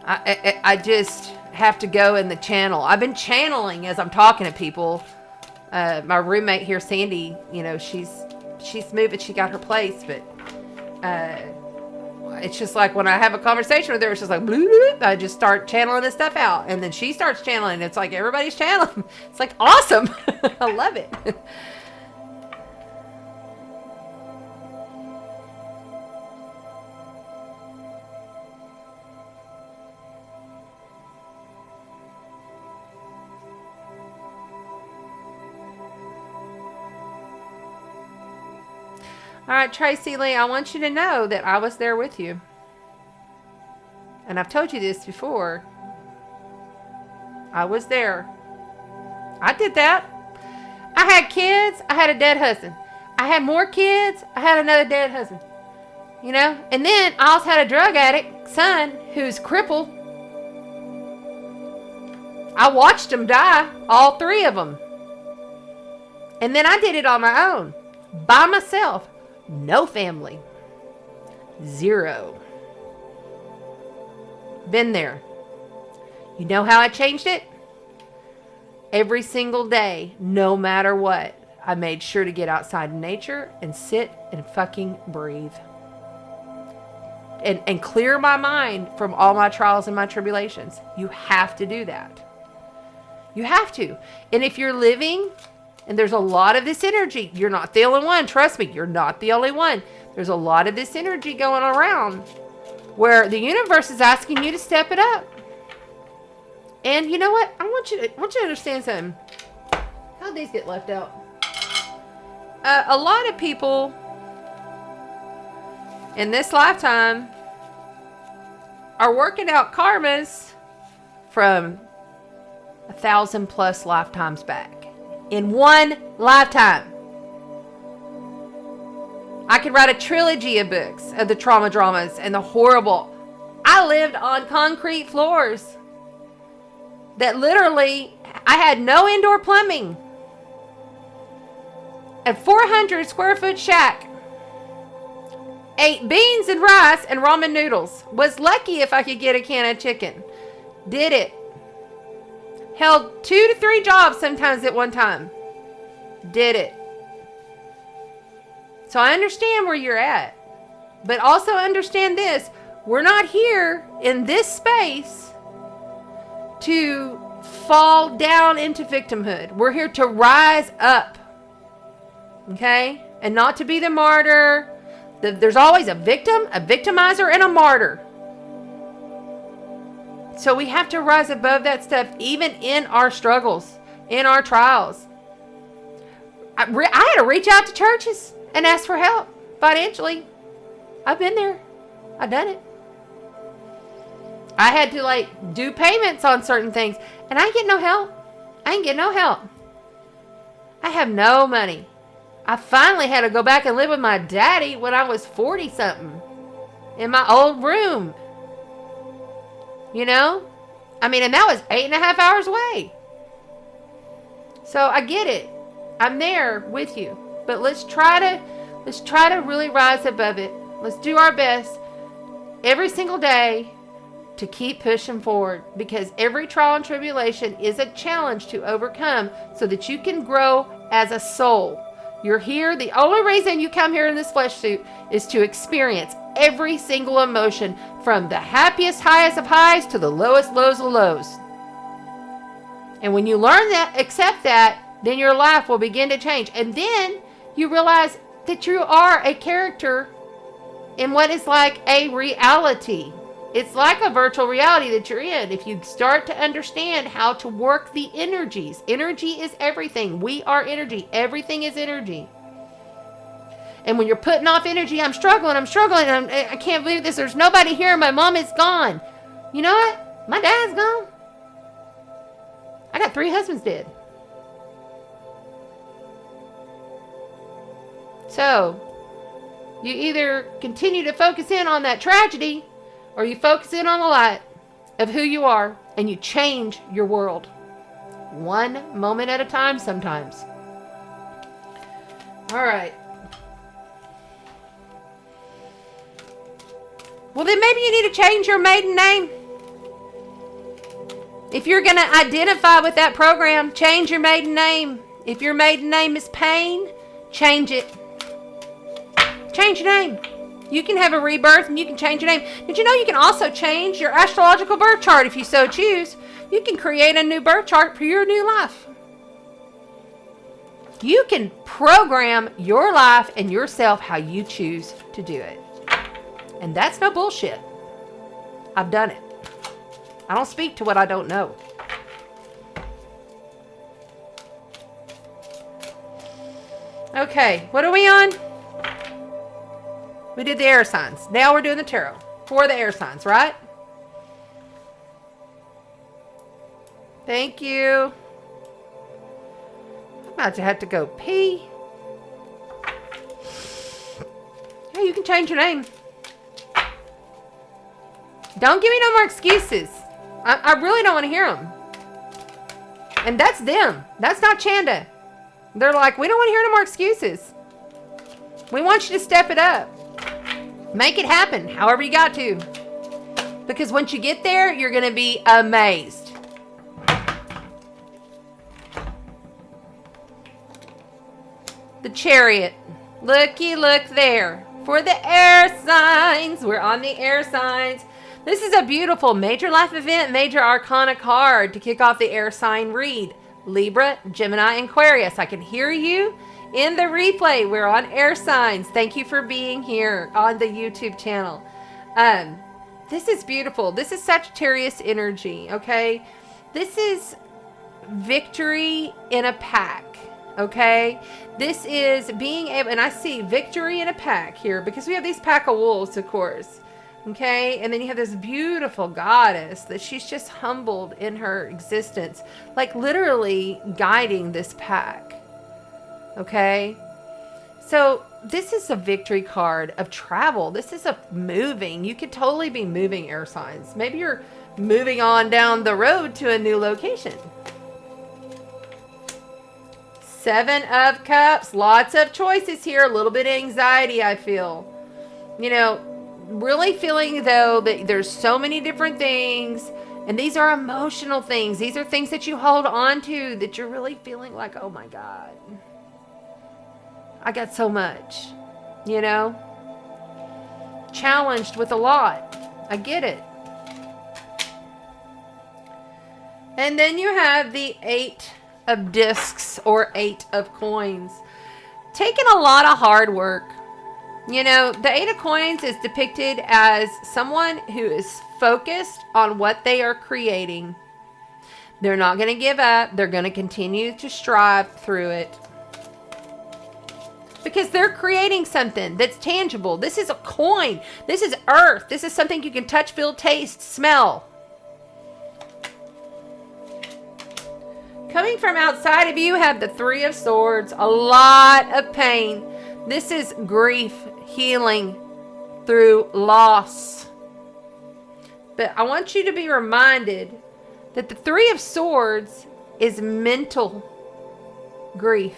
I just have to go in the channel. I've been channeling as I'm talking to people. My roommate here, Sandy, she's moving. She got her place, but it's just like when I have a conversation with her, it's just like, I just start channeling this stuff out, and then she starts channeling. It's like everybody's channeling. It's like awesome. I love it. All right, Tracy Lee, I want you to know that I was there with you. And I've told you this before. I was there. I did that. I had kids. I had a dead husband. I had more kids. I had another dead husband. And then I also had a drug addict son who's crippled. I watched them die, all 3 of them. And then I did it on my own, by myself. No family. 0. Been there. You know how I changed it? Every single day, no matter what, I made sure to get outside in nature and sit and fucking breathe. And clear my mind from all my trials and my tribulations. You have to do that. You have to. And if you're living, and there's a lot of this energy. You're not the only one. Trust me, you're not the only one. There's a lot of this energy going around where the universe is asking you to step it up. And you know what? I want you to understand something. How'd these get left out? A lot of people in this lifetime are working out karmas from 1,000+ lifetimes back. In one lifetime. I could write a trilogy of books of the trauma dramas and the horrible. I lived on concrete floors that literally, I had no indoor plumbing. A 400 square foot shack. Ate beans and rice and ramen noodles. Was lucky if I could get a can of chicken. Did it. Held 2 to 3 jobs sometimes at one time. Did it. So I understand where you're at. But also understand this. We're not here in this space to fall down into victimhood. We're here to rise up. Okay? And not to be the martyr. There's always a victim, a victimizer, and a martyr. So we have to rise above that stuff, even in our struggles, in our trials. I had to reach out to churches and ask for help financially. I've been there. I've done it. I had to do payments on certain things, and I ain't get no help. I ain't get no help. I have no money. I finally had to go back and live with my daddy when I was 40 something in my old room. You know? I mean, and that was 8.5 hours away. So I get it. I'm there with you. But let's try to really rise above it. Let's do our best every single day to keep pushing forward, because every trial and tribulation is a challenge to overcome so that you can grow as a soul. You're here. The only reason you come here in this flesh suit is to experience every single emotion, from the happiest, highest of highs to the lowest lows of lows. And when you learn that, accept that, then your life will begin to change. And then you realize that you are a character in what is like a reality. It's like a virtual reality that you're in. If you start to understand how to work the energies. Energy is everything. We are energy. Everything is energy. And when you're putting off energy, I'm struggling, I can't believe this. There's nobody here. My mom is gone. You know what? My dad's gone. I got 3 husbands dead. So, you either continue to focus in on that tragedy, or you focus in on the light of who you are, and you change your world. One moment at a time sometimes. All right. Well, then maybe you need to change your maiden name. If you're going to identify with that program, change your maiden name. If your maiden name is Pain, change it. Change your name. You can have a rebirth and you can change your name. Did you know you can also change your astrological birth chart if you so choose? You can create a new birth chart for your new life. You can program your life and yourself how you choose to do it. And that's no bullshit. I've done it. I don't speak to what I don't know. Okay, what are we on? We did the air signs. Now we're doing the tarot for the air signs, right? Thank you. I'm about to have to go pee. Hey, you can change your name. Don't give me no more excuses. I really don't want to hear them. And that's them. That's not Chanda. They're like, we don't want to hear no more excuses. We want you to step it up. Make it happen, however you got to. Because once you get there, you're going to be amazed. The Chariot. Looky, look there. For the air signs. We're on the air signs. This is a beautiful major life event, major arcana card to kick off the air sign read. Libra, Gemini, and Aquarius. I can hear you in the replay. We're on air signs. Thank you for being here on the YouTube channel. This is beautiful. This is Sagittarius energy, okay? This is victory in a pack, okay? This is being able, and I see victory in a pack here because we have these pack of wolves, of course. Okay, and then you have this beautiful goddess that she's just humbled in her existence, like literally guiding this pack. Okay, So this is a victory card of travel. This is a moving. You could totally be moving, air signs. Maybe you're moving on down the road to a new location. 7 of Cups. Lots of choices here. A little bit of anxiety, I feel. You know, really feeling, though, that there's so many different things. And these are emotional things. These are things that you hold on to that you're really feeling like, oh my God, I got so much, you know, challenged with a lot. I get it. And then you have the 8 of Discs or 8 of Coins. Taking a lot of hard work. You know, the 8 of Coins is depicted as someone who is focused on what they are creating. They're not going to give up. They're going to continue to strive through it. Because they're creating something that's tangible. This is a coin. This is earth. This is something you can touch, feel, taste, smell. Coming from outside of you, have the 3 of Swords. A lot of pain. This is grief, healing through loss. But I want you to be reminded that the 3 of Swords is mental grief.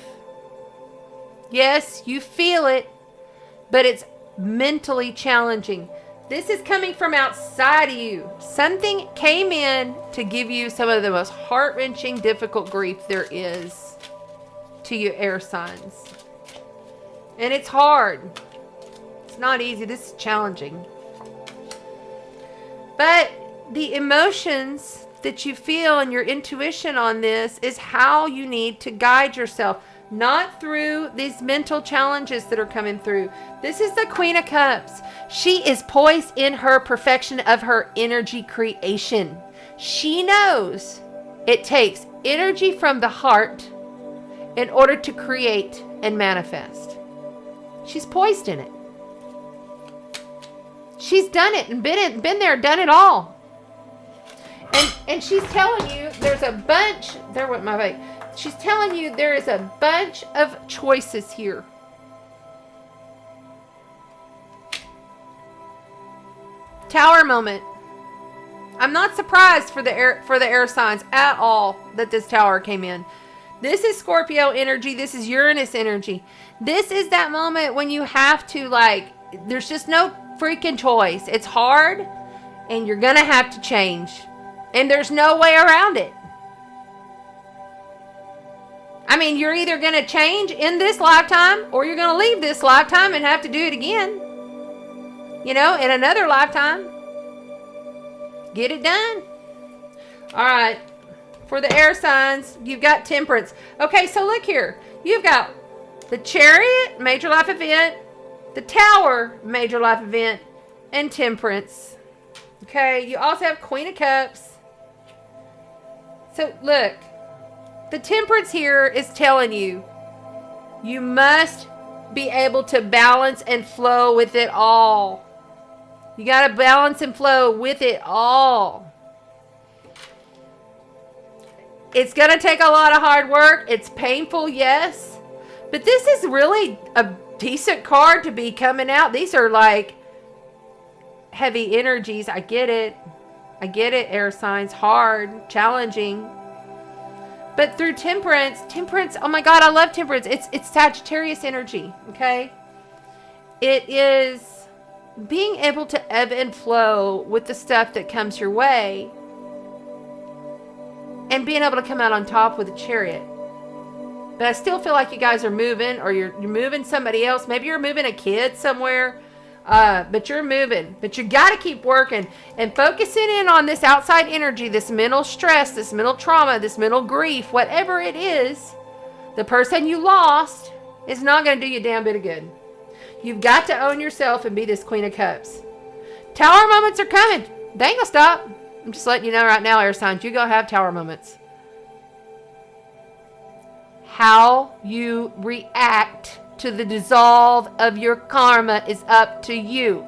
Yes, you feel it, but it's mentally challenging. This is coming from outside of you. Something came in to give you some of the most heart-wrenching, difficult grief there is to you air signs. And it's hard. It's not easy. This is challenging. But the emotions that you feel and your intuition on this is how you need to guide yourself. Not through these mental challenges that are coming through. This is the Queen of Cups. She is poised in her perfection of her energy creation. She knows it takes energy from the heart in order to create and manifest. She's poised in it. She's done it and been there, done it all. And she's telling you there's a bunch. There went my vape. She's telling you there is a bunch of choices here. Tower moment. I'm not surprised for the air signs at all that this tower came in. This is Scorpio energy. This is Uranus energy. This is that moment when you have to, like, there's just no freaking choice. It's hard and you're going to have to change. And there's no way around it. I mean, you're either going to change in this lifetime or you're going to leave this lifetime and have to do it again. You know, in another lifetime. Get it done. All right. For the air signs, you've got Temperance. Okay, so look here. You've got the Chariot, major life event, the Tower, major life event, and Temperance. Okay, you also have Queen of Cups. So look. The Temperance here is telling you, you must be able to balance and flow with it all. You got to balance and flow with it all. It's going to take a lot of hard work. It's painful, yes. But this is really a decent card to be coming out. These are like heavy energies. I get it. I get it, air signs. Hard, challenging. But through Temperance, oh my God, I love Temperance. It's Sagittarius energy, okay? It is being able to ebb and flow with the stuff that comes your way and being able to come out on top with a Chariot. But I still feel like you guys are moving, or you're moving somebody else. Maybe you're moving a kid somewhere. But you're moving. But you got to keep working and focusing in on this outside energy, this mental stress, this mental trauma, this mental grief, whatever it is. The person you lost is not going to do you a damn bit of good. You've got to own yourself and be this Queen of Cups. Tower moments are coming. They ain't going to stop. I'm just letting you know right now, air signs, you're going to have tower moments. How you react to the dissolve of your karma is up to you.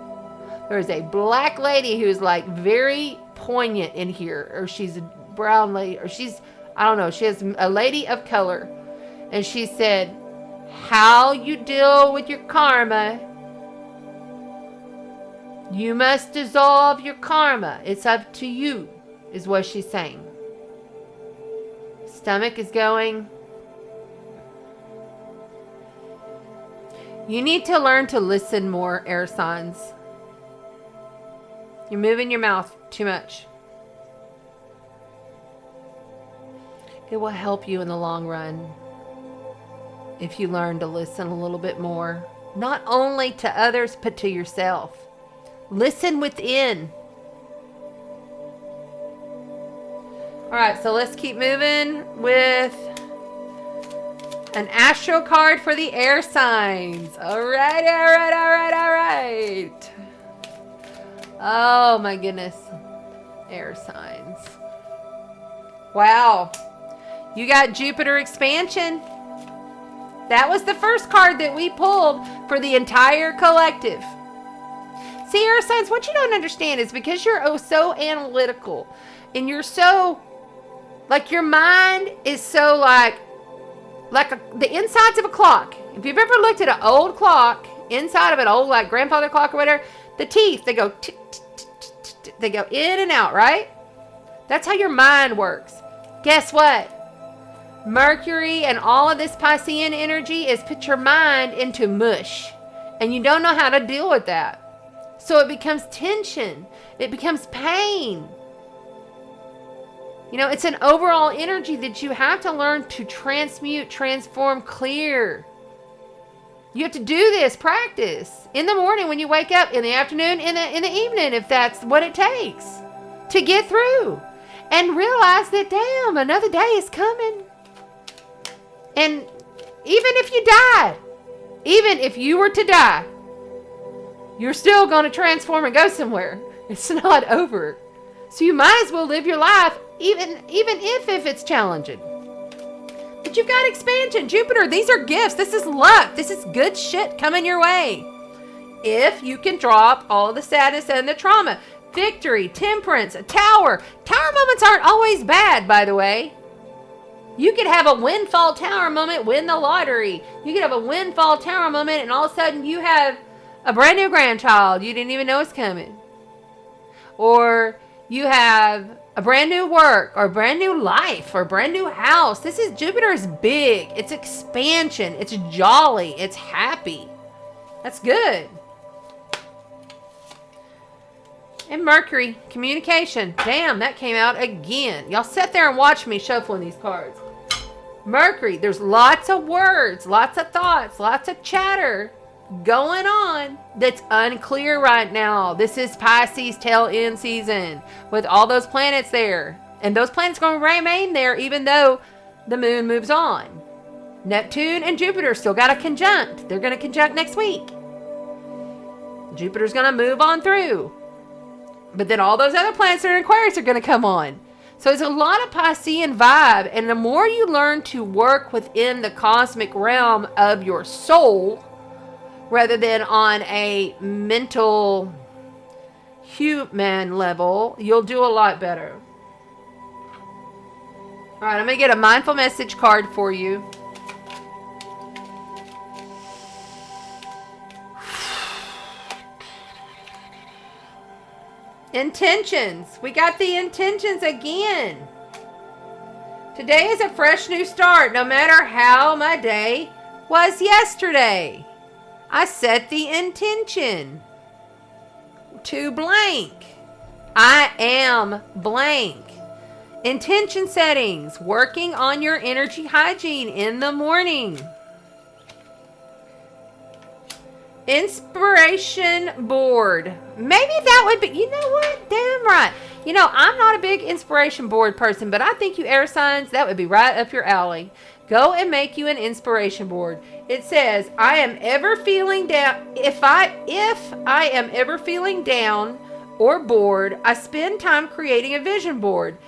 There's a black lady who's like very poignant in here, or she's a brown lady, or she's, I don't know, she has a lady of color. And she said, how you deal with your karma. You must dissolve your karma. It's up to you, is what she's saying. Stomach is going. You need to learn to listen more, air signs. You're moving your mouth too much. It will help you in the long run if you learn to listen a little bit more. Not only to others, but to yourself. Listen within. All right, so let's keep moving with an astro card for the air signs. All right. Oh my goodness. Air signs. Wow. You got Jupiter expansion. That was the first card that we pulled for the entire collective. See, air signs, what you don't understand is because you're so analytical and you're so, like, your mind is so like the insides of a clock. If you've ever looked at an old clock, inside of an old, like, grandfather clock or whatever, the teeth, they go tick, tick, tick, tick, tick, they go in and out, right? That's how your mind works. Guess what? Mercury and all of this Piscean energy is put your mind into mush. And you don't know how to deal with that. So it becomes tension. It becomes pain. You know, it's an overall energy that you have to learn to transmute, transform, clear. You have to do this, practice. In the morning when you wake up, in the afternoon, in the evening, if that's what it takes to get through. And realize that, damn, another day is coming. And even if you die, even if you were to die, you're still going to transform and go somewhere. It's not over. So you might as well live your life, even if it's challenging. But you've got expansion. Jupiter, these are gifts. This is luck. This is good shit coming your way. If you can drop all the sadness and the trauma. Victory, temperance, a tower. Tower moments aren't always bad, by the way. You could have a windfall tower moment, win the lottery. You could have a windfall tower moment, and all of a sudden you have a brand new grandchild you didn't even know was coming. Or you have a brand new work, or a brand new life, or a brand new house. Jupiter is big. It's expansion. It's jolly. It's happy. That's good. And Mercury, communication. Damn, that came out again. Y'all sit there and watch me shuffling these cards. Mercury, there's lots of words, lots of thoughts, lots of chatter going on that's unclear right now. This is Pisces tail end season with all those planets there. And those planets are going to remain there even though the moon moves on. Neptune and Jupiter still got a conjunct. They're going to conjunct next week. Jupiter's going to move on through. But then all those other planets that are in Aquarius are going to come on. So it's a lot of Piscean vibe. And the more you learn to work within the cosmic realm of your soul, rather than on a mental human level, you'll do a lot better. All right, I'm going to get a mindful message card for you. Intentions. We got the intentions again. Today is a fresh new start, no matter how my day was yesterday. I set the intention to blank. I am blank. Intention settings. Working on your energy hygiene in the morning. Inspiration board. Maybe that would be, you know what? Damn right. You know, I'm not a big inspiration board person, but I think you air signs, that would be right up your alley. Go and make you an inspiration board. It says, I am ever feeling down. If I am ever feeling down or bored, I spend time creating a vision board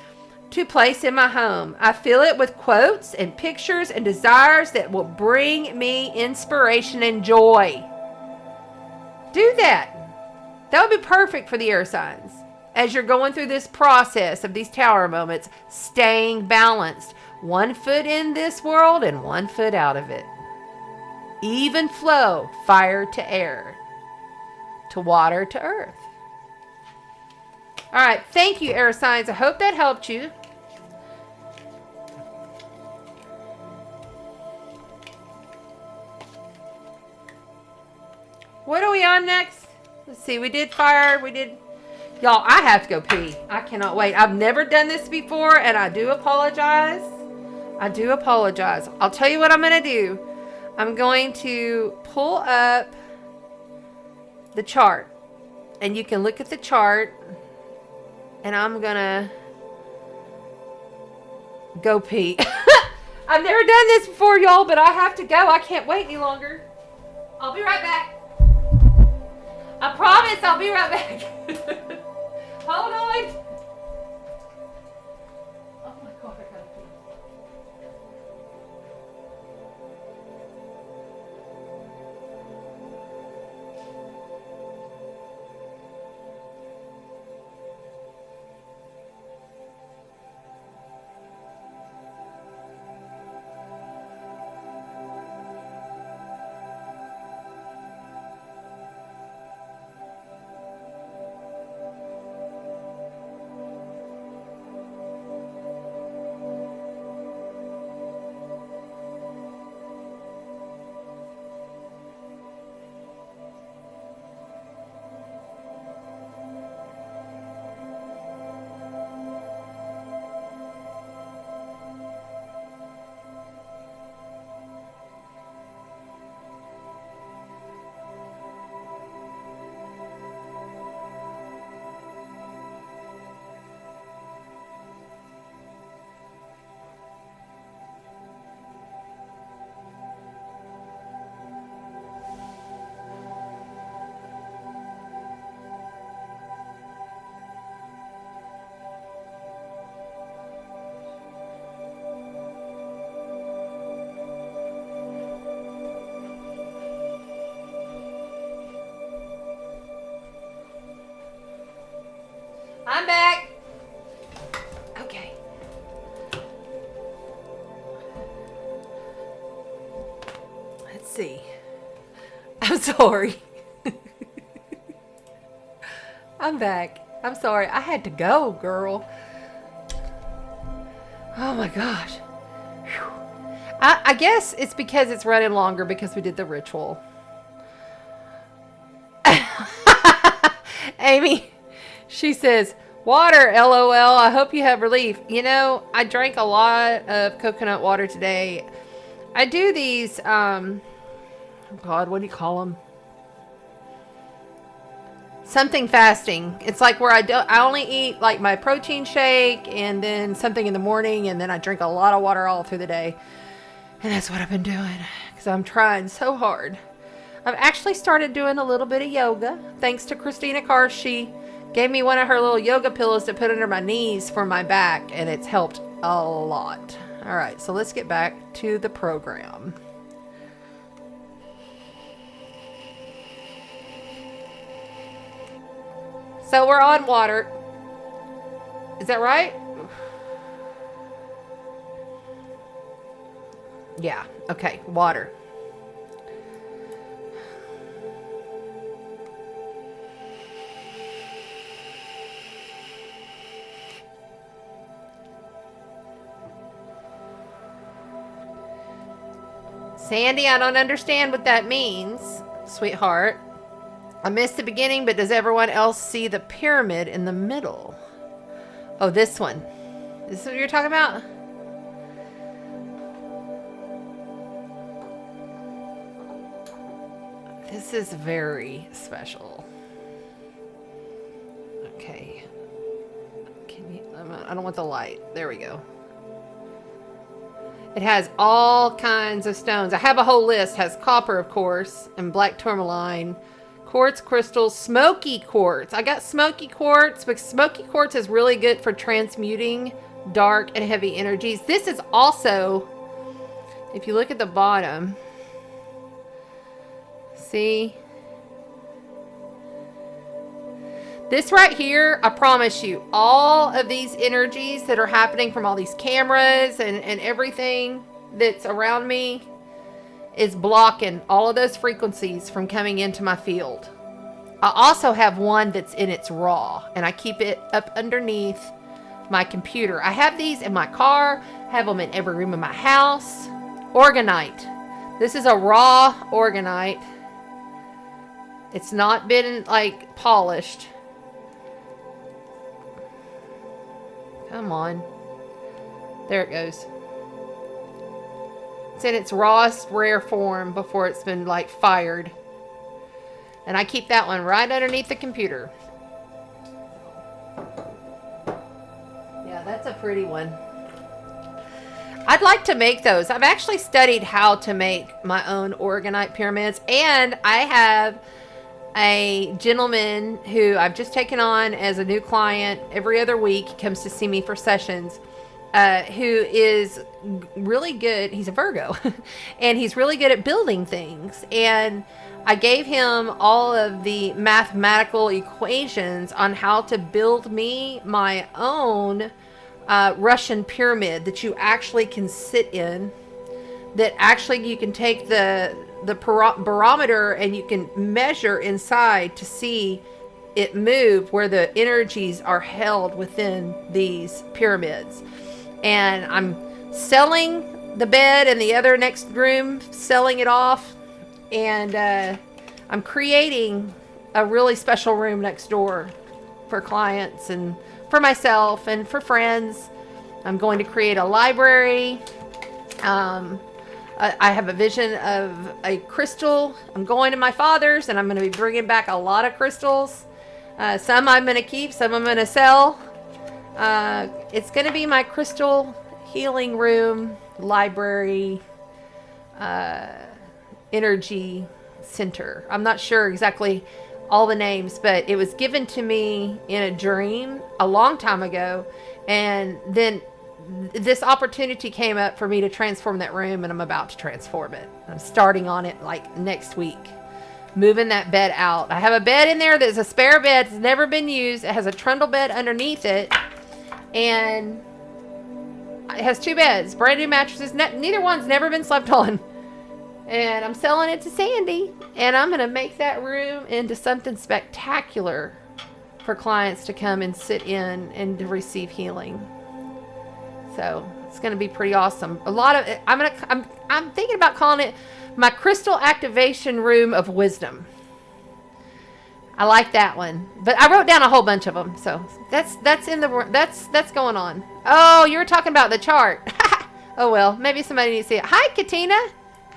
to place in my home. I fill it with quotes and pictures and desires that will bring me inspiration and joy. Do that. That would be perfect for the air signs. As you're going through this process of these tower moments, staying balanced. 1 foot in this world and 1 foot out of it. even flow, fire to air, to water to earth. All right, thank you, air signs. I hope that helped you. What are we on next? Let's see, we did fire, we did... Y'all, I have to go pee. I cannot wait. I've never done this before, and I do apologize. I do apologize. I'll tell you what I'm going to do. I'm going to pull up the chart, and you can look at the chart, and I'm going to go pee. I've never done this before, y'all, but I have to go. I can't wait any longer. I'll be right back. I promise I'll be right back. Hold on. Oh my God, I gotta pee. I'm back. Okay. Let's see. I'm sorry. I'm back. I'm sorry. I had to go, girl. Oh my gosh. Whew. I guess it's because it's running longer because we did the ritual. Amy, she says, water, LOL. I hope you have relief. You know, I drank a lot of coconut water today. I do these, oh God, what do you call them? Something fasting. It's like where I only eat like my protein shake and then something in the morning, and then I drink a lot of water all through the day. And that's what I've been doing because I'm trying so hard. I've actually started doing a little bit of yoga. Thanks to Christina Carr. She gave me one of her little yoga pillows to put under my knees for my back, and it's helped a lot. All right, so let's get back to the program. So we're on water. Is that right? Yeah, okay, water. Sandy, I don't understand what that means, sweetheart. I missed the beginning, but does everyone else see the pyramid in the middle? Oh, this one. This is what you're talking about? This is very special. Okay. Can you, I don't want the light. There we go. It has all kinds of stones. I have a whole list. It has copper, of course, and black tourmaline, quartz crystals, smoky quartz. I got smoky quartz because smoky quartz is really good for transmuting dark and heavy energies. This is also, if you look at the bottom, see? This right here, I promise you, all of these energies that are happening from all these cameras and everything that's around me is blocking all of those frequencies from coming into my field. I also have one that's in its raw, and I keep it up underneath my computer. I have these in my car, have them in every room of my house. Orgonite. This is a raw orgonite. It's not been like polished. Come on. There it goes. It's in its rawest rare form before it's been like fired. And I keep that one right underneath the computer. Yeah, that's a pretty one. I'd like to make those. I've actually studied how to make my own orgonite pyramids. And I have a gentleman who I've just taken on as a new client every other week. He comes to see me for sessions. Who is really good. He's a Virgo. And he's really good at building things. And I gave him all of the mathematical equations on how to build me my own Russian pyramid that you actually can sit in. That actually you can take the barometer and you can measure inside to see it move where the energies are held within these pyramids. And I'm selling the bed in the other next room, selling it off. And I'm creating a really special room next door for clients and for myself and for friends. I'm going to create a library. I have a vision of a crystal. I'm going to my father's and I'm going to be bringing back a lot of crystals. Some I'm going to keep, some I'm going to sell. It's going to be my crystal healing room, library, energy center. I'm not sure exactly all the names, but it was given to me in a dream a long time ago. And then this opportunity came up for me to transform that room, and I'm about to transform it. I'm starting on it like next week. Moving that bed out. I have a bed in there that's a spare bed. It's never been used. It has a trundle bed underneath it. And it has two beds, brand new mattresses. Neither one's never been slept on. And I'm selling it to Sandy. And I'm going to make that room into something spectacular for clients to come and sit in and to receive healing. So it's going to be pretty awesome. A lot of it, I'm thinking about calling it my crystal activation room of wisdom. I like that one, but I wrote down a whole bunch of them, so that's going on. Oh, you were talking about the chart. Oh well, maybe somebody needs to see it. Hi, Katina.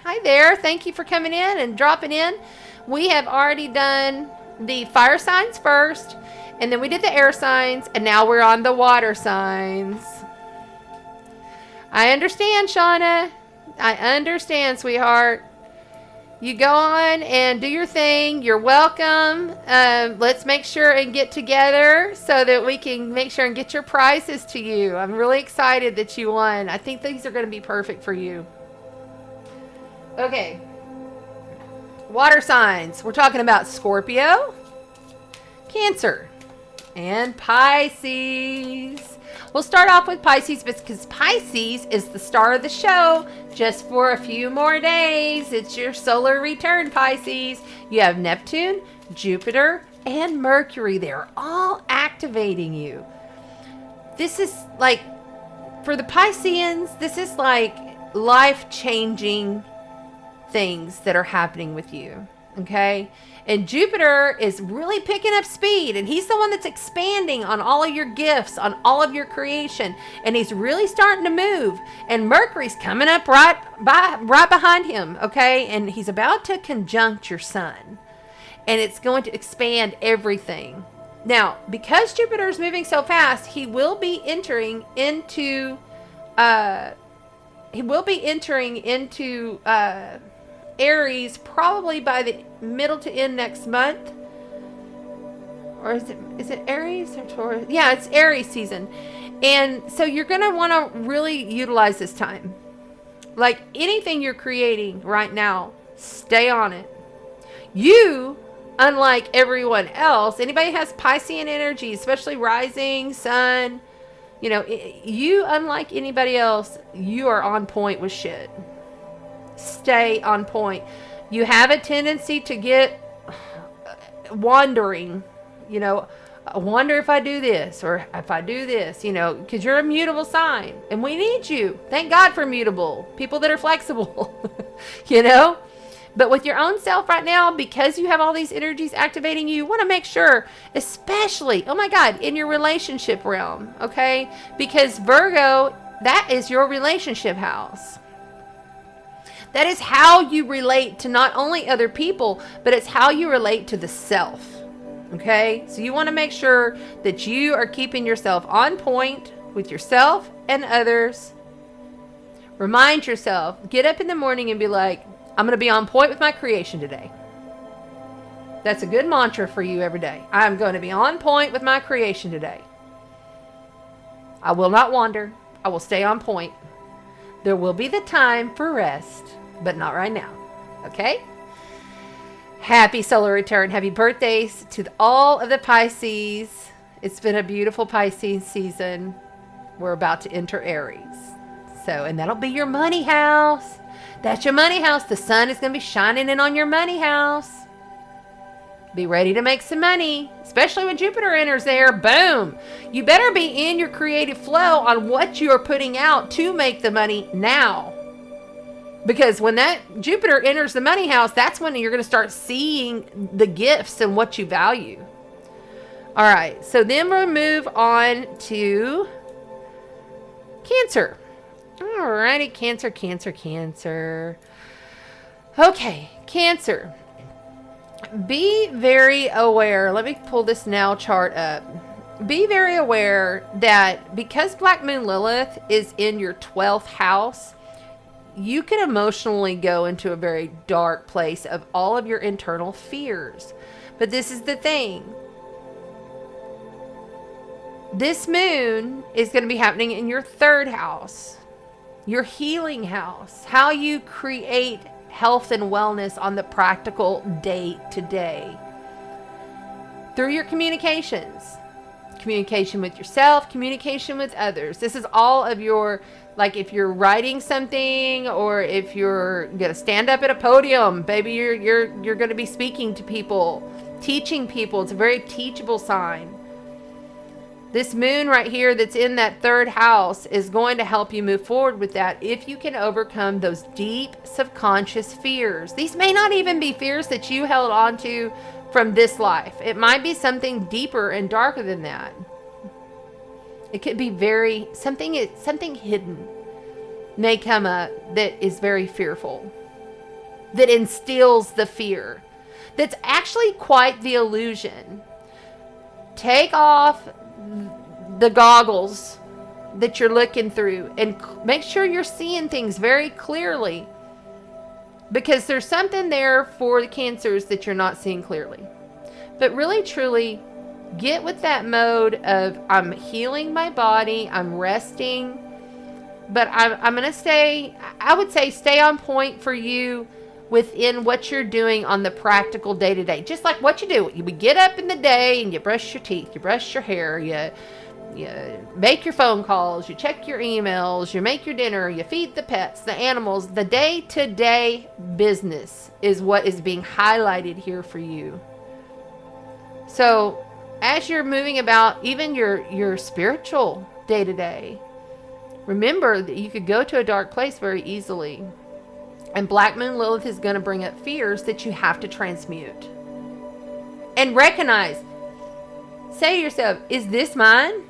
Hi there. Thank you for coming in and dropping in. We have already done the fire signs first, and then we did the air signs, and now we're on the water signs. I understand, Shauna. I understand, sweetheart. You go on and do your thing. You're welcome. Let's make sure and get together so that we can make sure and get your prizes to you. I'm really excited that you won. I think these are going to be perfect for you. Okay. Water signs. We're talking about Scorpio, Cancer, and Pisces. We'll start off with Pisces because Pisces is the star of the show just for a few more days. It's your solar return, Pisces. You have Neptune, Jupiter, and Mercury. They're all activating you. This is like, for the Pisceans, this is like life-changing things that are happening with you. Okay? And Jupiter is really picking up speed, and he's the one that's expanding on all of your gifts, on all of your creation, and he's really starting to move. And Mercury's coming up right behind him, okay? And he's about to conjunct your sun, and it's going to expand everything. Now, because Jupiter is moving so fast, he will be entering into Aries probably by the middle to end next month. Or is it Aries or Taurus? Yeah, it's Aries season. And so you're going to want to really utilize this time. Like anything you're creating right now, stay on it. You, unlike everyone else, anybody has Piscean energy, especially rising, sun, you know, you, unlike anybody else, you are on point with shit. Stay on point. You have a tendency to get wandering, I wonder if I do this or if I do this, because you're a mutable sign and we need you. Thank God for mutable people that are flexible, But with your own self right now, because you have all these energies activating you want to make sure, especially, oh my God, in your relationship realm, okay? Because Virgo, that is your relationship house. That is how you relate to not only other people, but it's how you relate to the self. Okay? So you want to make sure that you are keeping yourself on point with yourself and others. Remind yourself, get up in the morning and be like, I'm going to be on point with my creation today. That's a good mantra for you every day. I'm going to be on point with my creation today. I will not wander. I will stay on point. There will be the time for rest, but not right now. Okay? Happy solar return. Happy birthdays to all of the Pisces. It's been a beautiful Pisces season. We're about to enter Aries. And that'll be your money house. That's your money house. The sun is going to be shining in on your money house. Be ready to make some money, especially when Jupiter enters there. Boom. You better be in your creative flow on what you are putting out to make the money now. Because when that Jupiter enters the money house, that's when you're going to start seeing the gifts and what you value. All right. So then we'll move on to Cancer. All righty. Cancer. Okay. Cancer. Be very aware. Let me pull this now chart up. Be very aware that because Black Moon Lilith is in your 12th house, you can emotionally go into a very dark place of all of your internal fears. But this is the thing. This moon is going to be happening in your 3rd house, your healing house, how you create health and wellness on the practical day to day through your communication with yourself, communication with others. This is all of your, like if you're writing something or if you're gonna stand up at a podium, baby, you're gonna be speaking to people, teaching people. It's a very teachable sign. This moon right here that's in that 3rd house is going to help you move forward with that if you can overcome those deep subconscious fears. These may not even be fears that you held on to from this life. It might be something deeper and darker than that. It could be something hidden may come up that is very fearful, that instills the fear. That's actually quite the illusion. Take off the goggles that you're looking through and make sure you're seeing things very clearly, because there's something there for the Cancers that you're not seeing clearly. But really truly get with that mode of I'm healing my body, I'm resting, but I'm going to stay on point for you within what you're doing on the practical day-to-day. Just like what you do. You get up in the day and you brush your teeth, you brush your hair, you make your phone calls, you check your emails, you make your dinner, you feed the pets, the animals. The day-to-day business is what is being highlighted here for you. So as you're moving about even your spiritual day-to-day, remember that you could go to a dark place very easily. And Black Moon Lilith is going to bring up fears that you have to transmute. And recognize, say to yourself, is this mine?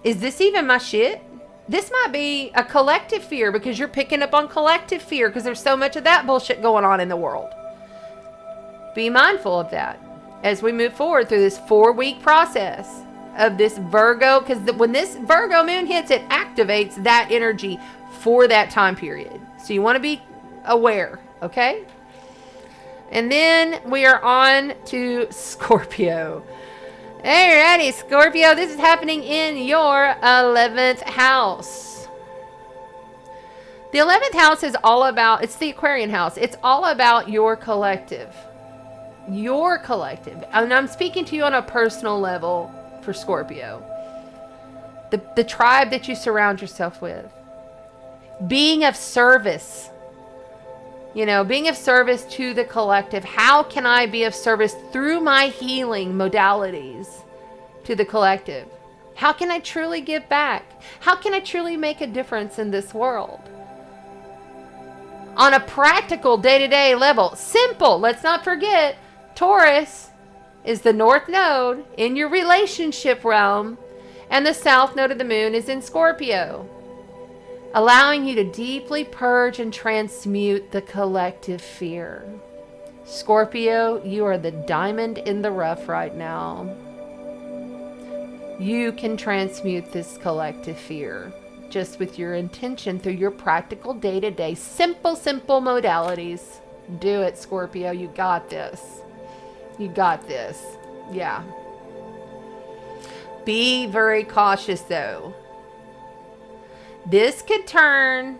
Is this even my shit? This might be a collective fear because you're picking up on collective fear because there's so much of that bullshit going on in the world. Be mindful of that as we move forward through this 4-week process of this Virgo, because when this Virgo moon hits, it activates that energy for that time period. So you want to be aware, okay? And then we are on to Scorpio. Alrighty, Scorpio, this is happening in your 11th house. The 11th house is all about, it's the Aquarian house. It's all about your collective. Your collective. And I'm speaking to you on a personal level for Scorpio. The tribe that you surround yourself with. Being of service. You know, being of service to the collective. How can I be of service through my healing modalities to the collective? How can I truly give back? How can I truly make a difference in this world? On a practical day-to-day level. Simple. Let's not forget, Taurus is the north node in your relationship realm, and the south node of the moon is in Scorpio, allowing you to deeply purge and transmute the collective fear. Scorpio, you are the diamond in the rough right now. You can transmute this collective fear just with your intention through your practical day-to-day, simple modalities. Do it, Scorpio. You got this. You got this. Yeah. Be very cautious, though. This could turn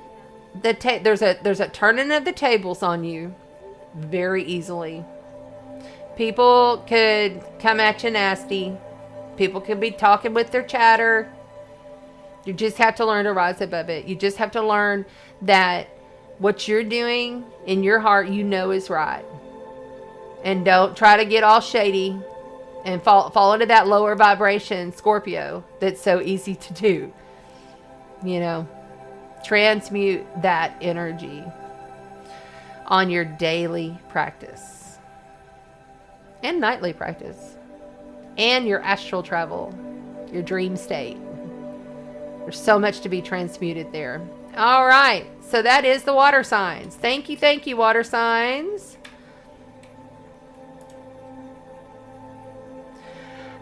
there's a turning of the tables on you very easily. People could come at you nasty. People could be talking with their chatter. You just have to learn to rise above it. You just have to learn that what you're doing in your heart, you know is right. And don't try to get all shady and fall into that lower vibration, Scorpio, that's so easy to do. You know, transmute that energy on your daily practice and nightly practice and your astral travel, your dream state. There's so much to be transmuted there. All right. So that is the water signs. Thank you, water signs.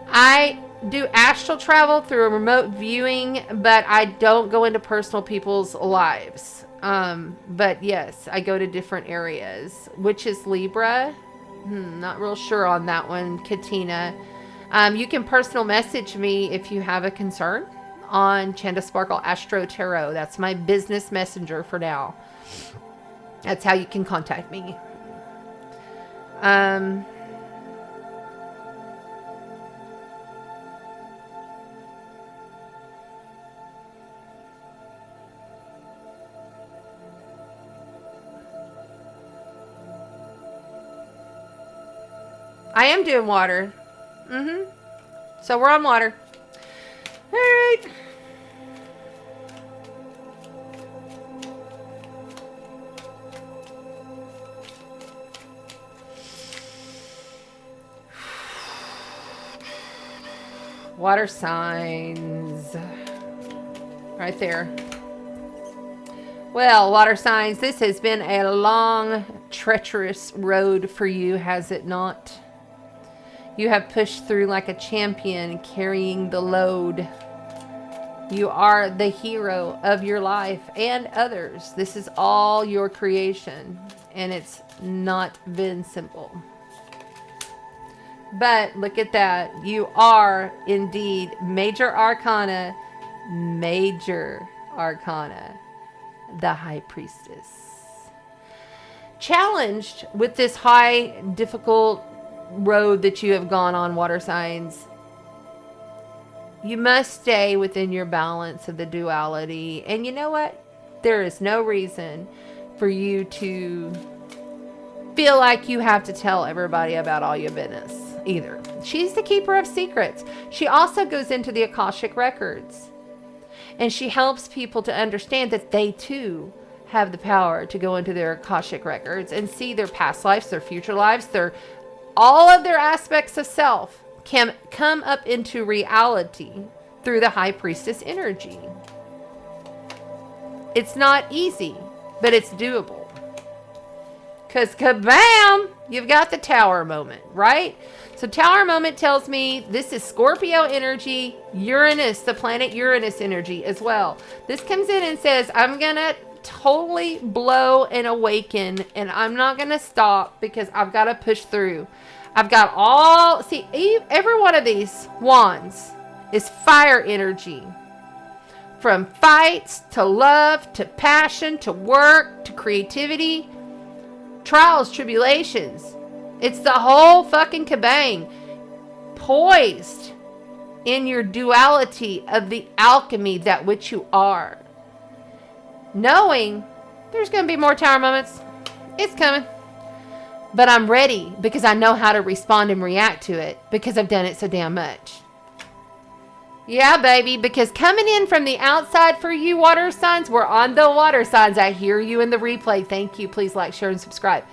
I do astral travel through a remote viewing, but I don't go into personal people's lives. But yes, I go to different areas. Which is Libra? Not real sure on that one, Katina. You can personal message me if you have a concern on Chanda Sparkle AstroTarot. That's my business messenger for now. That's how you can contact me. I am doing water. So we're on water. All right. Water signs. Right there. Well, water signs, this has been a long, treacherous road for you, has it not? You have pushed through like a champion, carrying the load. You are the hero of your life and others. This is all your creation, and it's not been simple. But look at that. You are indeed major arcana, the High Priestess. Challenged with this high, difficult road that you have gone on, water signs, you must stay within your balance of the duality. And you know what? There is no reason for you to feel like you have to tell everybody about all your business either. She's the keeper of secrets. She also goes into the Akashic records, and she helps people to understand that they too have the power to go into their Akashic records and see their past lives, their future lives, all of their aspects of self can come up into reality through the High Priestess energy. It's not easy, but it's doable. Because kabam, you've got the Tower moment, right? So Tower moment tells me this is Scorpio energy, Uranus, the planet Uranus energy as well. This comes in and says, I'm going to totally blow and awaken, and I'm not going to stop because I've got to push through. I've got every one of these wands is fire energy. From fights to love to passion to work to creativity, trials, tribulations. It's the whole fucking kabang. Poised in your duality of the alchemy that which you are. Knowing there's going to be more Tower moments. It's coming. But I'm ready because I know how to respond and react to it because I've done it so damn much. Yeah, baby, because coming in from the outside for you water signs, we're on the water signs. I hear you in the replay. Thank you. Please like, share, and subscribe.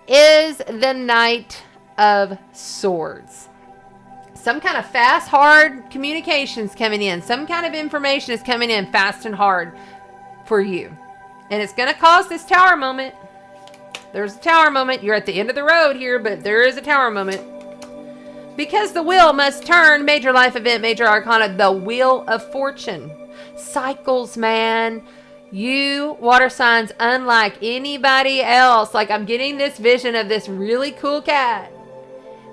Is the Knight of Swords. Some kind of fast, hard communications coming in. Some kind of information is coming in fast and hard for you. And it's going to cause this tower moment. There's a tower moment. You're at the end of the road here, but there is a tower moment. Because the wheel must turn, major life event, major arcana, the wheel of fortune. Cycles, man. You, water signs, unlike anybody else. Like, I'm getting this vision of this really cool cat.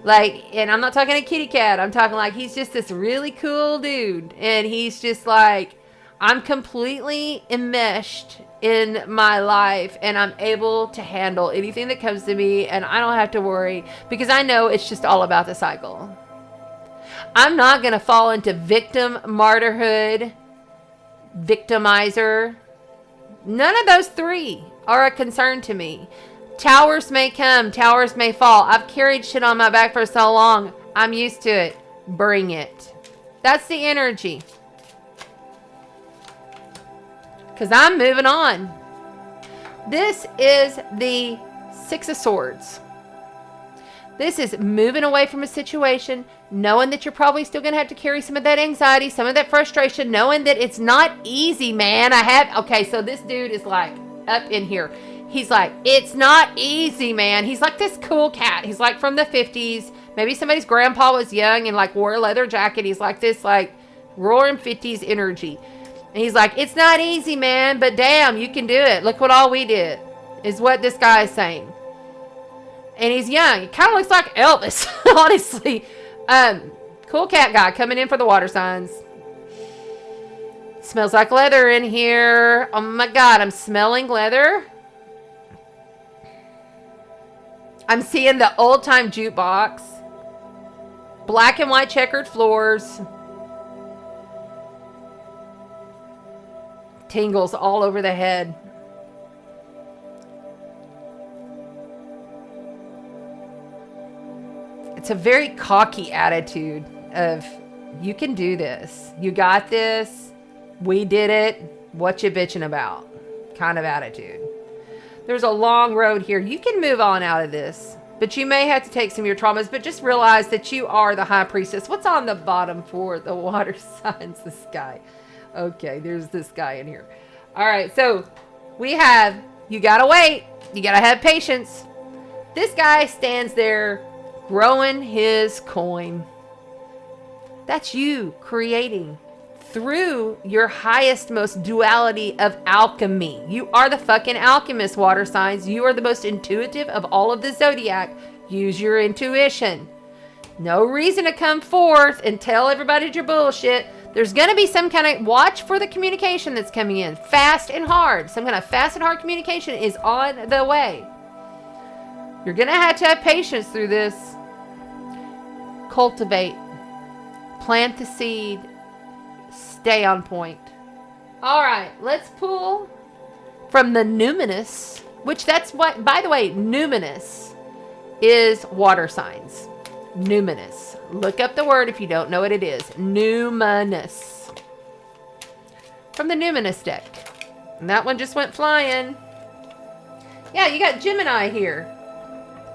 Like, and I'm not talking a kitty cat. I'm talking like he's just this really cool dude. And he's just like, I'm completely enmeshed in my life and I'm able to handle anything that comes to me and I don't have to worry because I know it's just all about the cycle. I'm not going to fall into victim, martyrhood, victimizer. None of those three are a concern to me. Towers may come, towers may fall. I've carried shit on my back for so long. I'm used to it. Bring it. That's the energy. Because I'm moving on. This is the Six of Swords. This is moving away from a situation, knowing that you're probably still going to have to carry some of that anxiety, some of that frustration, knowing that it's not easy, man. Okay, so this dude is like up in here. He's like, it's not easy, man. He's like this cool cat. He's like from the 50s. Maybe somebody's grandpa was young and like wore a leather jacket. He's like this like roaring 50s energy. And he's like, it's not easy, man, but damn, you can do it. Look what all we did, is what this guy is saying. And he's young. He kind of looks like Elvis, honestly. Cool cat guy coming in for the water signs. Smells like leather in here. Oh my God, I'm smelling leather. I'm seeing the old time jukebox. Black and white checkered floors. Tingles all over the head. It's a very cocky attitude of, you can do this. You got this. We did it. What you bitching about? Kind of attitude. There's a long road here. You can move on out of this, but you may have to take some of your traumas, but just realize that you are the high priestess. What's on the bottom for the water signs? This guy. Okay, there's this guy in here. All right, so we have, you gotta wait. You gotta have patience. This guy stands there growing his coin. That's you creating through your highest, most duality of alchemy. You are the fucking alchemist, water signs. You are the most intuitive of all of the zodiac. Use your intuition. No reason to come forth and tell everybody your bullshit. There's going to be some kind of, watch for the communication that's coming in. Fast and hard. Some kind of fast and hard communication is on the way. You're going to have patience through this. Cultivate. Plant the seed. Stay on point. All right, let's pull from the numinous, which that's what, by the way, numinous is water signs. Numinous. Look up the word if you don't know what it is. Numinous. From the numinous deck. And that one just went flying. Yeah, you got Gemini here.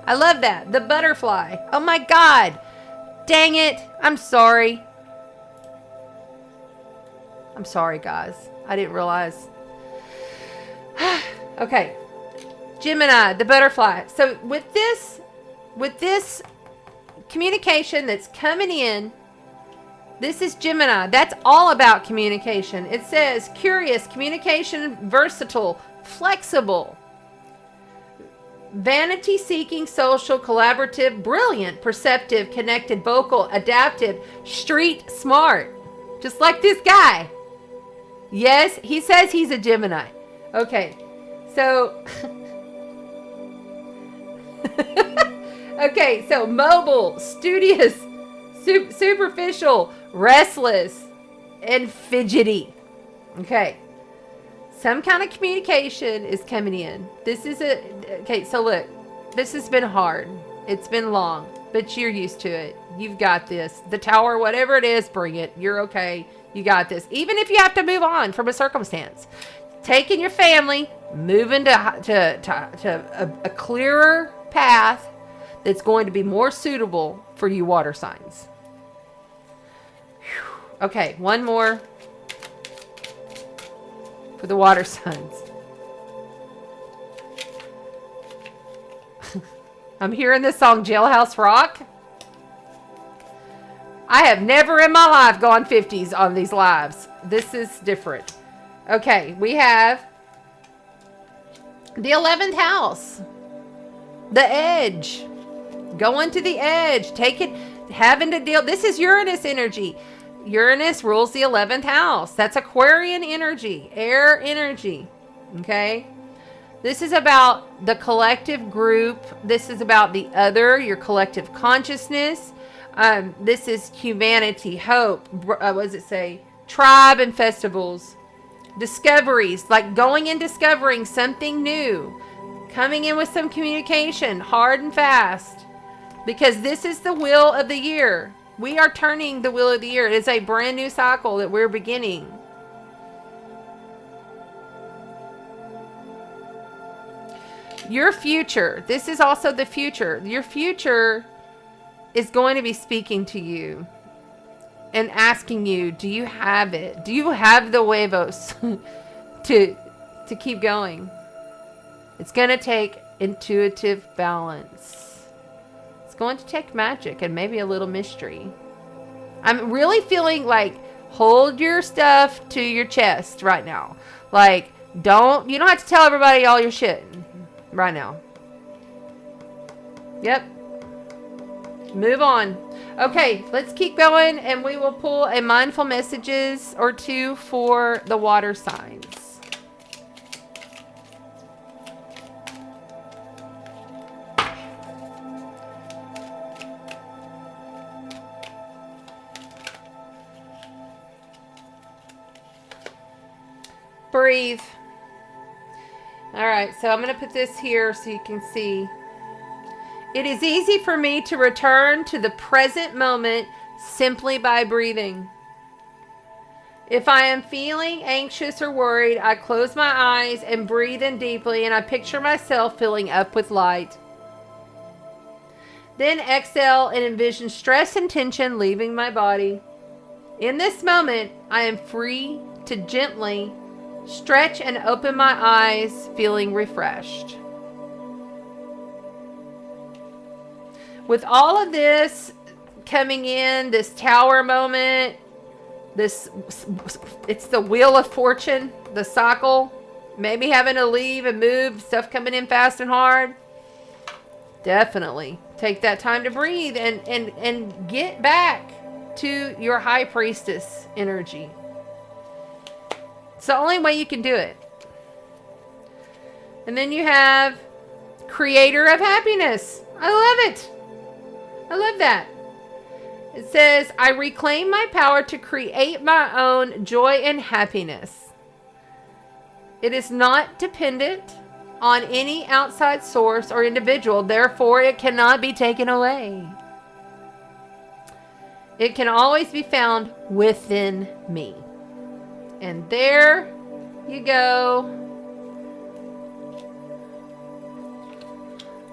I love that. The butterfly. Oh my God. Dang it. I'm sorry. I'm sorry, guys. I didn't realize. Okay. Gemini, the butterfly. So with this communication that's coming in, this is Gemini. That's all about communication. It says curious, communication, versatile, flexible, vanity seeking, social, collaborative, brilliant, perceptive, connected, vocal, adaptive, street smart. Just like this guy. Yes, he says he's a Gemini. Okay. So okay, so mobile, studious, superficial, restless, and fidgety. Okay. Some kind of communication is coming in. This is okay, so look, this has been hard. It's been long, but you're used to it. You've got this. The tower, whatever it is, bring it. You're okay. You got this. Even if you have to move on from a circumstance. Taking your family, moving to a clearer path that's going to be more suitable for you water signs. Whew. Okay, one more for the water signs. I'm hearing this song, Jailhouse Rock. I have never in my life gone 50s on these lives. This is different. Okay, we have the 11th house. The edge. Going to the edge. Having to deal. This is Uranus energy. Uranus rules the 11th house. That's Aquarian energy. Air energy. Okay? This is about the collective group. This is about the other, your collective consciousness. This is humanity, hope. What does it say? Tribe and festivals. Discoveries, like going and discovering something new. Coming in with some communication, hard and fast. Because this is the wheel of the year. We are turning the wheel of the year. It is a brand new cycle that we're beginning. Your future. This is also the future. Your future is going to be speaking to you and asking you, do you have it? Do you have the huevos to keep going? It's going to take intuitive balance. It's going to take magic and maybe a little mystery. I'm really feeling like hold your stuff to your chest right now. Like, you don't have to tell everybody all your shit right now. Yep. Move on. Okay, let's keep going and we will pull a mindful messages or two for the water signs. Breathe. All right, so I'm going to put this here so you can see. It is easy for me to return to the present moment simply by breathing. If I am feeling anxious or worried, I close my eyes and breathe in deeply, and I picture myself filling up with light. Then exhale and envision stress and tension leaving my body. In this moment, I am free to gently stretch and open my eyes, feeling refreshed. With all of this coming in, this tower moment, it's the wheel of fortune, the cycle, maybe having to leave and move, stuff coming in fast and hard. Definitely take that time to breathe and get back to your high priestess energy. It's the only way you can do it. And then you have creator of happiness. I love it. I love that. It says, I reclaim my power to create my own joy and happiness. It is not dependent on any outside source or individual. Therefore, it cannot be taken away. It can always be found within me. And there you go.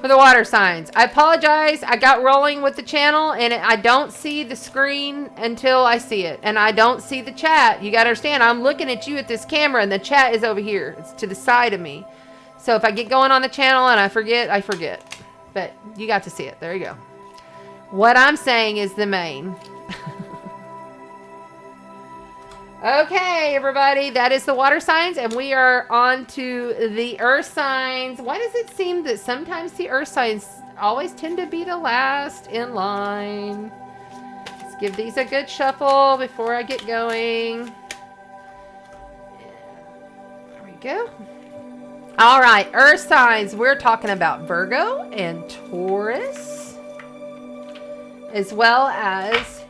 For the water signs. I apologize. I got rolling with the channel and I don't see the screen until I see it. And I don't see the chat. You got to understand, I'm looking at you at this camera and the chat is over here. It's to the side of me. So if I get going on the channel and I forget, I forget. But you got to see it. There you go. What I'm saying is the main. Okay, everybody, that is the water signs, and we are on to the earth signs. Why does it seem that sometimes the earth signs always tend to be the last in line? Let's give these a good shuffle before I get going. There we go. All right, earth signs. We're talking about Virgo and Taurus, as well as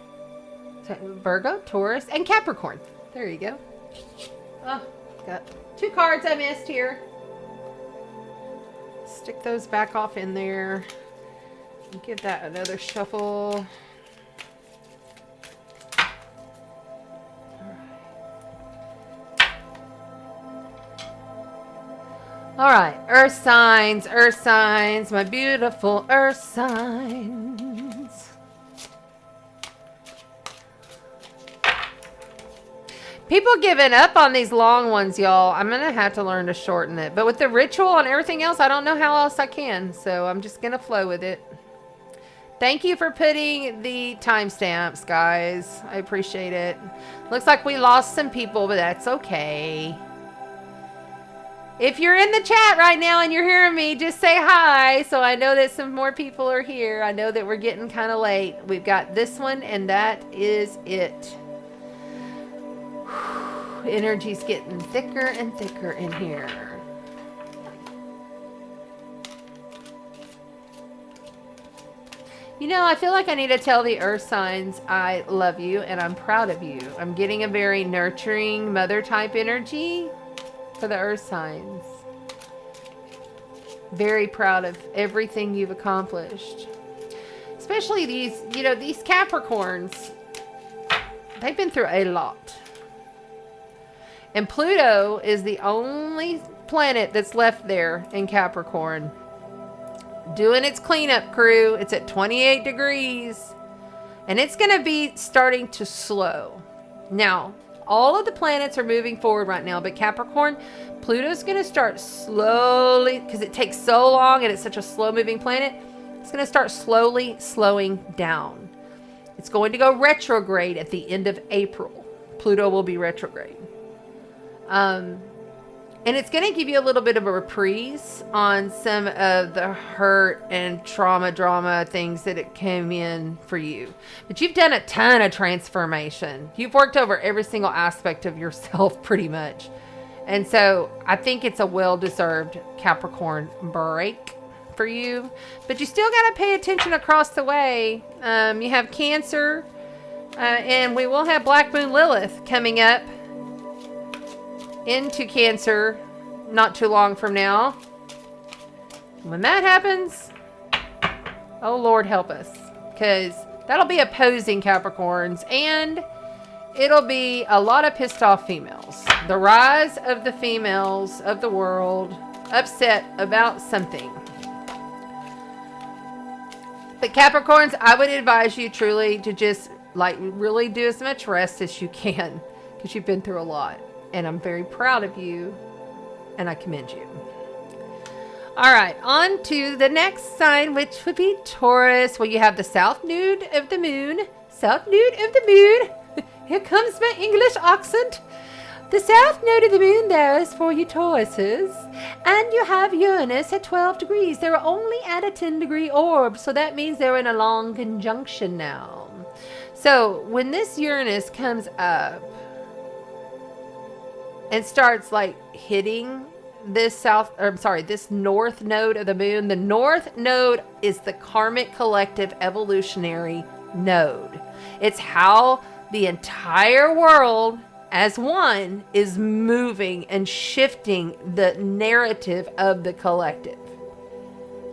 Virgo, Taurus, and Capricorn. There you go. Oh, got 2 cards I missed here. Stick those back off in there. Give that another shuffle. All right, earth signs, my beautiful earth signs. People giving up on these long ones, y'all. I'm going to have to learn to shorten it. But with the ritual and everything else, I don't know how else I can. So I'm just going to flow with it. Thank you for putting the timestamps, guys. I appreciate it. Looks like we lost some people, but that's okay. If you're in the chat right now and you're hearing me, just say hi so I know that some more people are here. I know that we're getting kind of late. We've got this one and that is it. Energy's getting thicker and thicker in here. You know, I feel like I need to tell the earth signs I love you and I'm proud of you. I'm getting a very nurturing mother type energy for the earth signs. Very proud of everything you've accomplished. Especially these, you know, these Capricorns. They've been through a lot. And Pluto is the only planet that's left there in Capricorn. Doing its cleanup crew. It's at 28 degrees. And it's going to be starting to slow. Now, all of the planets are moving forward right now. But Capricorn, Pluto's going to start slowly. Because it takes so long and it's such a slow moving planet. It's going to start slowly slowing down. It's going to go retrograde at the end of April. Pluto will be retrograde. And it's going to give you a little bit of a reprise on some of the hurt and trauma drama things that it came in for you. But you've done a ton of transformation. You've worked over every single aspect of yourself pretty much. And so I think it's a well-deserved Capricorn break for you. But you still got to pay attention across the way. You have Cancer. And we will have Black Moon Lilith coming up into Cancer not too long from now. When that happens, oh Lord help us, because that'll be opposing Capricorns and it'll be a lot of pissed off females. The rise of the females of the world upset about something. But Capricorns, I would advise you truly to just like really do as much rest as you can, because you've been through a lot. And I'm very proud of you. And I commend you. All right. On to the next sign, which would be Taurus. Well, you have the south node of the moon. South node of the moon. Here comes my English accent. The south node of the moon there is for you Tauruses. And you have Uranus at 12 degrees. They're only at a 10-degree orb. So that means they're in a long conjunction now. So when this Uranus comes up, and starts like hitting this this north node of the moon. The north node is the karmic collective evolutionary node. It's how the entire world as one is moving and shifting the narrative of the collective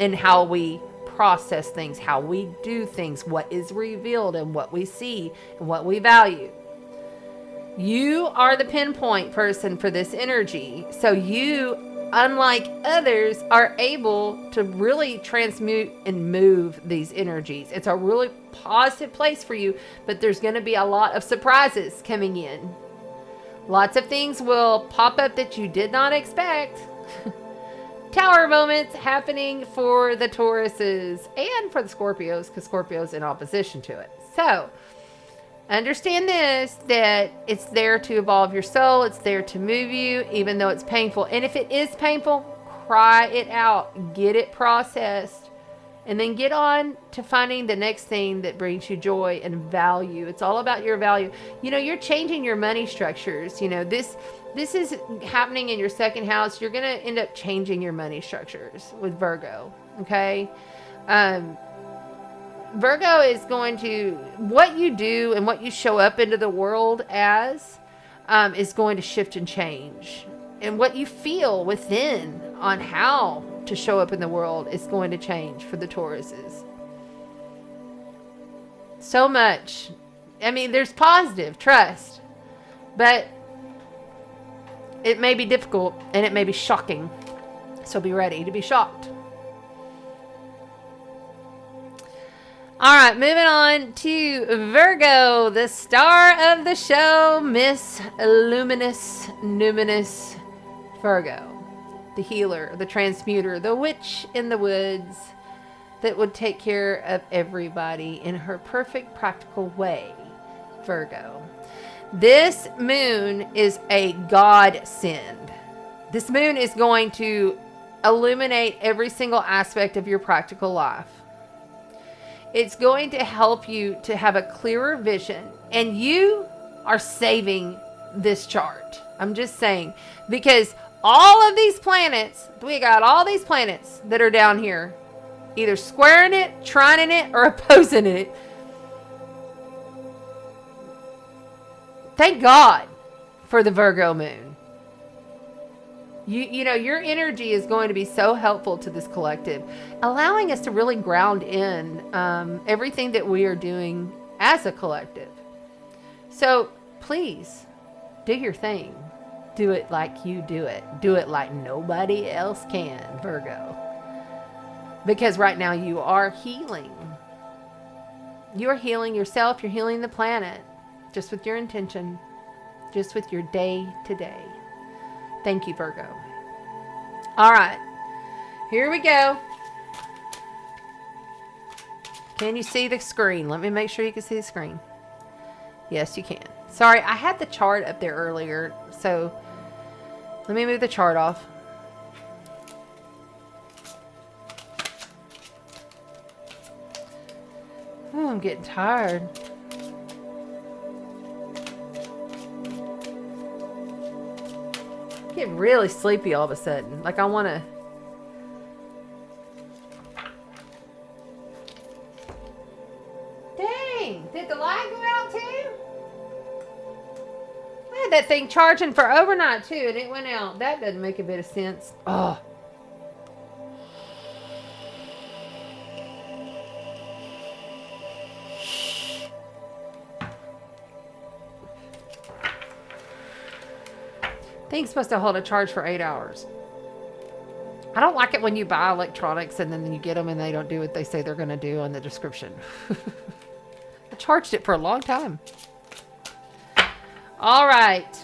and how we process things, how we do things, what is revealed and what we see and what we value. You are the pinpoint person for this energy. So you, unlike others, are able to really transmute and move these energies. It's a really positive place for you, but there's going to be a lot of surprises coming in. Lots of things will pop up that you did not expect. Tower moments happening for the Tauruses and for the Scorpios, because Scorpio's in opposition to it. So understand this, that it's there to evolve your soul. It's there to move you, even though it's painful. And if it is painful, cry it out. Get it processed. And then get on to finding the next thing that brings you joy and value. It's all about your value. You know, you're changing your money structures. You know, this is happening in your second house. You're going to end up changing your money structures with Virgo. Okay? Virgo is going to, what you do and what you show up into the world as, is going to shift and change. and what you feel within on how to show up in the world is going to change for the Tauruses. So much. I mean, there's positive, trust, but it may be difficult and it may be shocking. So be ready to be shocked. All right, moving on to Virgo, the star of the show, Miss Luminous, Numinous Virgo, the healer, the transmuter, the witch in the woods that would take care of everybody in her perfect practical way, Virgo. This moon is a godsend. This moon is going to illuminate every single aspect of your practical life. It's going to help you to have a clearer vision, and you are saving this chart. I'm just saying, because all of these planets, we got all these planets that are down here, either squaring it, trining it, or opposing it. Thank God for the Virgo moon. You know, your energy is going to be so helpful to this collective, allowing us to really ground in everything that we are doing as a collective. So please do your thing. Do it like you do it. Do it like nobody else can, Virgo. Because right now you are healing. You're healing yourself. You're healing the planet. Just with your intention. Just with your day to day. Thank you, Virgo. All right. Here we go. Can you see the screen? Let me make sure you can see the screen. Yes, you can. Sorry, I had the chart up there earlier. So let me move the chart off. Oh, I'm getting tired. I'm getting really sleepy all of a sudden. Like I want to... Dang! Did the light go out too? I had that thing charging for overnight too and it went out. That doesn't make a bit of sense. Oh. Thing's supposed to hold a charge for 8 hours. I don't like it when you buy electronics and then you get them and they don't do what they say they're going to do on the description. I charged it for a long time. All right.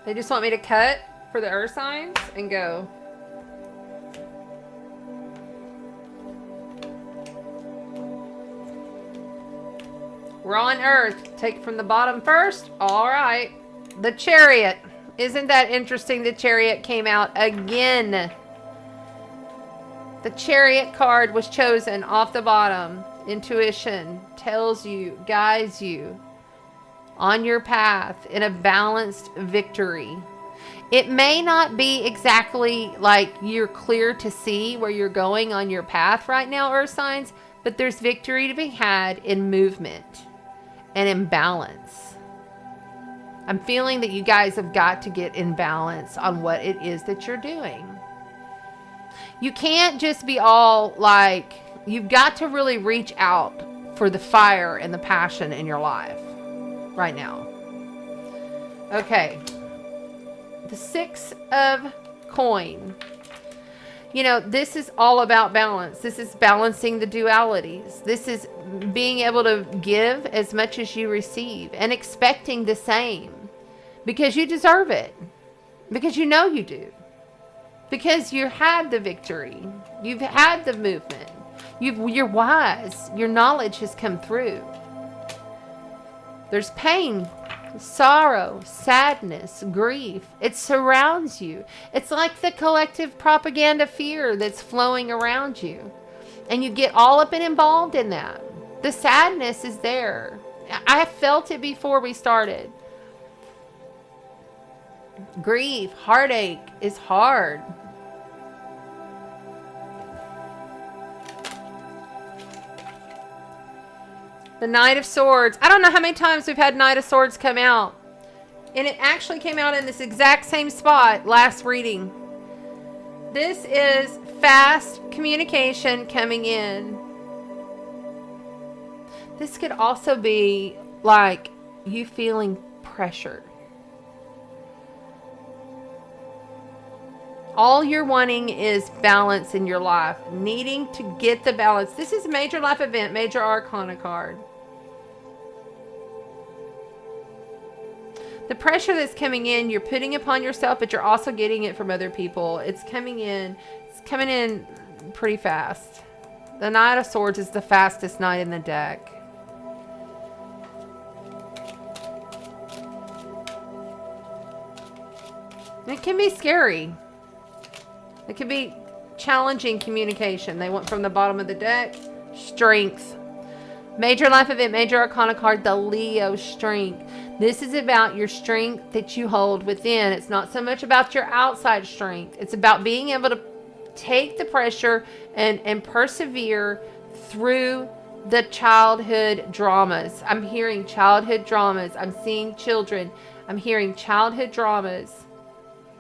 They just want me to cut for the earth signs and go. We're on Earth. Take from the bottom first. All right. The Chariot. Isn't that interesting? The Chariot came out again. The Chariot card was chosen off the bottom. Intuition tells you, guides you on your path in a balanced victory. It may not be exactly like you're clear to see where you're going on your path right now, Earth signs, but there's victory to be had in movement. And in balance. I'm feeling that you guys have got to get in balance on what it is that you're doing. You can't just be all like, you've got to really reach out for the fire and the passion in your life right now. Okay. The 6 of Coin. You know, this is all about balance. This is balancing the dualities. This is being able to give as much as you receive and expecting the same because you deserve it. Because you know you do. Because you had the victory. You've had the movement. You're wise. Your knowledge has come through. There's pain, sorrow, sadness, grief. It surrounds you. It's like the collective propaganda fear that's flowing around you. And you get all up and involved in that. The sadness is there. I have felt it before we started. Grief, heartache is hard. The Knight of Swords. I don't know how many times we've had Knight of Swords come out. And it actually came out in this exact same spot last reading. This is fast communication coming in. This could also be like you feeling pressured. All you're wanting is balance in your life. Needing to get the balance. This is a major life event, major arcana card. The pressure that's coming in, you're putting upon yourself, but you're also getting it from other people. It's coming in pretty fast. The Knight of Swords is the fastest knight in the deck. It can be scary. It can be challenging communication. They went from the bottom of the deck. Strength. Major life event, major arcana card, the Leo strength. This is about your strength that you hold within. It's not so much about your outside strength. It's about being able to take the pressure and persevere through the childhood dramas. I'm hearing childhood dramas. I'm seeing children. I'm hearing childhood dramas.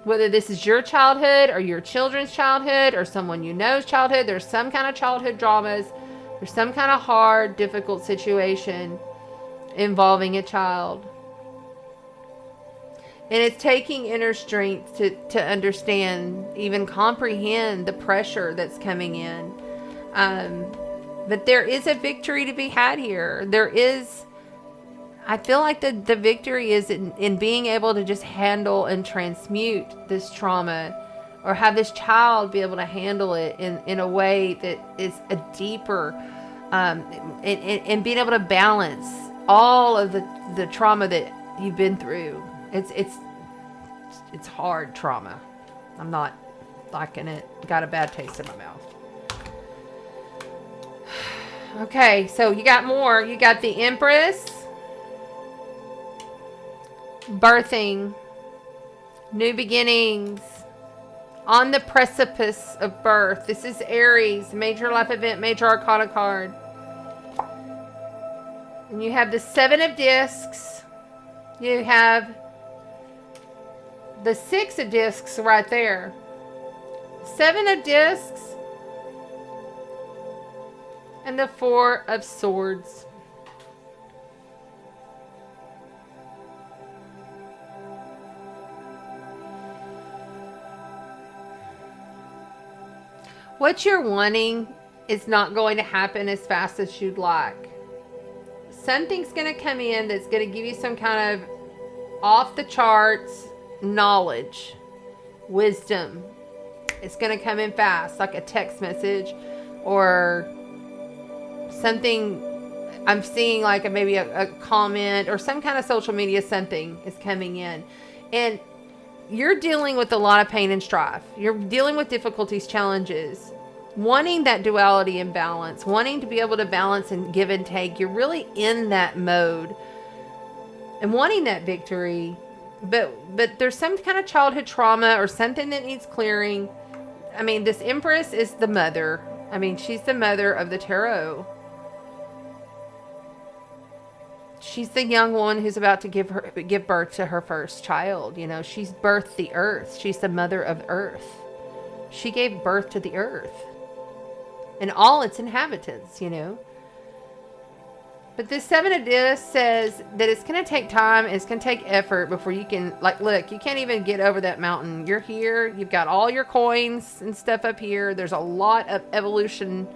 Whether this is your childhood or your children's childhood or someone you know's childhood, there's some kind of childhood dramas. There's some kind of hard, difficult situation involving a child. And it's taking inner strength to understand, even comprehend the pressure that's coming in. But there is a victory to be had here. I feel like the victory is in being able to just handle and transmute this trauma, or have this child be able to handle it in a way that is a deeper, and being able to balance all of the trauma that you've been through. It's hard trauma. I'm not liking it. Got a bad taste in my mouth. Okay, so you got more. You got the Empress. Birthing, new beginnings, on the precipice of birth. This is Aries, major life event, major arcana card. And you have the Seven of Discs. You have the Six of Discs right there. Seven of Discs and the Four of Swords. What you're wanting is not going to happen as fast as you'd like. Something's going to come in that's going to give you some kind of off the charts knowledge, wisdom. It's going to come in fast, like a text message or something. I'm seeing like maybe a comment or some kind of social media, something is coming in. And you're dealing with a lot of pain and strife. You're dealing with difficulties, challenges, wanting that duality and balance, wanting to be able to balance and give and take. You're really in that mode and wanting that victory. But there's some kind of childhood trauma or something that needs clearing. I mean, this Empress is the mother. I mean, she's the mother of the tarot. She's the young one who's about to give birth to her first child. You know, she's birthed the earth. She's the mother of earth. She gave birth to the earth and all its inhabitants, you know. But this Seven of Discs says that it's going to take time. It's going to take effort before you can, like, look, you can't even get over that mountain. You're here. You've got all your coins and stuff up here. There's a lot of evolution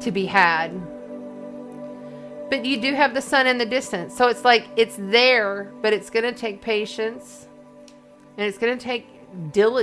to be had. But you do have the sun in the distance. So it's like it's there, but it's going to take patience. And it's going to take diligence.